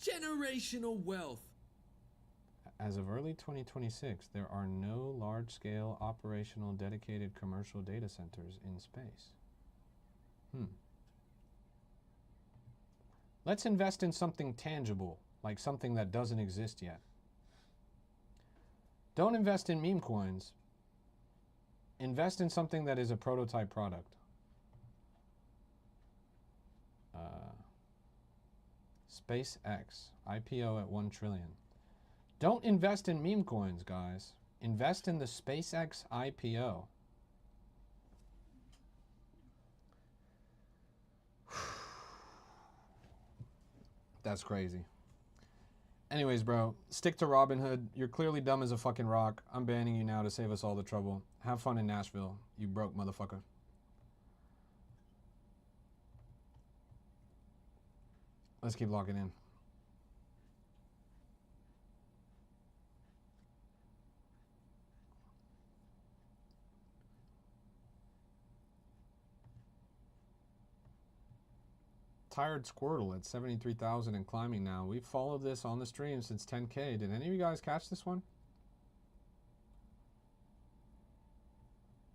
Generational wealth. As of early 2026, there are no large-scale operational dedicated commercial data centers in space. Let's invest in something tangible, like something that doesn't exist yet. Don't invest in meme coins. Invest in something that is a prototype product. SpaceX, IPO at 1 trillion. Don't invest in meme coins, guys. Invest in the SpaceX IPO. That's crazy. Anyways, bro, stick to Robinhood. You're clearly dumb as a fucking rock. I'm banning you now to save us all the trouble. Have fun in Nashville, you broke motherfucker. Let's keep locking in. Tired Squirtle at 73,000 and climbing now. We've followed this on the stream since 10K. Did any of you guys catch this one?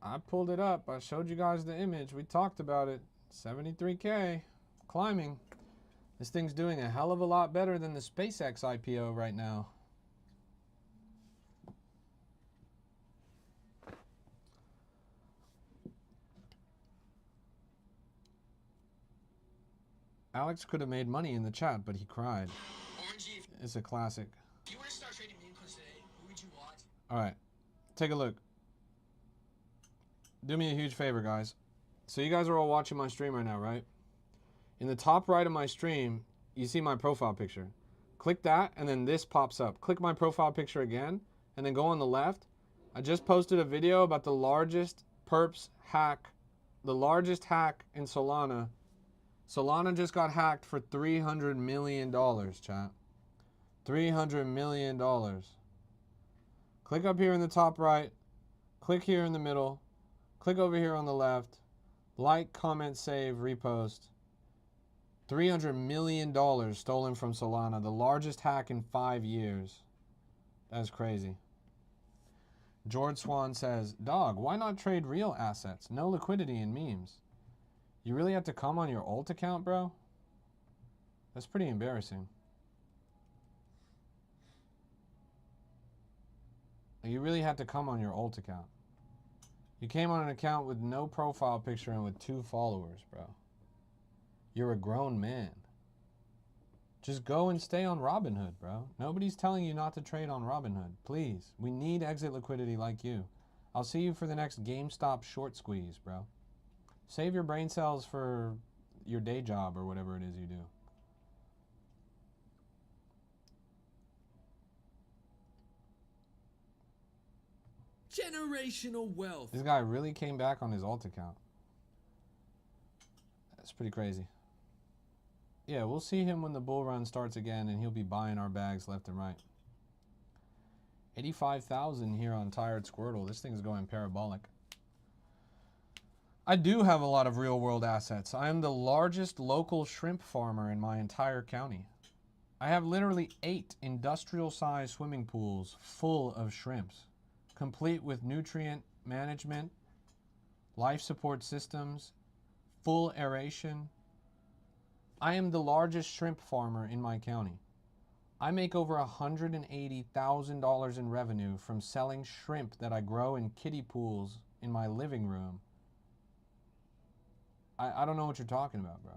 I pulled it up. I showed you guys the image. We talked about it. 73K. Climbing. This thing's doing a hell of a lot better than the SpaceX IPO right now. Alex could have made money in the chat, but he cried. Orangey, It's a classic. if you were to start trading meme coins today, who would you watch? All right, take a look. Do me a huge favor, guys. So you guys are all watching my stream right now, right? In the top right of my stream, you see my profile picture. Click that, and then this pops up. Click my profile picture again, and then go on the left. I just posted a video about the largest perps hack, the largest hack in Solana. Solana just got hacked for $300 million, chat. $300 million. Click up here in the top right. Click here in the middle. Click over here on the left. Like, comment, save, repost. $300 million stolen from Solana. The largest hack in 5 years. That's crazy. George Swan says, dog, why not trade real assets? No liquidity in memes. You really have to come on your alt account, bro? That's pretty embarrassing. You really had to come on your alt account. You came on an account with no profile picture and with 2 followers, bro. You're a grown man. Just go and stay on Robinhood, bro. Nobody's telling you not to trade on Robinhood. Please. We need exit liquidity like you. I'll see you for the next GameStop short squeeze, bro. Save your brain cells for your day job or whatever it is you do. Generational wealth. This guy really came back on his alt account. That's pretty crazy. Yeah, we'll see him when the bull run starts again, and he'll be buying our bags left and right. 85,000 here on Tired Squirtle. This thing's going parabolic. I do have a lot of real-world assets. I am the largest local shrimp farmer in my entire county. I have literally 8 industrial-sized swimming pools full of shrimps, complete with nutrient management, life support systems, full aeration. I am the largest shrimp farmer in my county. I make over $180,000 in revenue from selling shrimp that I grow in kiddie pools in my living room. I don't know what you're talking about, bro.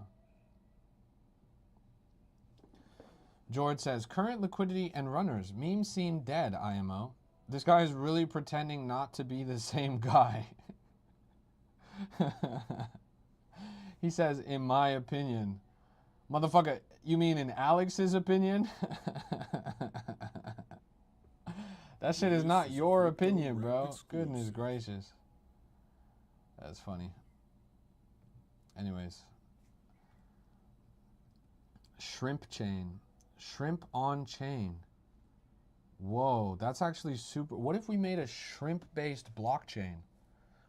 George says, current liquidity and runners. Memes seem dead, IMO. This guy is really pretending not to be the same guy. He says, in my opinion. Motherfucker, you mean in Alex's opinion? That shit is not your opinion, bro. Goodness gracious. That's funny. Anyways. Shrimp chain. Shrimp on chain. Whoa, that's actually super. What if we made a shrimp-based blockchain?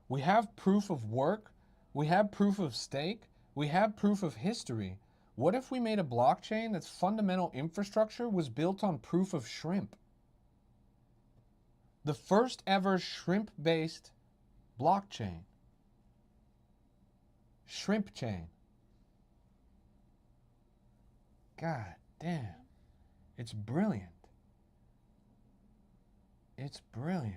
We have proof of work. We have proof of stake. We have proof of history. What if we made a blockchain that's fundamental infrastructure was built on proof of shrimp? The first ever shrimp-based blockchain. Shrimp chain. God damn. It's brilliant. It's brilliant.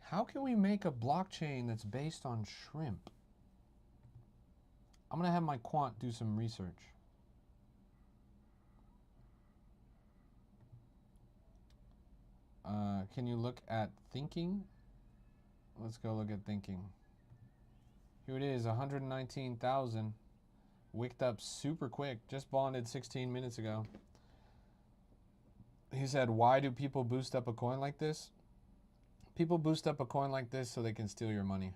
How can we make a blockchain that's based on shrimp? I'm going to have my quant do some research. Can you look at thinking? Let's go look at thinking. Here it is, 119,000. Wicked up super quick. Just bonded 16 minutes ago. He said, why do people boost up a coin like this? People boost up a coin like this so they can steal your money.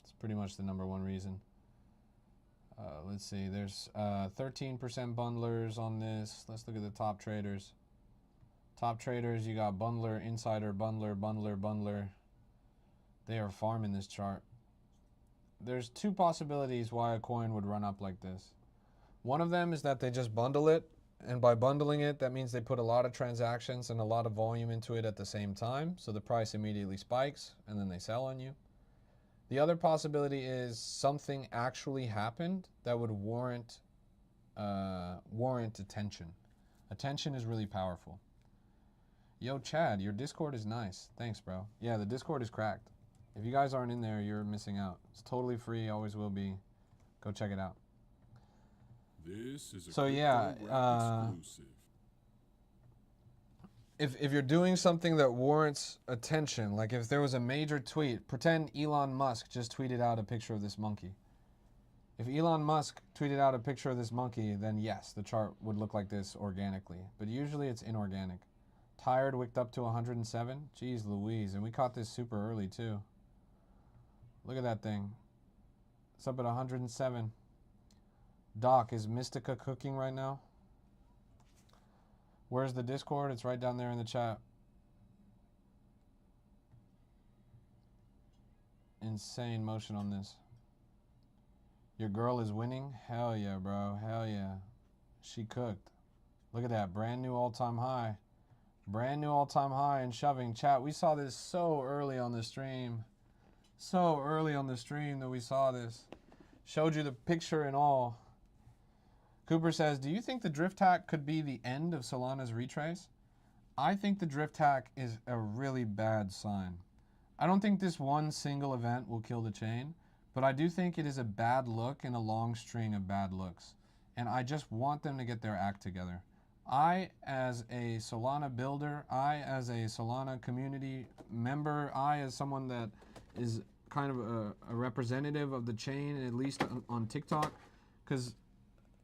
It's pretty much the #1 reason. Let's see, there's 13% bundlers on this. Let's look at the top traders. Top traders, you got bundler, insider, bundler, bundler, bundler. They are farming this chart. There's two possibilities why a coin would run up like this. One of them is that they just bundle it, and by bundling it, that means they put a lot of transactions and a lot of volume into it at the same time, so the price immediately spikes, and then they sell on you. The other possibility is something actually happened that would warrant attention. Attention is really powerful. Yo, Chad, your Discord is nice. Thanks, bro. Yeah, the Discord is cracked. If you guys aren't in there, you're missing out. It's totally free, always will be. Go check it out. This is a So yeah, exclusive. if you're doing something that warrants attention, like if there was a major tweet, pretend Elon Musk just tweeted out a picture of this monkey. If Elon Musk tweeted out a picture of this monkey, then yes, the chart would look like this organically. But usually it's inorganic. Tired wicked up to 107. Jeez Louise, and we caught this super early too. Look at that thing. It's up at 107. Doc, is Mystica cooking right now? Where's the Discord? It's right down there in the chat. Insane motion on this. Your girl is winning? Hell yeah, bro. Hell yeah. She cooked. Look at that. Brand new all-time high. Brand new all-time high and shoving. Chat, we saw this so early on the stream. So early on the stream that we saw this. Showed you the picture and all. Cooper says, do you think the drift hack could be the end of Solana's retrace? I think the drift hack is a really bad sign. I don't think this one single event will kill the chain, but I do think it is a bad look in a long string of bad looks. And I just want them to get their act together. I, as a Solana builder, I, as a Solana community member, I, as someone that is kind of a representative of the chain, at least on TikTok, because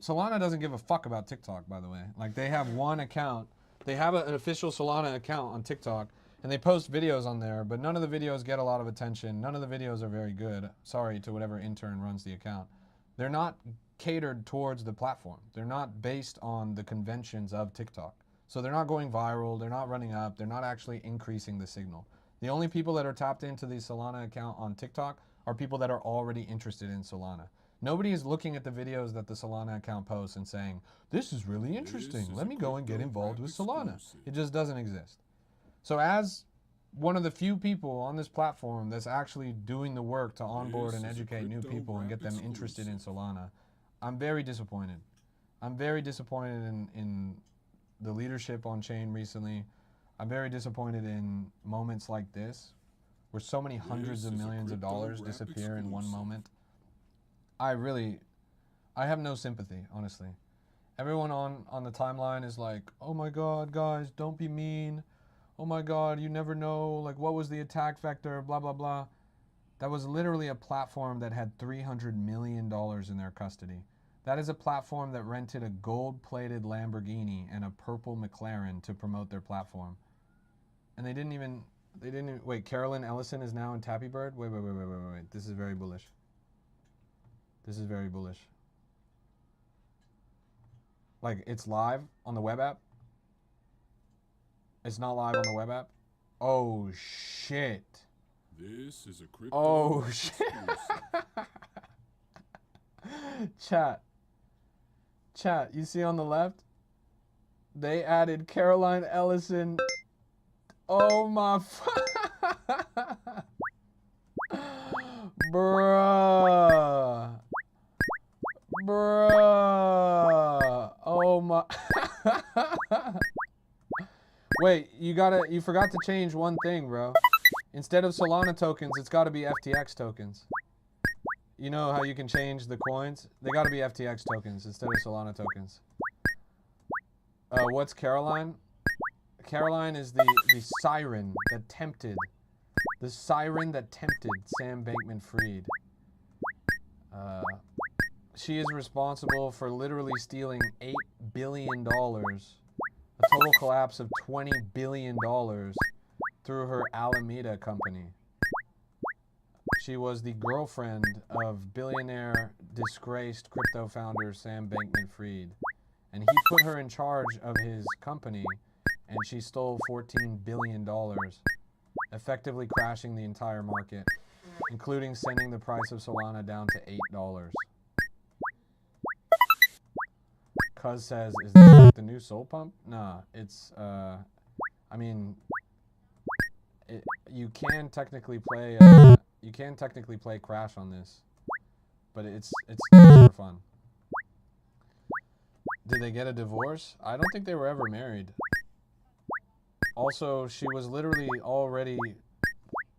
Solana doesn't give a fuck about TikTok, by the way. Like, they have one account. They have an official Solana account on TikTok, and they post videos on there, but none of the videos get a lot of attention. None of the videos are very good. Sorry to whatever intern runs the account. They're not catered towards the platform. They're not based on the conventions of TikTok. So they're not going viral. They're not running up. They're not actually increasing the signal. The only people that are tapped into the Solana account on TikTok are people that are already interested in Solana. Nobody is looking at the videos that the Solana account posts and saying, this is really interesting. Let me go and get involved with Solana. It just doesn't exist. So as one of the few people on this platform that's actually doing the work to onboard and educate new people and get them interested in Solana, I'm very disappointed. I'm very disappointed in the leadership on chain recently. I'm very disappointed in moments like this, where so many hundreds of millions of dollars disappear in one moment. I have no sympathy, honestly. Everyone on the timeline is like, oh my god, guys, don't be mean. Oh my god, you never know. Like, what was the attack vector? Blah, blah, blah. That was literally a platform that had $300 million in their custody. That is a platform that rented a gold-plated Lamborghini and a purple McLaren to promote their platform. And they didn't even, wait, Carolyn Ellison is now in Tappy Bird? Wait. This is very bullish. This is very bullish. Like, it's live on the web app? It's not live on the web app? Oh, shit. This is a crypto Oh, rap shit. exclusive. Chat, you see on the left? They added Caroline Ellison. Oh, my... Bruh. Oh, my... Wait, you forgot to change one thing, bro. Instead of Solana tokens, it's got to be FTX tokens. You know how you can change the coins? They got to be FTX tokens instead of Solana tokens. What's Caroline? Caroline is the siren that tempted. The siren that tempted Sam Bankman-Fried. She is responsible for literally stealing $8 billion. A total collapse of $20 billion through her Alameda company. She was the girlfriend of billionaire, disgraced crypto founder Sam Bankman-Fried. And he put her in charge of his company, and she stole $14 billion, effectively crashing the entire market, including sending the price of Solana down to $8. Cuz says, is this like the new Soul Pump? Nah, it's, I mean, you can technically play Crash on this, but it's just for fun. Did they get a divorce? I don't think they were ever married. Also, she was literally already,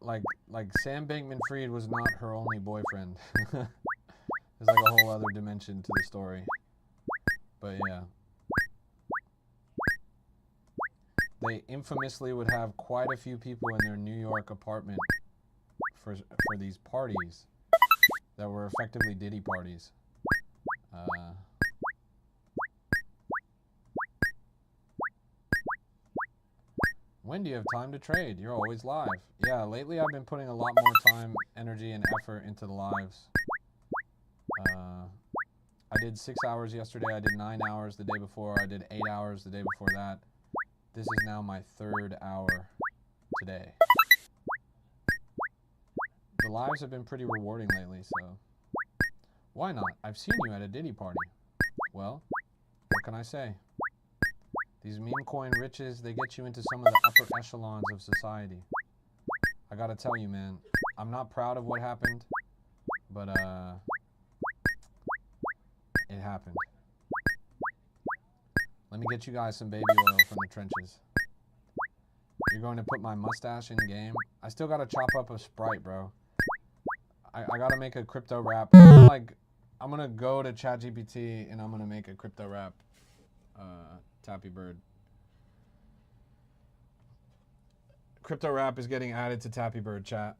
like Sam Bankman-Fried was not her only boyfriend. There's like a whole other dimension to the story. But yeah. They infamously would have quite a few people in their New York apartment for these parties that were effectively Diddy parties. When do you have time to trade? You're always live. Yeah, lately I've been putting a lot more time, energy, and effort into the lives. I did 6 hours yesterday. I did 9 hours the day before. I did 8 hours the day before that. This is now my 3rd hour today. The lives have been pretty rewarding lately, so why not? I've seen you at a Diddy party. Well, what can I say? These meme coin riches, they get you into some of the upper echelons of society. I gotta tell you, man, I'm not proud of what happened, but it happened. Let me get you guys some baby oil from the trenches. You're going to put my mustache in game? I still gotta chop up a Sprite, bro. I gotta make a crypto rap. I'm gonna go to ChatGPT and I'm gonna make a crypto rap. Tappy Bird. Crypto rap is getting added to Tappy Bird chat.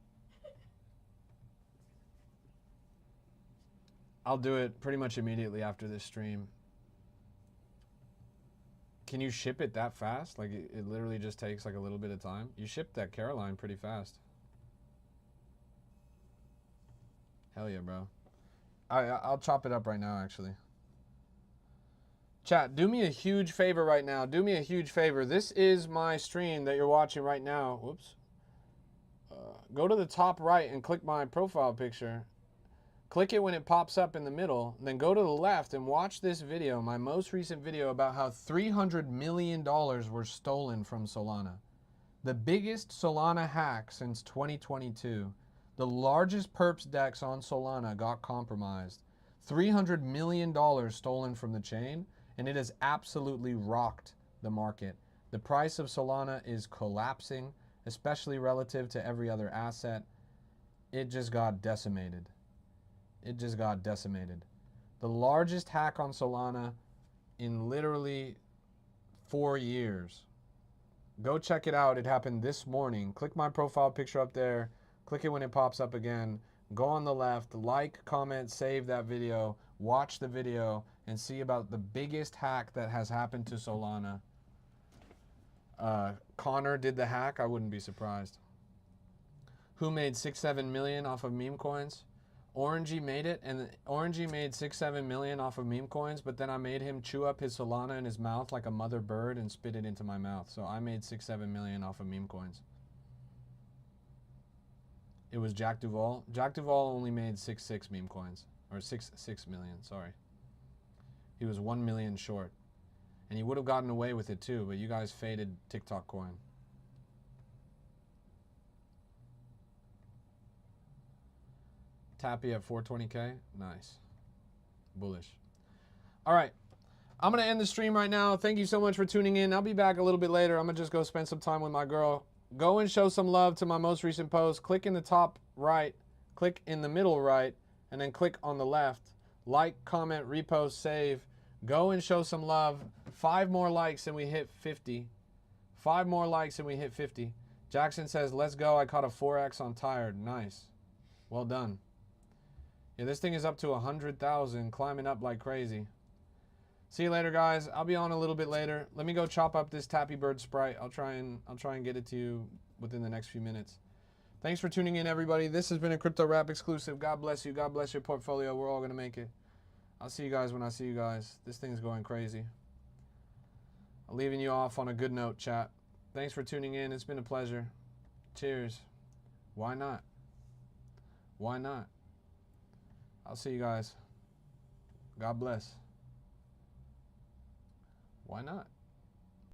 I'll do it pretty much immediately after this stream. Can you ship it that fast? Like it literally just takes like a little bit of time. You shipped that Caroline pretty fast. Hell yeah, bro. I'll chop it up right now, actually. Chat, do me a huge favor right now. Do me a huge favor. This is my stream that you're watching right now. Whoops. Go to the top right and click my profile picture. Click it when it pops up in the middle. Then go to the left and watch this video, my most recent video about how $300 million were stolen from Solana. The biggest Solana hack since 2022. The largest perps DEX on Solana got compromised. $300 million stolen from the chain, and it has absolutely rocked the market. The price of Solana is collapsing, especially relative to every other asset. It just got decimated. It just got decimated. The largest hack on Solana in literally 4 years. Go check it out. It happened this morning. Click my profile picture up there. Click it when it pops up again. Go on the left, like, comment, save that video, watch the video, and see about the biggest hack that has happened to Solana. Connor did the hack. I wouldn't be surprised. Who made 6-7 million off of meme coins? Orangey made it, and Orangey made 6-7 million off of meme coins, but then I made him chew up his Solana in his mouth like a mother bird and spit it into my mouth. So I made 6-7 million off of meme coins. It was Jack Duvall. Jack Duvall only made 6 meme coins, or 6 million, sorry. He was 1 million short. And he would have gotten away with it too, but you guys faded TikTok coin. Tappy at 420K. Nice. Bullish. All right. I'm going to end the stream right now. Thank you so much for tuning in. I'll be back a little bit later. I'm going to just go spend some time with my girl. Go and show some love to my most recent post. Click in the top right. Click in the middle right. And then click on the left. Like, comment, repost, save. Go and show some love. 5 more likes and we hit 50. 5 more likes and we hit 50. Jackson says, let's go. I caught a 4X on Tired. Nice. Well done. Yeah, this thing is up to 100,000, climbing up like crazy. See you later, guys. I'll be on a little bit later. Let me go chop up this Tappy Bird Sprite. I'll try and get it to you within the next few minutes. Thanks for tuning in, everybody. This has been a Crypto Rap exclusive. God bless you. God bless your portfolio. We're all gonna make it. I'll see you guys when I see you guys. This thing's going crazy. I'm leaving you off on a good note, chat. Thanks for tuning in. It's been a pleasure. Cheers. Why not? Why not? I'll see you guys. God bless. Why not?